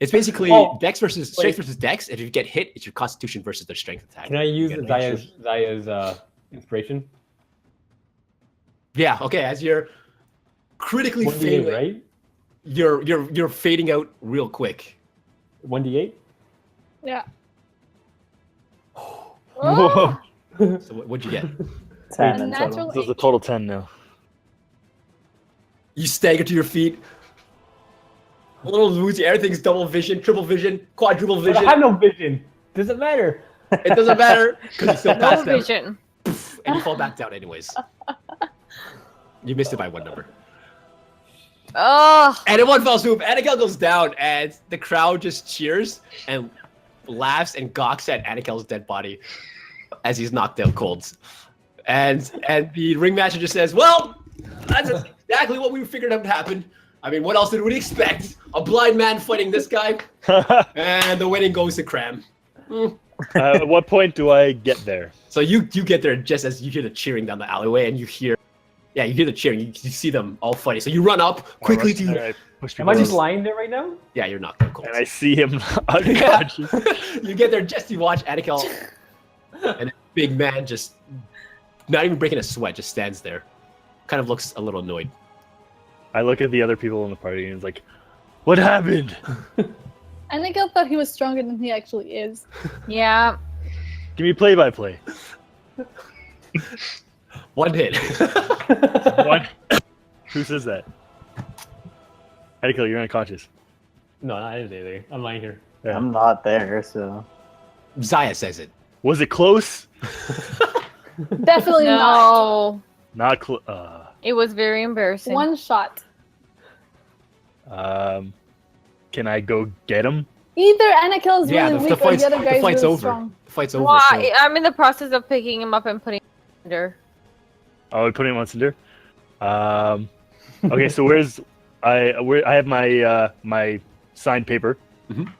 It's basically Dex versus Strength versus Dex. If you get hit, it's your Constitution versus their Strength attack. Can I use Zaia's inspiration? Yeah. Okay. As you're critically 1d8, fading, right? You're fading out real quick. 1d8? Yeah. Whoa. So what'd you get? 10 A in natural total. So it's a total 10 now. You stagger to your feet. A little woozy. Everything's double vision, triple vision, quadruple But I vision. have no vision. Doesn't matter. It doesn't matter because you still No passed out. vision. And you fall back down anyways. You missed it by one number. Oh, And in one fell swoop, Anakel goes down, and the crowd just cheers and laughs and gawks at Anakel's dead body as he's knocked out cold. And the ringmaster just says, "Well, that's exactly what we figured would happen. I mean, what else did we expect? A blind man fighting this guy?" And the winning goes to Cram. At what point do I get there? So you get there just as you hear the cheering down the alleyway, and you hear the cheering. You see them all fighting. So you run up quickly to. I push Am I people just out, lying there right now? Yeah, you're knocked out cold. and I see him unconscious. You get there just to watch Anakel, and a big man just not even breaking a sweat, just stands there. Kind of looks a little annoyed. I look at the other people in the party and it's like, what happened? Anakel thought he was stronger than he actually is. yeah. Give me play-by-play. One hit. What? Who says that? Anakel, you're unconscious. No, I didn't say anything. I'm lying here. Yeah. I'm not there, so. Zaia says it. Was it close? Definitely not. No. Not close. It was very embarrassing. One shot. Can I go get him? Either Anakel is Yeah, really the weak or fight's, the other guy the is fight's really over. strong. The fight's over. Why? So I'm in the process of picking him up and putting him under. Oh, we put him on cinder. Okay, so I have my my signed paper. Mhm.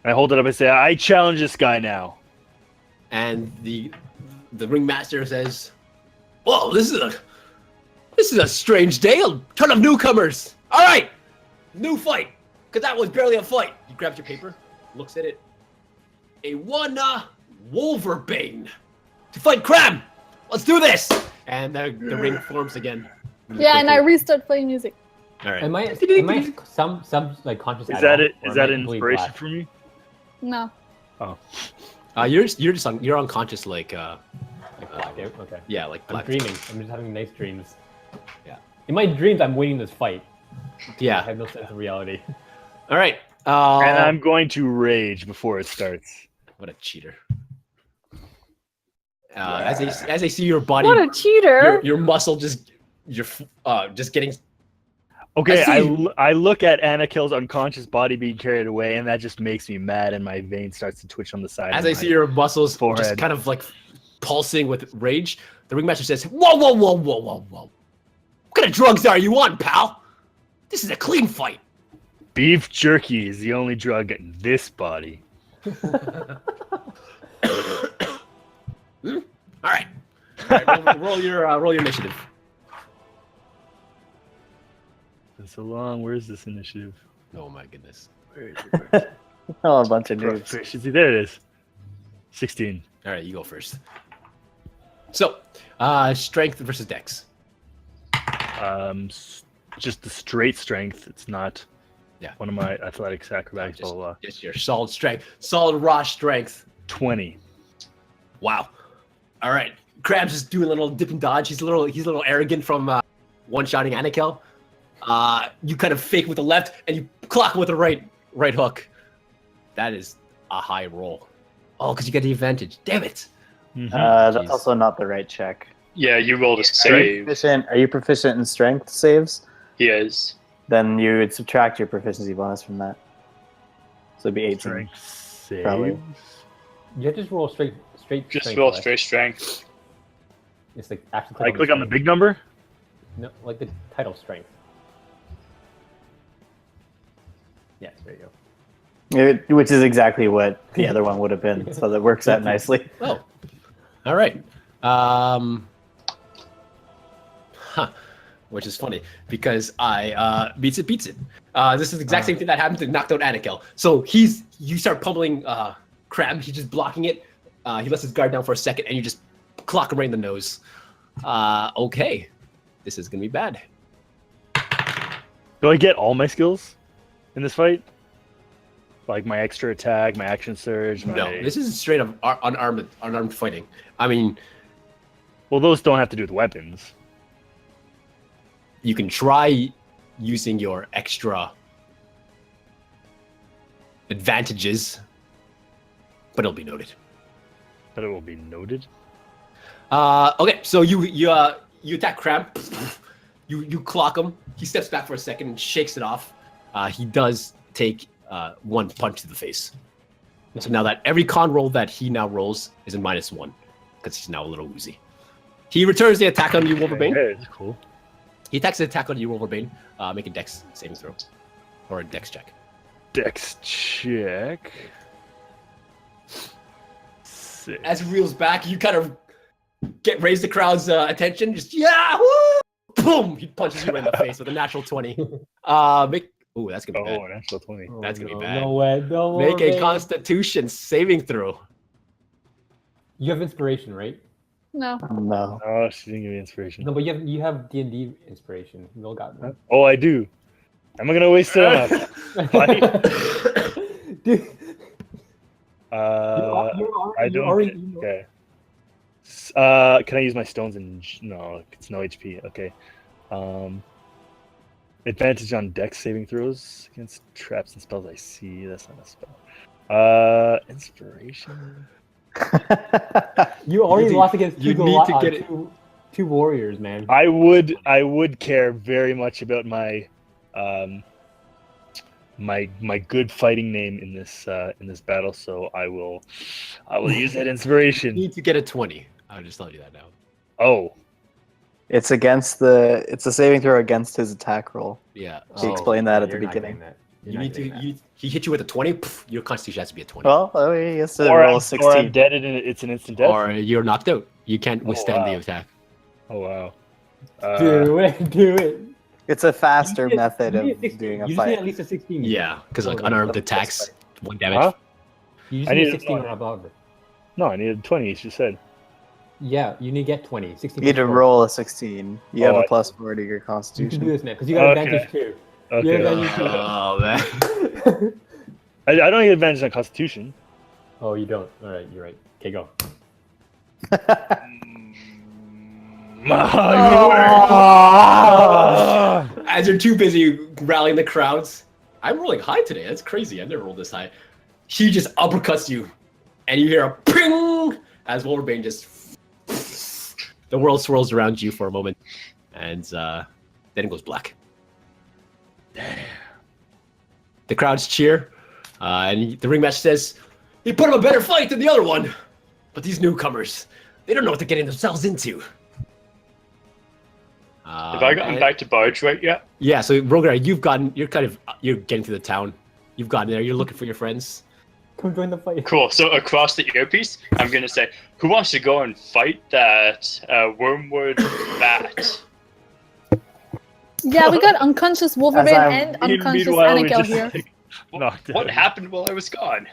I hold it up and say, I challenge this guy now. and the ringmaster says, "Whoa, this is a strange day. A ton of newcomers. All right, new fight, because that was barely a fight." He grabs your paper, looks at it. A one Wolverbane to fight Cram. Let's do this. And the ring forms again. Yeah, and I restart playing music. All right. Am I some like conscious? Is at that all, it? or Is am I that an completely inspiration black? for me? No. You're unconscious like Blackout? Okay. yeah, like I'm black. dreaming. I'm just having nice dreams. Yeah. In my dreams, I'm winning this fight. I Yeah. have no sense of reality. All right. And I'm going to rage before it starts. What a cheater. As they see your body, What a cheater! your muscle just getting. Okay, I see. I look at Anakel's unconscious body being carried away, and that just makes me mad, and my vein starts to twitch on the side. As of I my see your muscles just forehead. kind of like pulsing with rage, the ringmaster says, "Whoa, whoa, whoa, whoa, whoa, whoa! What kind of drugs are you on, pal? This is a clean fight." Beef jerky is the only drug in this body. All right. Roll your initiative. Been so long. Where's this initiative? Oh my goodness. Where is it? Oh, a bunch of noobs. Proficiency. There it is. 16. All right, you go first. So, strength versus dex. Just the straight strength. It's not. Yeah. One of my athletics, acrobatics, blah, blah, blah. Just your solid strength, solid raw strength. 20. Wow. All right. Crab's just doing a little dip and dodge. He's a little arrogant from one-shotting Anakel. You kind of fake with the left, and you clock with the right hook. That is a high roll. Oh, because you get the advantage. Damn it. Mhm. That's Jeez. also not the right check. Yeah, you rolled a Are you save. proficient in strength saves? He is. Then you would subtract your proficiency bonus from that. So it'd be 18. Strength saves. Probably. You have to just roll straight. Just strength, roll right? straight strength. It's like actually I click on the big number. No, like the title strength. Yes, there you go. Which is exactly what the other one would have been. So that works out nicely. Oh, all right. Which is funny because I beats it. This is the exact same thing that happened to knocked out Anakel. So you start pummeling Crab. He's just blocking it. He lets his guard down for a second, and you just clock him right in the nose. Okay, this is gonna be bad. Do I get all my skills in this fight? Like my extra attack, my action surge. No, this is straight up unarmed fighting. I mean, well, those don't have to do with weapons. you can try using your extra advantages, but it'll be noted. But it will be noted. Okay, so you attack Crab. You clock him. He steps back for a second and shakes it off. He does take one punch to the face. So now that every con roll that he now rolls is in -1, because he's now a little woozy. He returns the attack on you, Wolverbane. Yeah, it's cool. He attacks the attack on you, Wolverbane. Make a dex saving throw. Or a dex check. Dex check. 6. As he reels back, you kind of raise the crowd's attention. Just, yeah, woo! Boom! He punches you right in the face with a natural 20. Ooh, that's gonna be bad. Oh, natural 20. That's gonna be bad. No way. No Make a way. Constitution saving throw. You have inspiration, right? No. No. Oh, she didn't give me inspiration. No, but you have D&D inspiration. You all got that. Oh, I do. Am I gonna waste it on a fight? Dude, I don't. Okay. Can I use my stones and no? It's no HP. Okay. Advantage on dex saving throws against traps and spells I see. That's not a spell. Inspiration. you already lost against you need to get it. two warriors, man. I would care very much about my my good fighting name in this battle, so I will use that You inspiration. need to get a 20. I'll just tell you that now. Oh, It's a saving throw against his attack roll. Yeah. He explained that at the You're not beginning. getting that. You need to. He hit you with a 20. Your Constitution has to be a 20. Well, he has to or roll I'm 16. dead and it's an instant death. Or you're knocked out. You can't withstand the wow. attack. Oh wow. Do it. It's a faster You need- method you of need 16. doing a You just need fight. at least a 16. Yeah, because like Oh, unarmed that's attacks, fine. 1 damage. Huh? You just I need need 16 a- or above. No, I needed 20. You just said. Yeah, you need to get 20. 16. You need to plus roll a 16. You have Oh, a I- plus 4 to your four. You can do constitution. this, man, because you got Okay. advantage too. Okay. Yeah, that- Oh man. I don't get advantage on Constitution. Oh, you don't. All right, you're right. Okay, go. As you're too busy rallying the crowds, I'm rolling high today. That's crazy. I've never rolled this high. He just uppercuts you, and you hear a ping as Wolverbane just. The world swirls around you for a moment, and then it goes black. The crowds cheer, and the ringmaster says, "He put up a better fight than the other one, but these newcomers, they don't know what they're getting themselves into." Have I gotten back to Bargewright yet? Yeah, so Rogar, you're getting to the town. You've gotten there. You're looking for your friends. Come join the fight. Cool. So across the earpiece, I'm gonna say, who wants to go and fight that wormwood bat? Yeah, we got unconscious Wolverbane I'm- and unconscious Meanwhile, we Anakel just, here. like, knocked What out. happened while I was gone?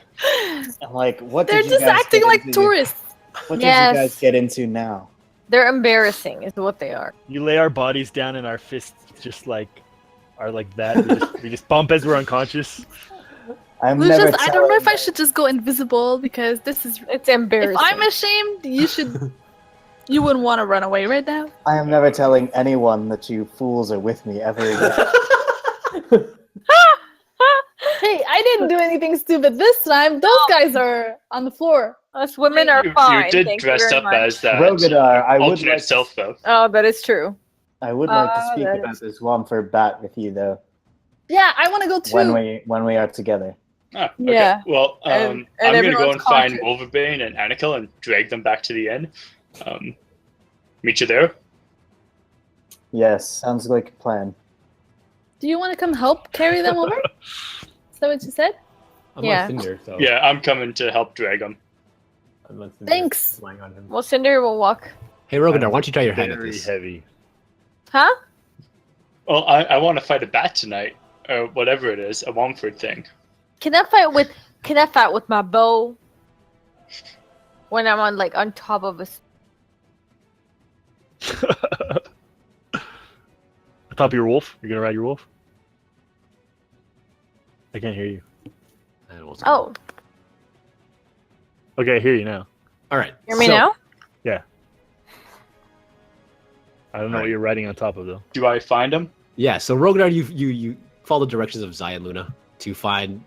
I'm like, what They're did you just guys acting get like into? tourists. What did Yes. you guys get into now? They're embarrassing, is what they are. You lay our bodies down and our fists just like are like that. We just bump as we're unconscious. I'm Lucius, never I don't know if I telling- should just go invisible because this is. It's embarrassing. If I'm ashamed, you should. You wouldn't want to run away right now. I am never telling anyone that you fools are with me ever again. Hey, I didn't do anything stupid this time. Those guys are on the floor. Us women are You fine. did thank you dress very up much. as that Rogadar, I would alternate like self, though. Oh, that is true. I would like to Ah, speak that about this Womford bat with you, though, Yeah, I want to go too. when we are together. Oh, okay. Yeah. Well, And I'm going to go everyone's and find conscious. Wolverbane and Anakel and drag them back to the inn. Meet you there. Yes, sounds like a plan. Do you want to come help carry them over? Is that what you said? I'm Yeah. on Cinder, so Yeah, I'm coming to help drag them. I'm on Cinder, Thanks. relying on him. Well, Cinder will walk. Hey, Rogadar, why don't you try your hand at Very this? heavy. Huh? Well, I want to fight a bat tonight, or whatever it is, a Womford thing. Can I fight with my bow? When I'm on top of a Atop of your wolf? You're gonna ride your wolf? I can't hear you. Oh, Okay, I hear you now. All right. hear me so- now? I don't know what you're riding on top of though. Do I find him? Yeah, so Rogadar, you follow the directions of Zaia and Luna to find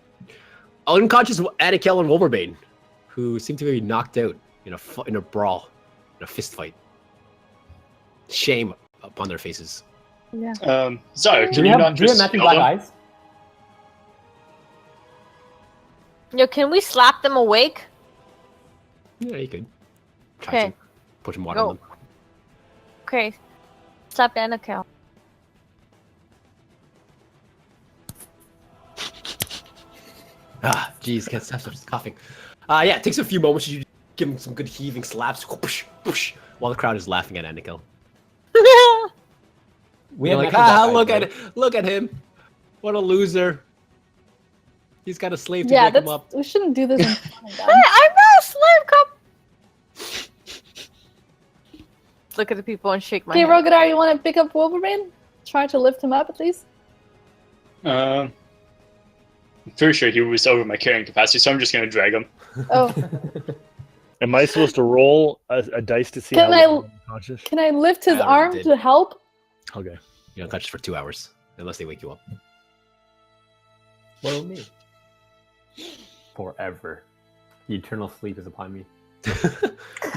unconscious Anakel and Wolverbane, who seem to be knocked out in a brawl, in a fist fight. Shame upon their faces. Yeah. Zaia, Do can we you have, not do we have just matching heal black them? eyes? Yo, can we slap them awake? Yeah, you could. Try Okay. to put some water Go. on them. Okay. Slap Anakel. Ah, jeez, can't stop coughing. Yeah, it takes a few moments. You give him some good heaving slaps, whoosh, whoosh, while the crowd is laughing at Anakel. We You're have like, matching black ah, eyes, look right? look at him. What a loser. He's got a slave to Yeah, wake him that's, up. we shouldn't do this in front of them. Hey, I'm not a slave cop. Look at the people and shake my Okay, head. Rogadar, you want to pick up Wolverine? Try to lift him up at least? I'm pretty sure he was over my carrying capacity, so I'm just going to drag him. Oh, Am I supposed to roll a dice to see Can how I- long I'm unconscious? can I lift his I already arm did. to help? Okay. You're unconscious for 2 hours, unless they wake you up. Follow me. Forever. The eternal sleep is upon me.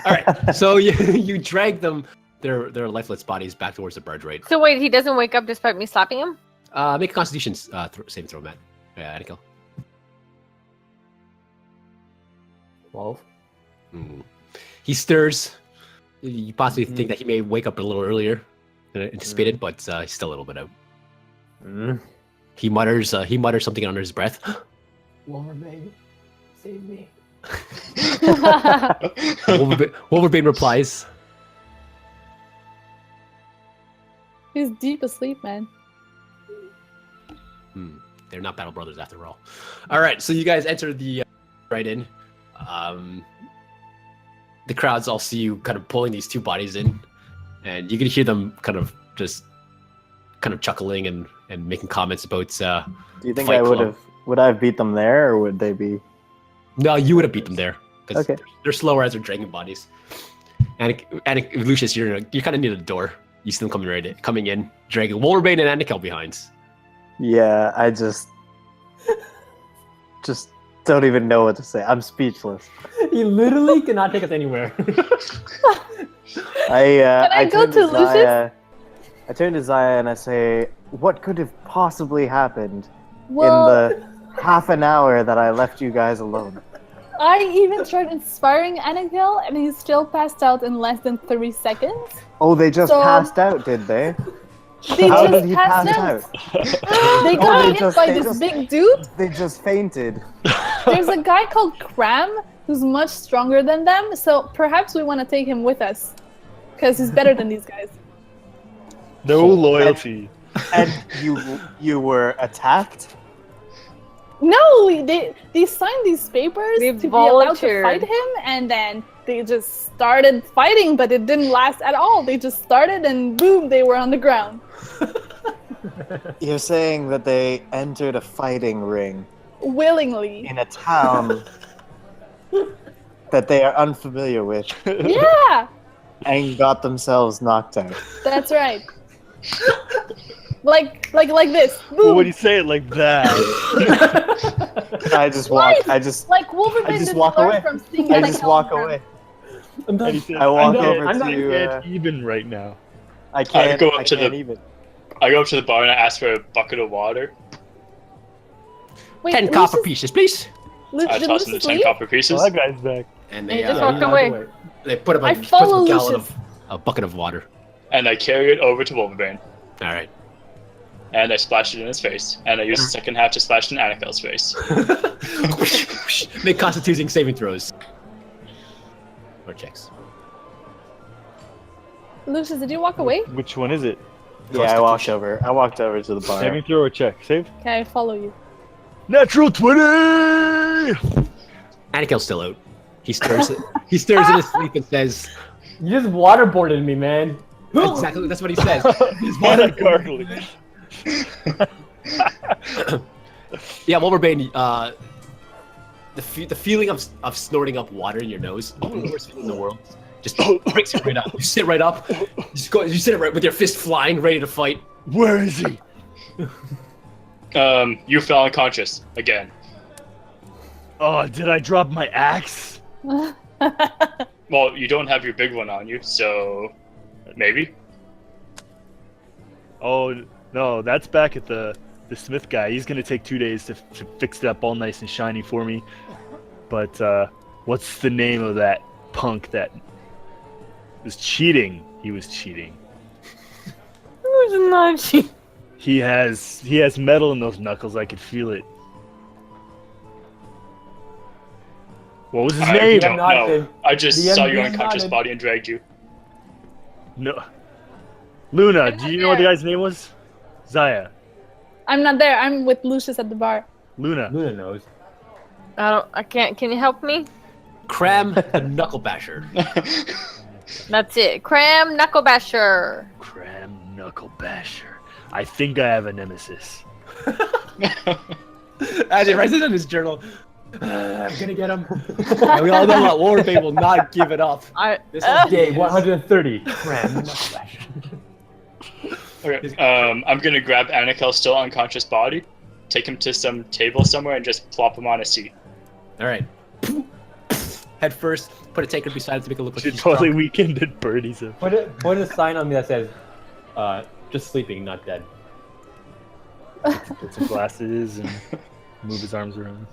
All right, so you drag them, their lifeless bodies, back towards the Bargewright. So wait, he doesn't wake up despite me slapping him? Make a Constitution saving throw, Matt. Yeah, Anakel. 12. He stirs. You possibly think that he may wake up a little earlier than anticipated, but he's still a little bit out. Mm. He mutters something under his breath. Wolverbane, save me. Wolverbane replies, He's deep asleep, man. they're not battle brothers after all. All right, so you guys enter the right in. The crowds all see you kind of pulling these two bodies in, and you can hear them kind of chuckling and making comments about. Do you think Fight I would Club. have beat them there, or would they be? No, you would have beat them there because Okay. they're slower as they're dragging bodies. And Lucius, you're kind of near the door. You see them coming in, dragging Wolverbane and Anakel behind. Yeah, I just don't even know what to say. I'm speechless. He literally cannot take us anywhere. I go turn to Lucius? Zaia- I turn to Zaia and I say, "What could have possibly happened Well, in the half an hour that I left you guys alone?" I even tried inspiring Anakel, and he still passed out in less than 30 seconds. Oh, they just So- passed out, did they? They How just did he passed pass out. out? They Oh, got they hit just- by they this just- big dude. They just fainted. There's a guy called Cram who's much stronger than them, so perhaps we want to take him with us. Because he's better than these guys. No loyalty. And you were attacked? No, they signed these papers They to be allowed to volunteered. fight him, and then they just started fighting, but it didn't last at all. They just started, and boom, they were on the ground. You're saying that they entered a fighting ring Willingly. in a town that they are unfamiliar with Yeah, and got themselves knocked out. that's right. Like this. Well, Boom. when you say it like that, I just walk. Life! I just Like Wolverbane I just didn't walk learn away. from seeing I that just walk encounter. away. I'm done. and he says, I walk I'm over not- I to. can't even right now. I can't. go up I to can't the- even. I go up to the bar and I ask for a bucket of water. Wait, 10 copper pieces, please. I Did toss him the Lucius 10 leave? copper pieces. Oh, that guy's back. And He they, just uh, walked away. they put up I a, put follow a gallon Lucius. of a bucket of water. And I carry it over to Wolverbane. All right. And I splash it in his face. And I use the second half to splash it in Anakel's face. Make constituting saving throws. Or checks. Lucius, did you walk away? Which one is it? Yeah, I walked over. I walked over to the bar. Saving throw or check? Save. Okay, I follow you. Natural 20! Anakel's still out. He stirs it. He stirs in his sleep and says, You just waterboarded me, man. exactly, that's what he says. He's What a water- gargling. Yeah, Wolverbane, the feeling of snorting up water in your nose, the worst feeling in the world, just breaks you right up. You sit right up, you sit right with your fist flying, ready to fight. Where is he? You fell unconscious again. Oh, did I drop my axe? Well, you don't have your big one on you, so maybe. Oh, no, that's back at the Smith guy. He's going to take 2 days to fix it up all nice and shiny for me. But what's the name of that punk that was cheating? He was cheating. Who's not she? He has metal in those knuckles. I could feel it. What was his I name? don't Not know. him. I just The saw your MD unconscious nodded. body and dragged you. No. Luna, do you know what the guy's name was? Zaia. I'm not there. I'm with Lucius at the bar. Luna. Luna knows. I can't. Can you help me? Cram the knuckle basher. That's it. Cram Knuckle Basher. Cram Knuckle Basher. I think I have a nemesis. As he writes it in his journal, I'm gonna get him. And we all know that Wolverbane will not give it up. This is Day 130. Cram knuckle basher. Okay. I'm gonna grab Anakel's still unconscious body, take him to some table somewhere, and just plop him on a seat. All right. Head first, put a taker beside it to make it look like Should he's totally drunk. weekend at Birdie's. Put a sign on me that says, just sleeping, not dead. Put some glasses and move his arms around.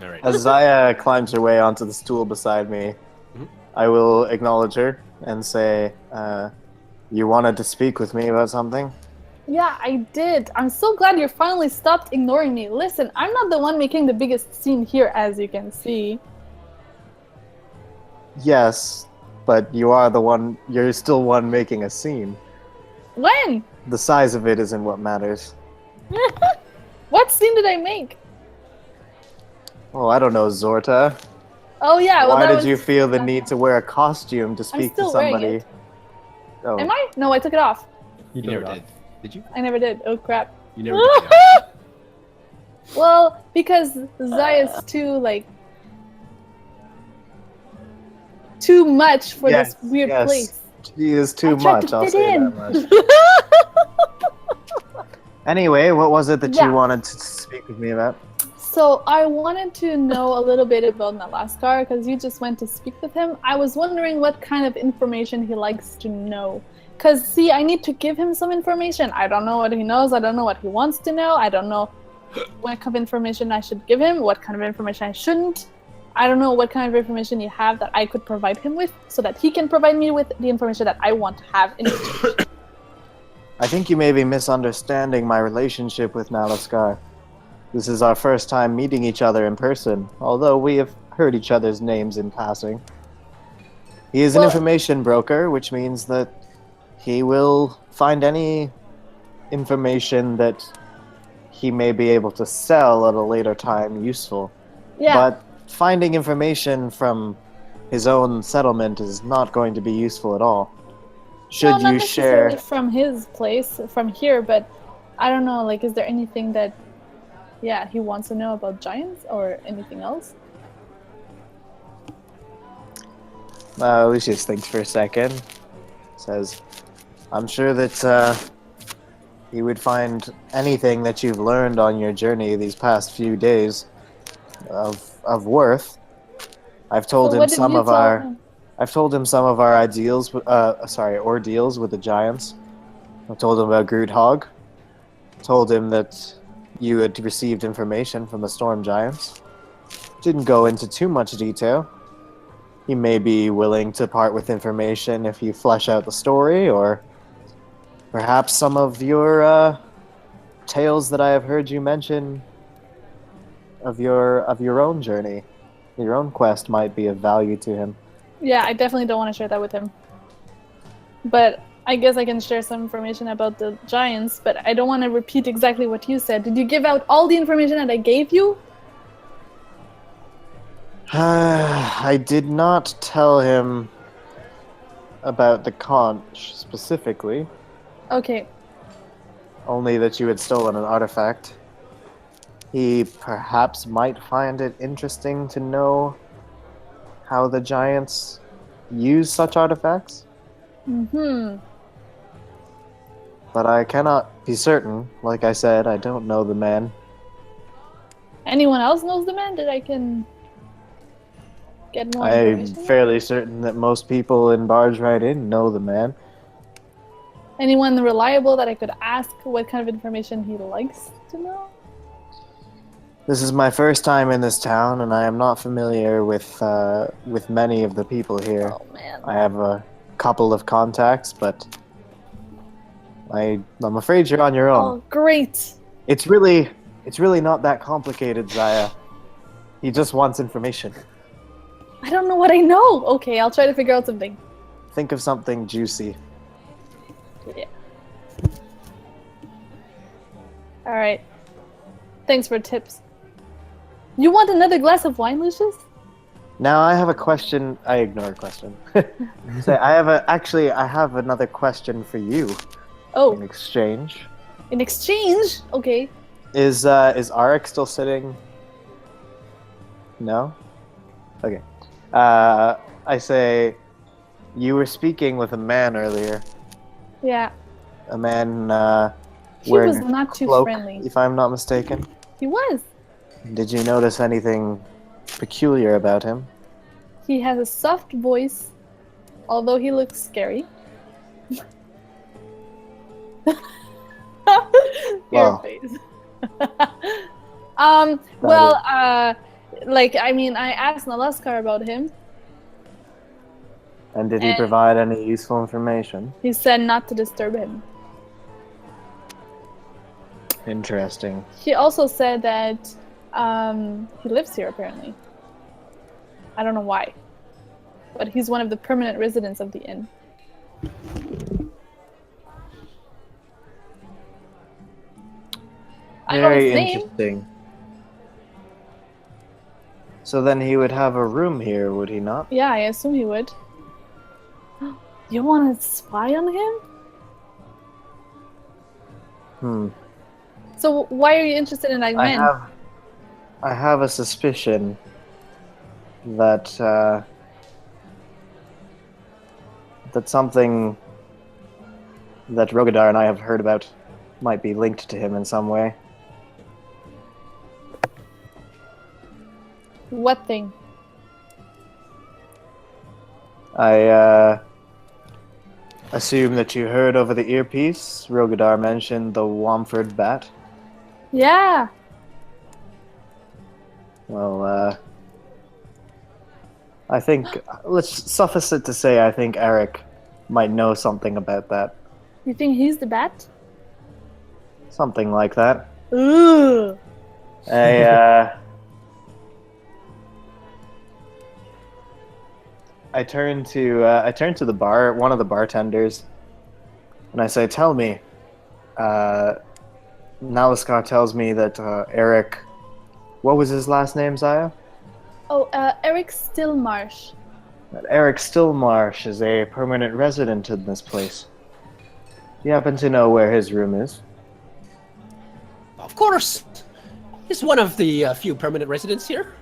All right. As Zaia climbs her way onto the stool beside me, I will acknowledge her and say, you wanted to speak with me about something? Yeah, I did. I'm so glad you finally stopped ignoring me. Listen, I'm not the one making the biggest scene here, as you can see. Yes, but you are the one, you're still one making a scene. When? The size of it isn't what matters. What scene did I make? Oh, I don't know, Zorta. Oh yeah, well Why that did was... you feel the need to wear a costume to speak to still wearing somebody? it. Oh. Am I? No, I took it off. You took never it off. did. Did you? I never did. Oh crap. You never did. Yeah. Well, because Zaia's too much for Yes, this weird yes. place. She is too I tried much, to I'll fit say in. that much. Anyway, what was it that Yeah. you wanted to speak with me about? So I wanted to know a little bit about Nalaskar because you just went to speak with him. I was wondering what kind of information he likes to know. Because, see, I need to give him some information. I don't know what he knows. I don't know what he wants to know. I don't know what kind of information I should give him, what kind of information I shouldn't. I don't know what kind of information you have that I could provide him with so that he can provide me with the information that I want to have in exchange. I think you may be misunderstanding my relationship with Nalaskar. This is our first time meeting each other in person, although we have heard each other's names in passing. He is an Well- information broker, which means that he will find any information that he may be able to sell at a later time useful. Yeah. But finding information from his own settlement is not going to be useful at all. Should Well, not you share... necessarily from his place, from here, but I don't know, is there anything that, he wants to know about giants or anything else? Lucius thinks for a second. Says, I'm sure that he would find anything that you've learned on your journey these past few days of worth. I've told So him what did some you of tell our him? I've told him some of our ordeals with the giants. I told him about Groothog. Told him that you had received information from the storm giants. Didn't go into too much detail. He may be willing to part with information if you flesh out the story, or perhaps some of your tales that I have heard you mention of your own journey, your own quest might be of value to him. Yeah, I definitely don't want to share that with him. But I guess I can share some information about the giants, but I don't want to repeat exactly what you said. Did you give out all the information that I gave you? I did not tell him about the conch specifically, Okay. only that you had stolen an artifact. He perhaps might find it interesting to know how the giants use such artifacts, Mm-hmm. but I cannot be certain. Like I said, I don't know the man. Anyone else knows the man that I can get more I'm information? fairly certain that most people in Bargewright Inn know the man. Anyone reliable that I could ask what kind of information he likes to know? This is my first time in this town, and I am not familiar with many of the people here. Oh man. I have a couple of contacts, but I'm afraid you're on your own. Oh, great. It's really not that complicated, Zaia. He just wants information. I don't know what I know. Okay, I'll try to figure out something. Think of something juicy. Yeah. All right. Thanks for tips. You want another glass of wine, Lucius? Now I have a question. I ignore a question. So I have another question for you in Oh, exchange. in exchange? Okay. Is Arik still sitting? No? Okay. I say, you were speaking with a man earlier. Yeah. A man He wearing was a not too cloak, friendly. if I'm not mistaken. He was. Did you notice anything peculiar about him? He has a soft voice, although he looks scary. Your Wow. face. I asked Nalaskar about him. And did he And- provide any useful information? He said not to disturb him. Interesting. He also said that he lives here, apparently. I don't know why. But he's one of the permanent residents of the inn. I know Very his name. interesting. So then he would have a room here, would he not? Yeah, I assume he would. You want to spy on him? So why are you interested in that man? I have a suspicion that that something that Rogadar and I have heard about might be linked to him in some way. What thing? I assume that you heard over the earpiece Rogadar mentioned the Womford bat. Yeah. Well, I think, let's suffice it to say, I think Eric might know something about that. You think he's the bat? Something like that. Ooh. I turn to the bar, one of the bartenders, and I say, "Tell me." Nalaskar tells me that Eric, what was his last name, Zaia? Oh, Eric Stillmarsh. That Eric Stillmarsh is a permanent resident in this place. Do you happen to know where his room is? Of course, he's one of the few permanent residents here.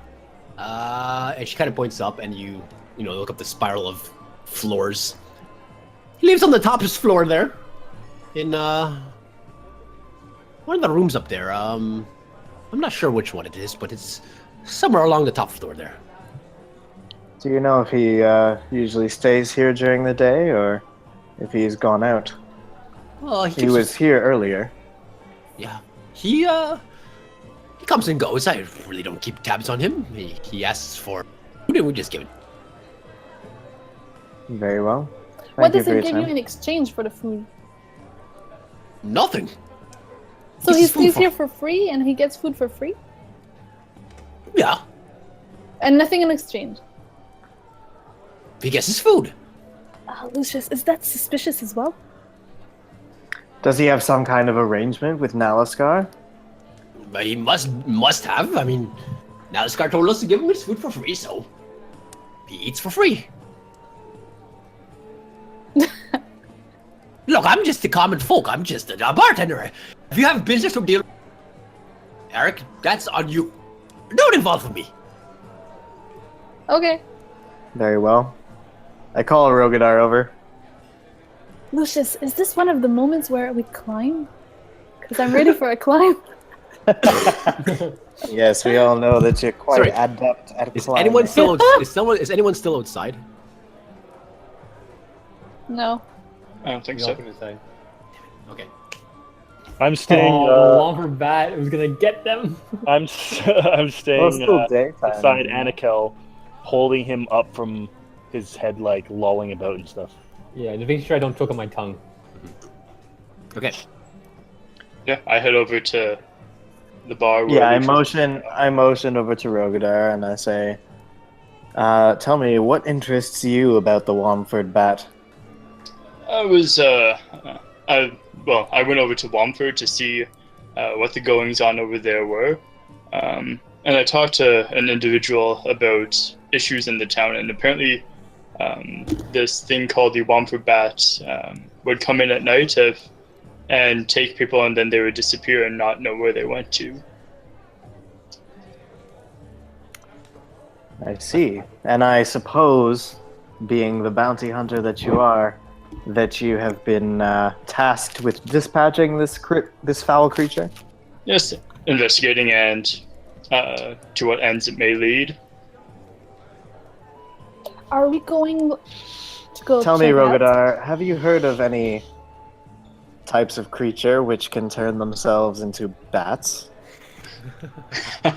And she kind of points up, and you look up the spiral of floors. He lives on the topmost floor there, in one of the rooms up there. I'm not sure which one it is, but it's somewhere along the top floor there. Do you know if he usually stays here during the day, or if he's gone out? Well, He was here earlier. Yeah, he comes and goes. I really don't keep tabs on him. He asks for food, and we just give it. Very well. What Thank you does for he your give you time. in exchange for the food? Nothing. So This he is food stays for- here for free and he gets food for free? Yeah, And nothing in exchange? he gets his food. Lucius, is that suspicious as well? Does he have some kind of arrangement with Nalaskar? But he must have. I mean, Nalaskar told us to give him his food for free, so he eats for free. Look, I'm just a common folk. I'm just a bartender. If you have business to deal, Eric, that's on you. Don't involve with me. Okay. Very well. I call Rogadar over. Lucius, is this one of the moments where we climb? Because I'm ready for a climb. Yes, we all know that you're quite Sorry. adept at Is climbing. anyone still? Is anyone still outside? No. I don't think He's so. off to the side. Okay. I'm staying. Oh, the Womford bat was gonna get them. I'm Well, staying it's still daytime. beside Anakel, holding him up from his head, like lolling about and stuff. Yeah, just making sure I don't choke on my tongue. Okay. Yeah, I head over to the bar. where Yeah, I Lucius- motion over to Rogadar and I say, tell me, what interests you about the Womford bat? I was I went over to Womford to see what the goings on over there were, and I talked to an individual about issues in the town, and apparently this thing called the Womford bat would come in at night and take people, and then they would disappear and not know where they went to. I see. And I suppose, being the bounty hunter that you are, that you have been tasked with dispatching this foul creature? Yes, investigating and to what ends it may lead. Are we going to go Tell me, check it out? Rogadar, have you heard of any types of creature which can turn themselves into bats?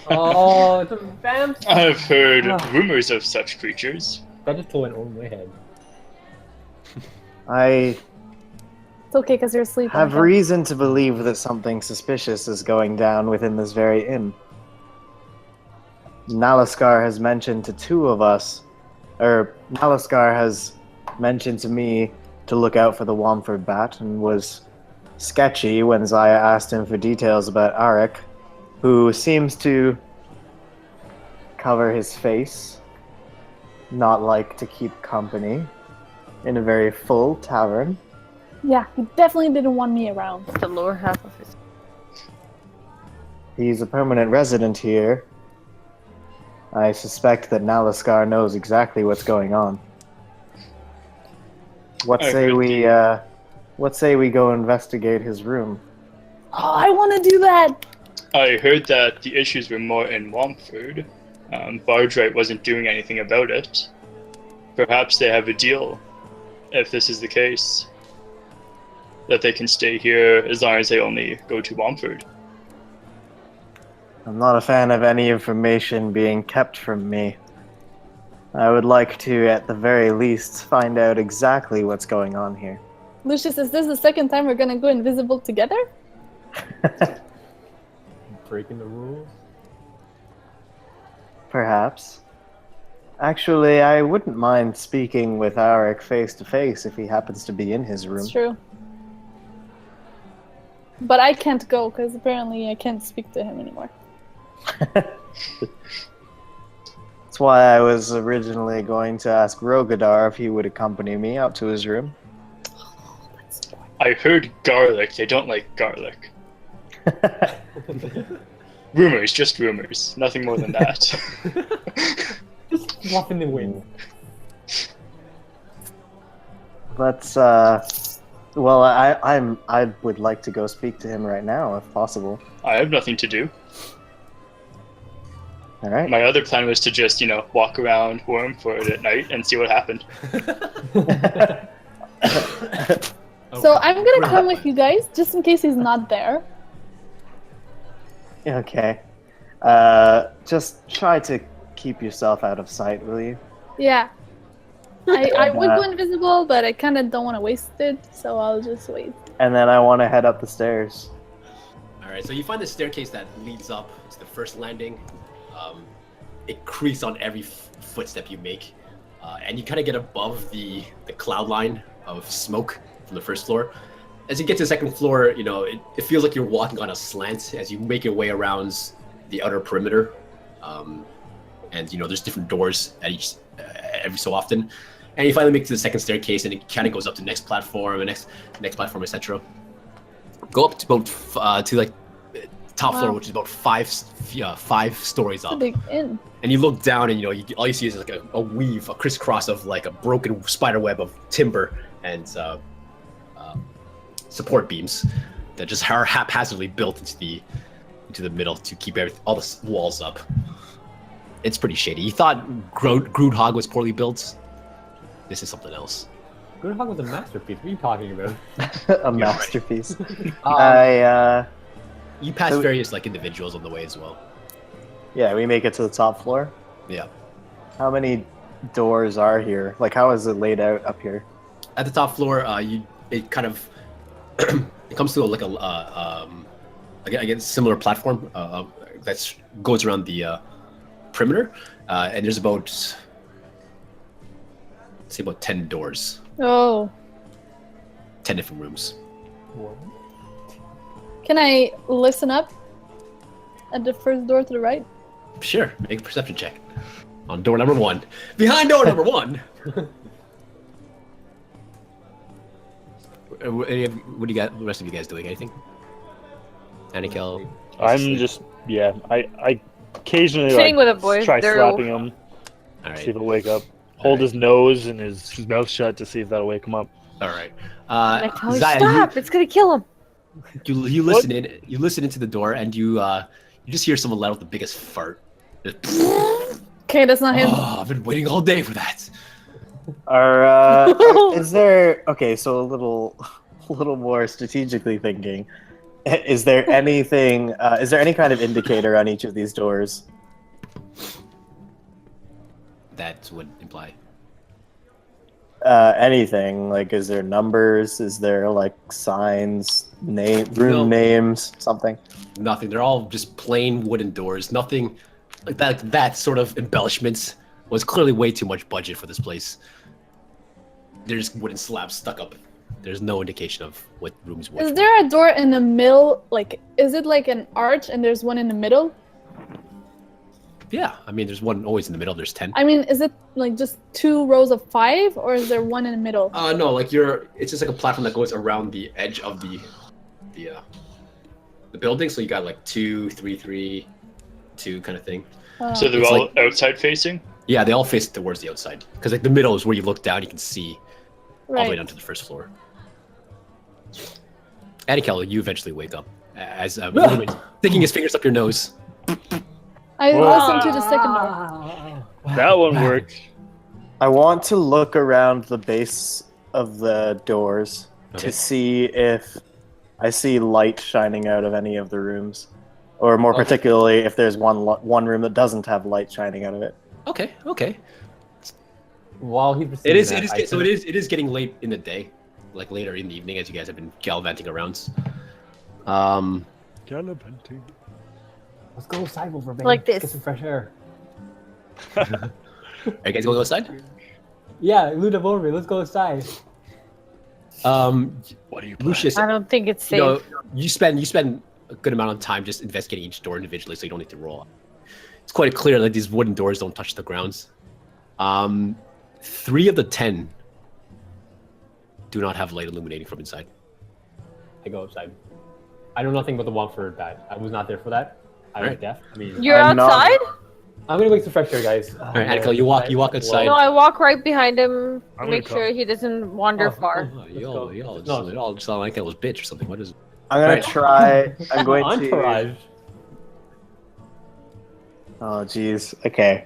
Oh, it's a vamp. I've heard Ah. rumors of such creatures. That just went over my head. I It's okay because you're asleep. have Annika. reason to believe that something suspicious is going down within this very inn. Nalaskar has mentioned to two of us, or Nalaskar has mentioned to me to look out for the Womford bat and was sketchy when Zaia asked him for details about Arik, who seems to cover his face, not like to keep company in a very full tavern. Yeah, he definitely didn't want me around. The lower half of his. He's a permanent resident here. I suspect that Nalaskar knows exactly what's going on. What I say heard we go investigate his room? Oh, I want to do that. I heard that the issues were more in Womford. Bargewright wasn't doing anything about it. Perhaps they have a deal, if this is the case, that they can stay here as long as they only go to Womford. I'm not a fan of any information being kept from me. I would like to, at the very least, find out exactly what's going on here. Lucius, is this the second time we're gonna go invisible together? Breaking the rules. Perhaps. Actually, I wouldn't mind speaking with Arik face to face if he happens to be in his room. It's true. But I can't go because apparently I can't speak to him anymore. That's why I was originally going to ask Rogadar if he would accompany me out to his room. I heard garlic. They don't like garlic. Rumors, just rumors. Nothing more than that. Just fluff in the wind. Let's Well, I would like to go speak to him right now, if possible. I have nothing to do. All right. My other plan was to just, walk around Womford at night and see what happened. So I'm gonna come with you guys, just in case he's not there. Okay. Just try to keep yourself out of sight, will you? Yeah. I would go invisible, but I kind of don't want to waste it, so I'll just wait. And then I want to head up the stairs. All right, so you find the staircase that leads up to the first landing. It creaks on every footstep you make, and you kind of get above the cloud line of smoke from the first floor. As you get to the second floor, it feels like you're walking on a slant as you make your way around the outer perimeter, and there's different doors at each every so often, and you finally make it to the second staircase, and it kind of goes up to the next platform, and next platform, etc. Go up to about to like top floor, which is about five stories It's a up. big inn. And you look down, and all you see is like a weave, a crisscross of like a broken spider web of timber and support beams that just are haphazardly built into the middle to keep all the walls up. It's pretty shady. You thought Groodhog was poorly built. This is something else. Groundhog was a masterpiece. What are you talking about? A masterpiece. You pass So- various individuals on the way as well. Yeah, we make it to the top floor. Yeah. How many doors are here? Like, how is it laid out up here? At the top floor, it kind of it comes to again similar platform that goes around the perimeter, and there's about 10 doors, Oh. 10 different rooms. Can I listen up at the first door to the right? Sure, make a perception check on door number 1. Behind door number 1. What do you got? The rest of you guys doing anything? Anikel. I'm just I occasionally Sitting with a boy. try They're- slapping him, All see if right. he'll wake up. Hold his nose and his mouth shut to see if that'll wake him up. All right. Like, oh, Zaia, stop! It's gonna kill him. you listen in. You listen into the door, and you just hear someone let out the biggest fart. Okay, that's not him. Oh, I've been waiting all day for that. Is there so a little more strategically thinking? Is there anything? Is there any kind of indicator on each of these doors? That would imply. Anything like? Is there numbers? Is there signs, room names, something? Nothing. They're all just plain wooden doors. Nothing like that. That sort of embellishments was clearly way too much budget for this place. They're just wooden slabs stuck up. There's no indication of what rooms were. Is there a door in the middle? Is it like an arch and there's one in the middle? Yeah, I mean, there's one always in the middle. There's 10. I mean, is it just 2 rows of 5, or is there one in the middle? No, it's just like a platform that goes around the edge of the building. So you got 2, 3, 3, 2 kind of thing. So they're It's all outside facing? Yeah, they all face towards the outside because the middle is where you look down. You can see all the way Right. down to the first floor. Anikel, you eventually wake up as sticking his fingers up your nose. I Whoa. listened to the second door. That one worked. I want to look around the base of the doors Okay. to see if I see light shining out of any of the rooms, or more Okay. particularly, if there's one room that doesn't have light shining out of it. Okay. While he's It is. receiving that, It is getting late in the day, later in the evening, as you guys have been gallivanting around. Gallivanting. Let's go outside, Wolverbane. Like this. Get some fresh air. Are you guys going outside? Yeah, Luda Wolverbane, let's go outside. What are you Lucius, I don't think it's safe. you spend a good amount of time just investigating each door individually, so you don't need to roll. It's quite clear that these wooden doors don't touch the grounds. 3 of the 10 do not have light illuminating from inside. I go outside. I know nothing about the Womford that. I was not there for that. I was Alright. deaf. I mean, You're I'm not- outside? I'm gonna make some fresh air, guys. All right, Annika, you walk outside. No, I walk right behind him to I'm make gonna sure he doesn't wander far. Y'all just sound like that was bitch or something. What is it? I'm gonna Right. try. I'm going to. Entourage. Oh, jeez. Okay.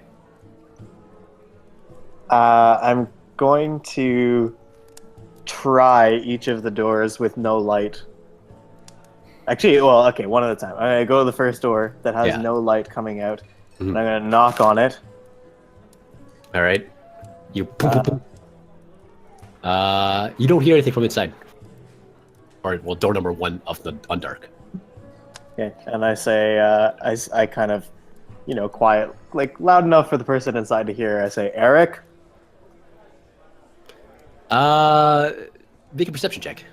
I'm going to try each of the doors with no light. Actually, well, okay, one at a time. I'm gonna go to the first door that has Yeah. no light coming out, Mhm. and I'm gonna knock on it. All right. You. You don't hear anything from inside. Or well, door number 1 of the Undark. Okay, and I say, I kind of, quiet, like loud enough for the person inside to hear. I say, Eric. Make a perception check.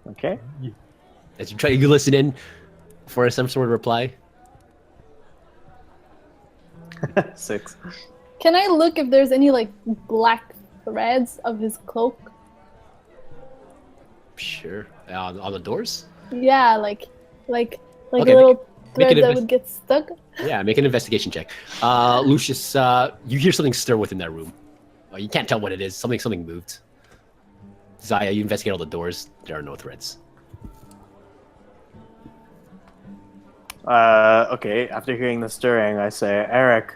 Okay. As you listen in for some sort of reply. 6. Can I look if there's any like black threads of his cloak? Sure. On the doors? Yeah, like Okay, a little make thread an that invest- would get stuck. Yeah, make an investigation check. Lucius, you hear something stir within that room. You can't tell what it is. Something moved. Zaia, you investigate all the doors. There are no threads. Okay, after hearing the stirring, I say, Eric,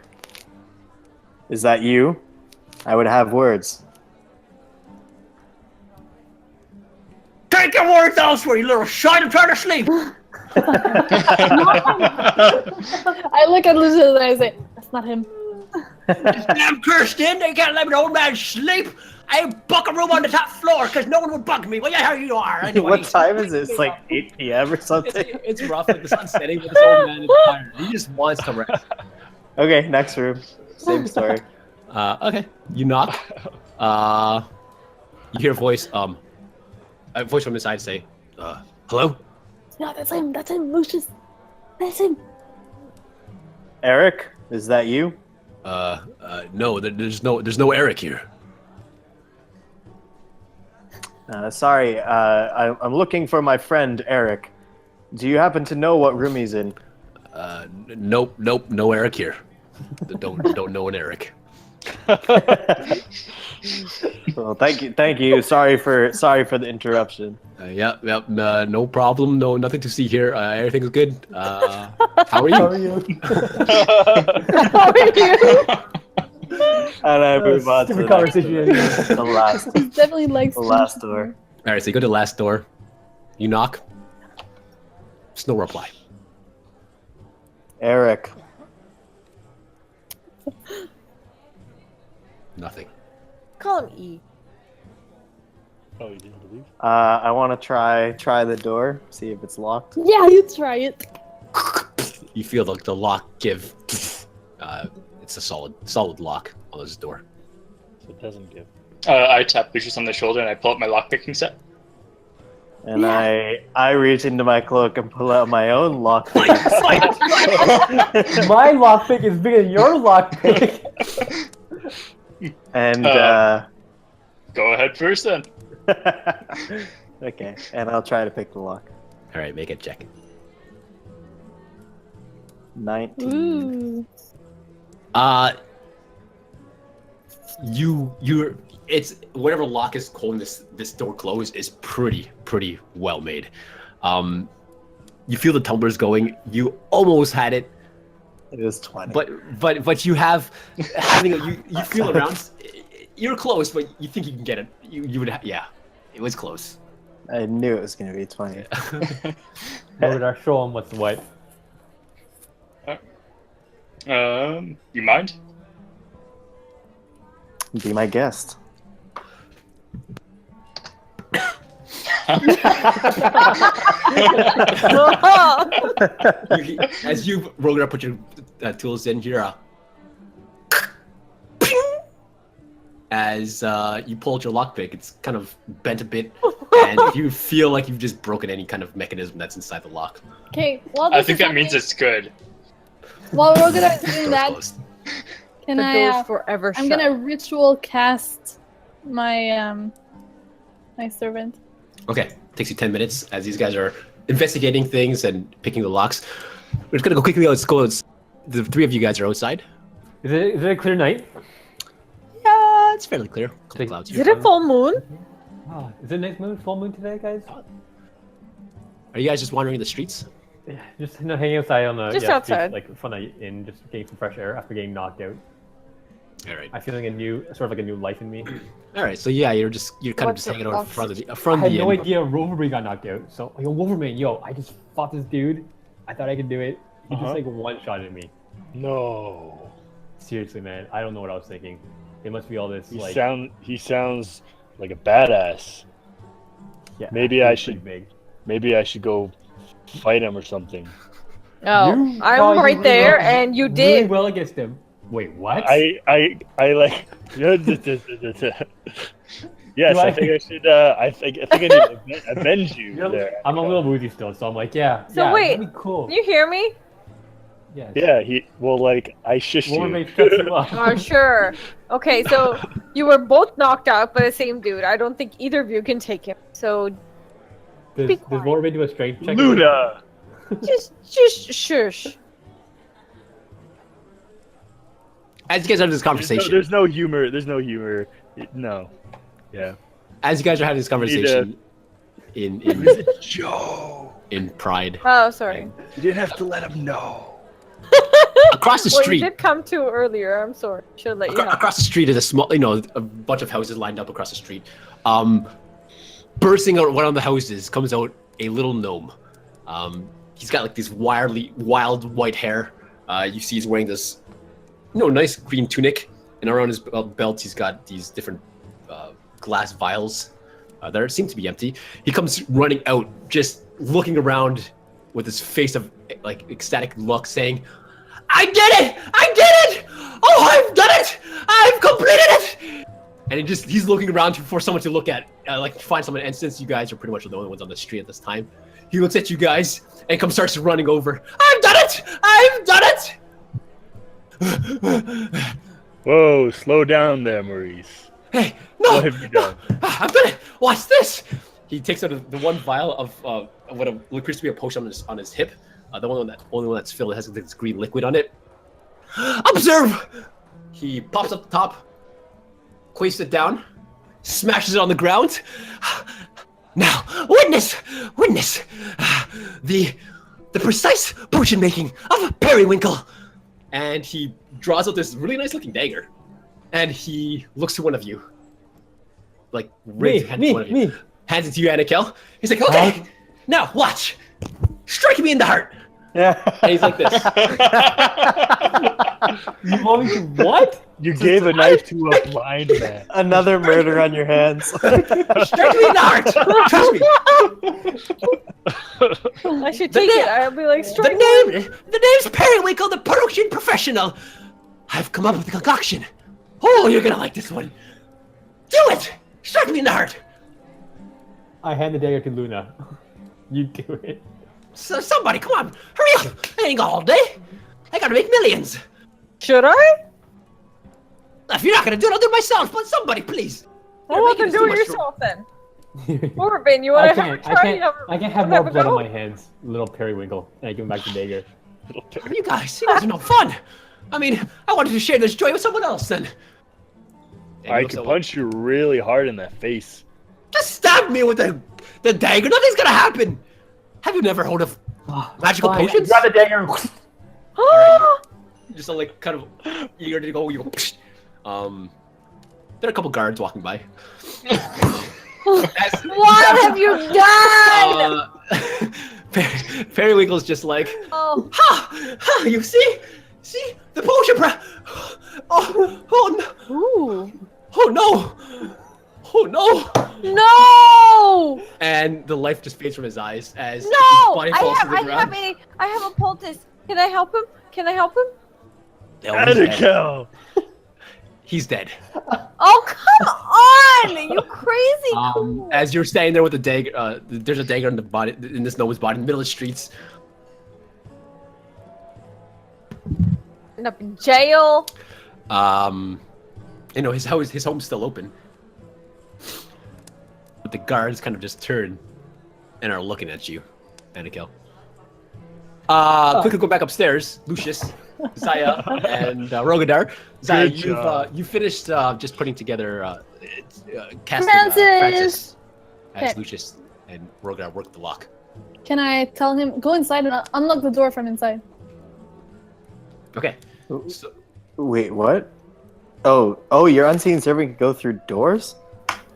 is that you? I would have words. Take your words elsewhere, you little shite! I'm trying to sleep. I look at Lucius and I say, "That's not him." I'm cursed in. They can't let an old man sleep. I book a room on the top floor because no one would bug me. Well, yeah, here you are. Anyway. What time is it? It's like 8 p.m. or something. It's rough. Like the sun's setting, but this old man is tired. He just wants to rest. Okay, next room. Same story. Okay. You knock. You hear a voice. A voice from inside say, "Hello." No, that's him. That's him, Lucius. That's him. Eric, is that you? No. There's no Eric here. Sorry, I'm looking for my friend Eric. Do you happen to know what room he's in? Nope. No Eric here. Don't know an Eric. Well, thank you. Sorry for the interruption. Yep. No problem. No, nothing to see here. Everything's good. How are you? How are you? How are you? And I move on to Stupid the conversation. next door. The last, He definitely likes the last door. All right. So you go to the last door. You knock. There's no reply. Eric, Nothing. Call him E. Oh, you didn't believe? I want to try the door, see if it's locked. Yeah, you try it. You feel the lock give. It's a solid lock on this door. So it doesn't give. I tap Lucius on the shoulder and I pull out my lockpicking set. And I reach into my cloak and pull out my own lockpick. My lockpick is bigger than your lockpick. And Go ahead first then. okay, and I'll try to pick the lock. All right. Make a check. 19. Ooh. You're it's whatever lock is holding this door closed is pretty well made. You feel the tumblers going. You almost had it, It is 20. but you have you feel around. You're close, but you think you can get it. You would yeah. It was close. I knew it was going to be 20. Or show him what's what. You mind? Be my guest. As you roll it up, put your tools in here. As you pull out your lockpick, it's kind of bent a bit, and you feel like you've just broken any kind of mechanism that's inside the lock. Okay, while I this think is that means happening- it's good. While Rogadar is doing Door's that, closed. can The I? door's forever I'm shut. gonna ritual cast my my servant. Okay, takes you 10 minutes as these guys are investigating things and picking the locks. We're just gonna go quickly. Let's go the three of you guys are outside. Is it a clear night? Yeah, it's fairly clear. Couple clouds Is here. it a full moon? Oh, is it nice moon? Full moon today, guys? Are you guys just wandering the streets? Yeah, just hanging outside on the Just streets, outside. like fun night in, just getting some fresh air after getting knocked out. All right. I'm feeling sort of like a new life in me. All right. So yeah, you're kind of What's just it hanging out in front of the I had no inn. idea Wolverbane got knocked out. So, yo, Wolverbane, yo, I just fought this dude. I thought I could do it. He just like one-shotted me. No. Seriously, man, I don't know what I was thinking. It must be all this He like. he sounds like a badass. Yeah, Maybe he's I pretty should- Big. Maybe I should go fight him or something. No, You I'm fought right really there, well- and you Really did. well against him. Wait, what? I like. Yes, Do I I- think I should. I think I need to avenge you there. I'm a little woozy still, so I'm like, yeah. So yeah, wait, that'd be cool. Can you hear me? Yes. Yeah, I shushed you. Wolverbane shuts you up. Oh, sure. Okay, so you were both knocked out by the same dude. I don't think either of you can take him. So Does Be quiet. Wolverbane do a strength check? Luna. just shush. As you guys are having this conversation, There's no humor. There's no humor. No. Yeah. as you guys are having this conversation in Joe. in Pride, Oh, sorry. You didn't have to let him know. across the Well, you street, did come to earlier. I'm sorry. Should let you know. across the street is a small, a bunch of houses lined up across the street. Bursting out one of the houses comes out a little gnome. He's got like this wild white hair. You see he's wearing this, nice green tunic, and around his belt he's got these different glass vials that seem to be empty. He comes running out, just looking around with his face of like ecstatic look, saying, "I did it! I did it! Oh, I've done it! I've completed it!" And he's looking around for someone to look at, like find someone. And since you guys are pretty much the only ones on the street at this time, he looks at you guys and starts running over. "I've done it! I've done it!" Whoa, slow down there, Maurice. "Hey, no! What have you done?" I've done it! Watch this!" He takes out the one vial of what appears to be a potion on his hip. The only one that's filled. It has this green liquid on it. "Observe!" He pops up the top, quaves it down, smashes it on the ground. "Now, witness the precise potion making of Periwinkle." And he draws out this really nice looking dagger, and he looks to one of you, like hands it to you, Anakel. He's like, "Okay, now watch, strike me in the heart." Yeah. And he's like this. You want me to what? You gave a knife to a blind man. Another murder on your hands. "Strike me in the heart. Trust me." I should take it. I'll be like, strike. The name's Periwinkle, the potion professional. I've come up with a concoction. Oh, you're gonna like this one. Do it. Strike me in the heart. I hand the dagger to Luna. You do it. So somebody, come on, hurry up. I ain't got all day. I gotta make millions. Should I? If you're not gonna do it, I'll do it myself. But somebody, please. Well, You're well, making then this do too it much yourself then. Wolverine, you I want to have a can't. try? I can't have more blood on my hands, little Periwinkle. And I give him back the dagger. You guys are no fun. I mean, I wanted to share this joy with someone else then. And he I looks can at- punch you really hard in that face. Just stab me with the dagger. Nothing's gonna happen. Have you never heard of magical Fine, potions? Grab the dagger. Just like kind of eager to go. There are a couple guards walking by. What have you done? Periwinkle's just like, Oh, ha! You see the potion. Oh no! no! And the life just fades from his eyes as his No! body falls to the I ground. have a poultice. Can I help him? Anakel! He's dead. Oh, come on! You crazy cool. As you're standing there with the dagger, there's a dagger in the body, in this gnome's body, in the middle of the streets. End up in jail. His home's still open, but the guards kind of just turn and are looking at you, Anakel. Quickly go back upstairs, Lucius. Zaya and Rogadar. Zaya, Good job. you finished just putting together casting Francis! Francis as Okay. Lucius, and Rogadar worked the lock. Can I tell him go inside and unlock the door from inside? Okay. So, Wait, what? Oh, your unseen servant can go through doors?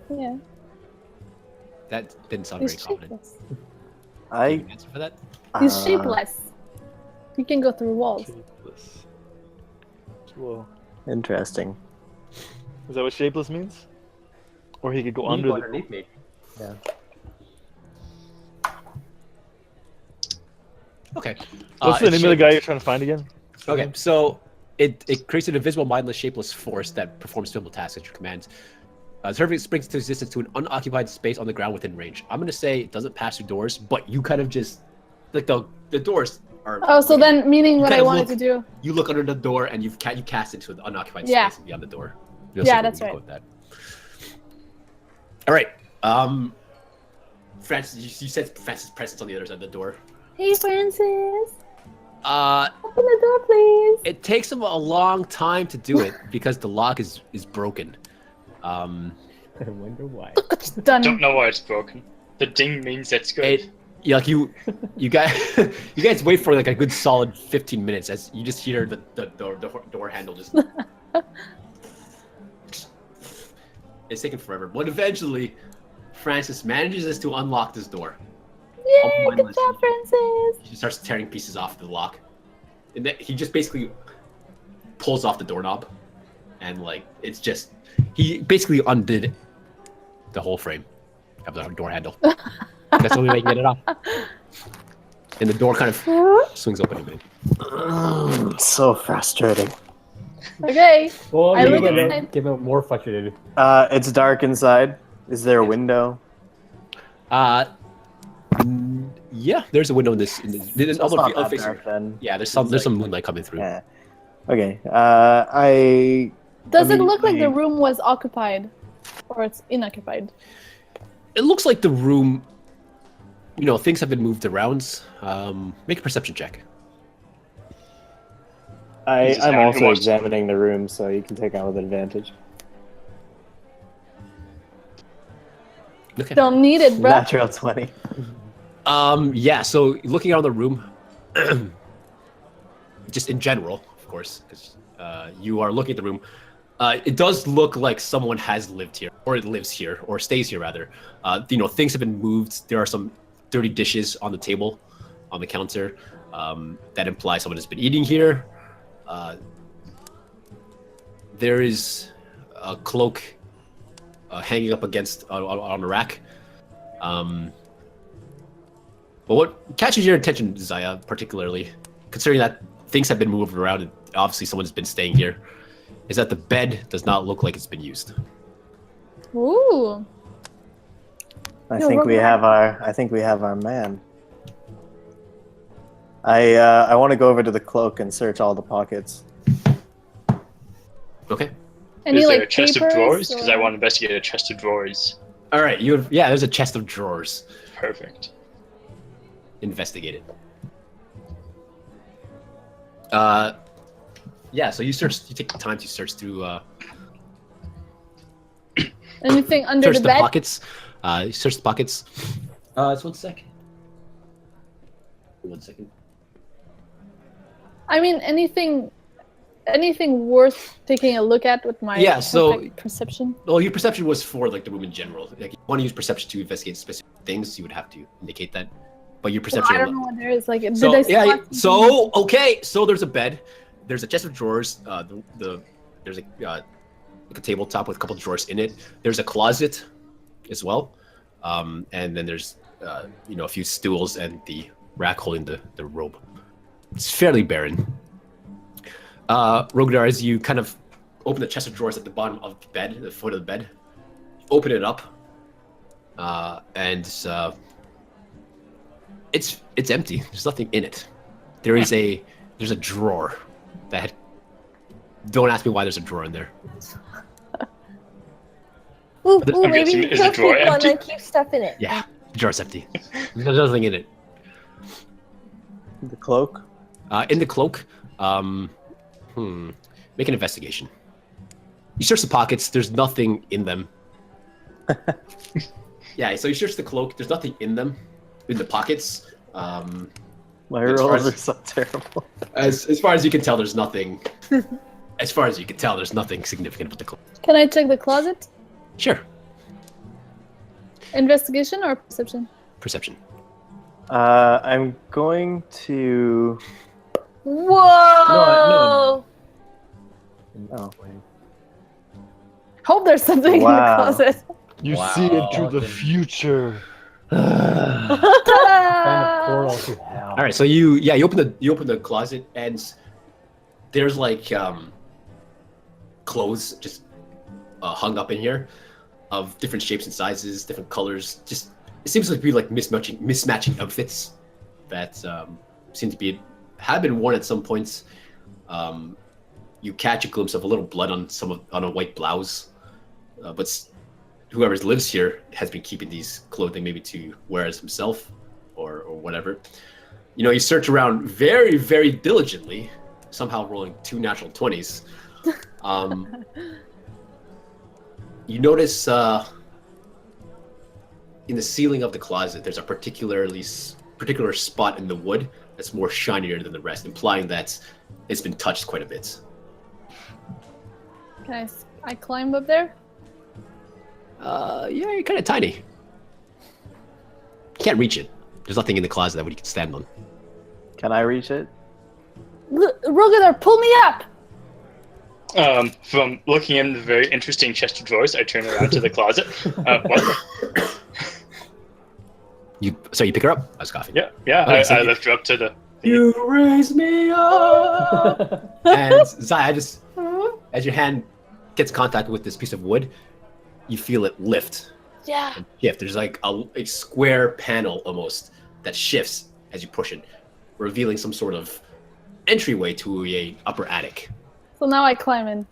Yeah. that didn't sound He's very confident. shapeless. Do you I have an answer for that? He's shapeless. He can go through walls. Shapeless. Whoa. Interesting. Is that what shapeless means? Or he could go You under go the. underneath me. Okay. What's the it's name of the guy shapeless. you're trying to find again? Okay, so it creates an invisible, mindless, shapeless force that performs simple tasks at your command. Servant springs into existence to an unoccupied space on the ground within range. I'm gonna say it doesn't pass through doors, but you kind of just like the doors are. Oh, so then meaning what kind I of wanted look- to do. You look under the door and you cast into the unoccupied Yeah. space beyond the door. Yeah, that's right. With that. All right, Francis, you said Francis' presence on the other side of the door. Hey, Francis. Uh, Open the door, please. it takes him a long time to do it because the lock is broken. I wonder why. It's done. Don't know why it's broken. The ding means that's good. It, yeah, like you guys, you guys wait for like a good solid 15 minutes as you just hear the door handle just. It's taking forever, but eventually, Francis manages to unlock this door. Yay, good Mindless. job, Francis. He starts tearing pieces off the lock, and then he just basically pulls off the doorknob, and like it's just he basically undid the whole frame of the door handle. That's the only way he can get it off. And the door kind of swings open a bit. So frustrating. Okay. Well, I you look get inside. it. Give it more frustrated. It's dark inside. Is there a window? Yeah, there's a window in this. So it's not that dark then. Yeah, there's some moonlight coming through. Yeah. Okay. I Does it mean, look like the we- room was occupied, or it's inoccupied? It looks like the room. You know, things have been moved around. Make a perception check. I'm anyone also who wants- examining the room, so you can take on with advantage. Okay. Don't need it, bro. Natural 20. Yeah. So looking around the room, just in general, of course, because you are looking at the room. It does look like someone has lived here, or it lives here, or stays here rather. You know, things have been moved. There are some dirty dishes on the table, on the counter, that imply someone has been eating here. There is a cloak hanging up against on a rack. But what catches your attention, Zaia, particularly, considering that things have been moved around and obviously someone has been staying here, is that the bed does not look like it's been used. Ooh. I Yo, think we Robert. have our man. I want to go over to the cloak and search all the pockets. Okay. Any Is there like a chest papers? of drawers? Because I or- want to investigate a chest of drawers. All right. There's a chest of drawers. Perfect. Investigate it. Yeah. So you take the time to search through. Anything under Search the the bed? pockets. You search the pockets. It's 1 sec. 1 second. I mean, anything worth taking a look at with my Yeah, so- perfect perception? Well, your perception was for like the room in general. Like, if you want to use perception to investigate specific things, you would have to indicate that. But your Well, perception. I don't know what there is. Like, So did I yeah. spot So okay. So there's a bed. There's a chest of drawers. There's like a tabletop with a couple of drawers in it. There's a closet, as well, and then there's a few stools and the rack holding the robe. It's fairly barren. Rogadar, as you kind of open the chest of drawers at the bottom of the bed, the foot of the bed, open it up, and it's empty. There's nothing in it. There's a drawer that. Don't ask me why there's a drawer in there. Ooh, I'm maybe guessing, you is the could drawer keep one empty? and keep stuff in it. Yeah, the drawer's empty. There's nothing in it. The cloak. In the cloak, Make an investigation. You search the pockets. There's nothing in them. Yeah, so you search the cloak. There's nothing in them, in the pockets. My rolls are so terrible. As far as you can tell, there's nothing. As far as you can tell, there's nothing significant with the cloak. Can I check the closet? Sure. Investigation or perception? Perception. I'm going to. Whoa! Oh, Hope there's something in the Wow. closet. You Wow. see into the future. Find a portal to hell. All right, so you open the closet and there's like clothes just hung up in here of different shapes and sizes, different colors. Just it seems to be like mismatching outfits that seem to have been worn at some points. You catch a glimpse of a little blood on a white blouse, but whoever lives here has been keeping these clothing maybe to wear as himself or whatever. You know, you search around very, very diligently, somehow rolling 2 natural 20s. You notice in the ceiling of the closet, there's a particular spot in the wood that's more shinier than the rest, implying that it's been touched quite a bit. Can I climb up there? Yeah, you're kind of tiny. You can't reach it. There's nothing in the closet that you can stand on. can I reach it? Rogador, pull me up! From looking in the very interesting chest of drawers, I turn around to the closet. What? You pick her up? I was coughing. Yeah. Okay, I lift her up to the. You raise me up. And Zaia, just as your hand gets contact with this piece of wood, you feel it lift. Yeah. And shift. There's like a square panel almost that shifts as you push it, revealing some sort of entryway to a upper attic. So now I climb in.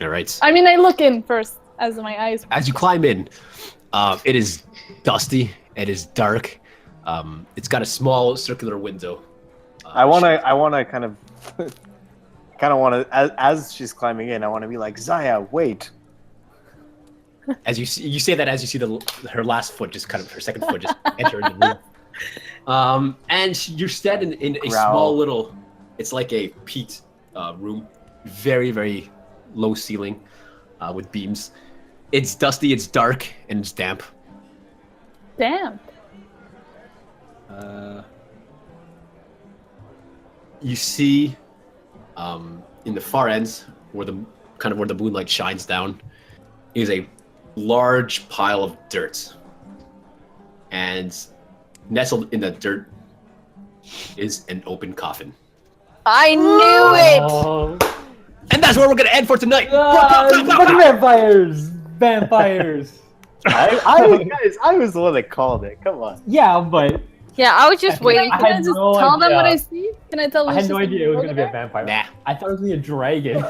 All right. I mean, I look in first as my eyes. As you climb in, it is dusty. It is dark. It's got a small circular window. I want to kind of as she's climbing in, I want to be like, Zaia, wait. As you say that as you see her last foot, just kind of her second foot, just enter the room. And you're standing in a small little. It's like a peat room, very very low ceiling, with beams. It's dusty, it's dark, and it's damp. Damn. You see, in the far ends, where the moonlight shines down, is a large pile of dirt, and nestled in that dirt is an open coffin. I knew it! Oh. And that's where we're gonna end for tonight. Fucking vampires! Vampires! I was the one that called it. Come on. Yeah, but Yeah, I was just waiting. Can I just no tell them what I idea. see? Can I tell I them? had no idea it was gonna be a vampire. Nah. I thought it was gonna be a dragon.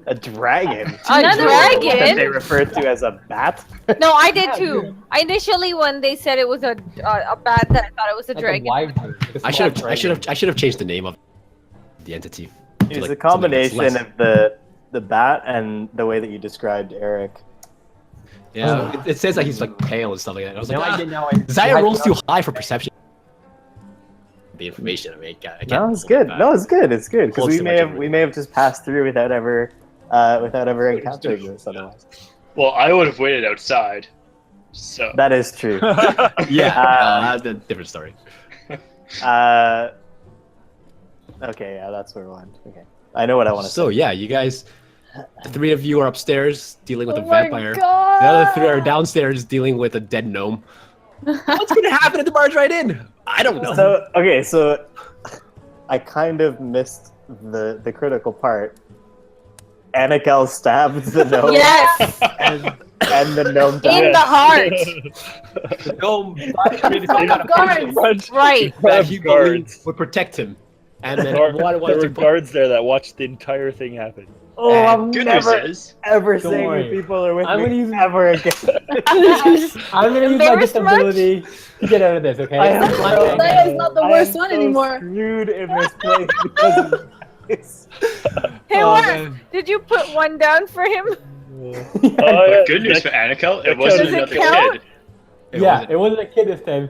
A dragon. A That they dragon? refer to as a bat. No, I did Yeah, too. dude. I initially, when they said it was a bat, that I thought it was a Like dragon. a wyvern. Like a I small should dragon. have changed the name of the entity. It was a combination of the bat and the way that you described Eric. Yeah, it says like he's like pale and stuff like that. I was like, Now I get. Zaia rolls too high for perception. The information. I mean, I can't. No, it's hold good. back. No, it's good. It's good because Close to my we may have just passed through without ever encountering this otherwise. Well, I would have waited outside. So. That is true. Yeah, that's a different story. Okay, yeah, that's where we'll end. Okay, I know what I want to So say. yeah, you guys, the 3 of you are upstairs dealing with Oh a my vampire. God. The other 3 are downstairs dealing with a dead gnome. What's gonna happen at the Bargewright Inn? I don't know. So I kind of missed the critical part. Anakel stabbed the gnome. Yes! and the gnome died. In the heart! The gnome Guards. Right. that he Guards. believed would protect him, and then There one were guards there that watched the entire thing happen. Oh, I'm Good never news is, ever Don't saying worry. people are with I'm me gonna use- ever again. I'm gonna use my Embarrassed much? disability to get out of this, okay? I am Flying so- back Zaia is not the I worst am one so anymore. screwed in this place because of this. Hey, Oh, what? man. Did you put one down for him? yeah, good news for that- Anakel, that it wasn't Does it another count? kid. Yeah, it wasn't a kid this time.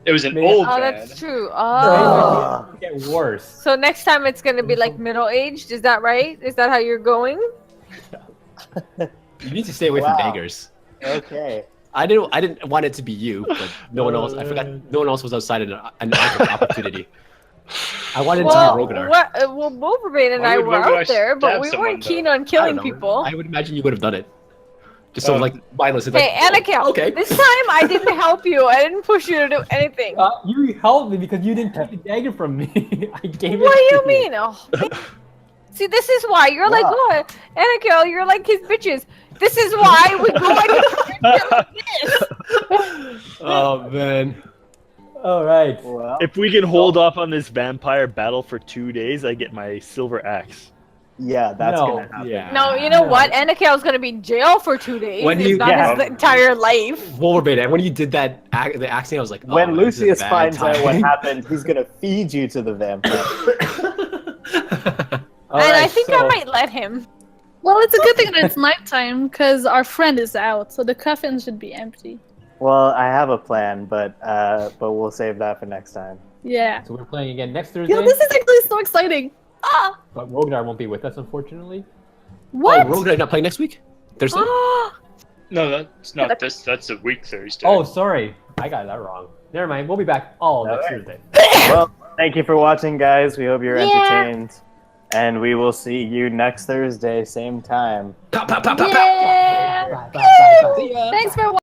It was an Man. old Oh, man. that's true. Ah. Oh. Get worse. So next time it's gonna be like middle-aged. Is that right? Is that how you're going? You need to stay away from Wow. beggars. Okay. I didn't want it to be you, but no one else. I forgot. No one else was outside an opportunity. I wanted to Well, be Rogadar. well, Wolverbane and Why I would were Rogadar out there, but stab we someone, weren't keen though? on I killing don't know. people. I would imagine you would have done it. Just so like mindless. Like, Hey, Anakel. okay. This time I didn't help you. I didn't push you to do anything. You helped me because you didn't take the dagger from me. I gave it What do to you mean? Oh, man. See, this is why you're like, Wow. oh, Anakel, you're like his bitches. This is why we go like this. Oh man. Alright. Well, If we can hold off on this vampire battle for 2 days, I get my silver axe. yeah, that's No, gonna happen. Yeah. No, you know No. what? Anakel's gonna be in jail for 2 days. When if you- not yeah. his entire life. Wolverbane. When you did that, the accent, I was like, oh, When this is a Lucius bad finds out what timing. happened, he's gonna feed you to the vampire. And I Alright, think so, I might let him. Well, it's a good thing that it's nighttime because our friend is out, so the coffin should be empty. Well, I have a plan, but we'll save that for next time. Yeah. So we're playing again next Thursday, Yo, this is actually so exciting. Ah, but Rogadar won't be with us, unfortunately. what? Oh, Rogadar not playing next week? Thursday? No, that's not this. That's a week Thursday. Oh, sorry. I got that wrong. Never mind. We'll be back all next Alright. Thursday. Well, thank you for watching, guys. We hope you're Yeah. entertained, and we will see you next Thursday, same time. Pow, pow, pow, pow, pow. Yeah. Bye, bye, bye, bye. See ya. Thanks for watching.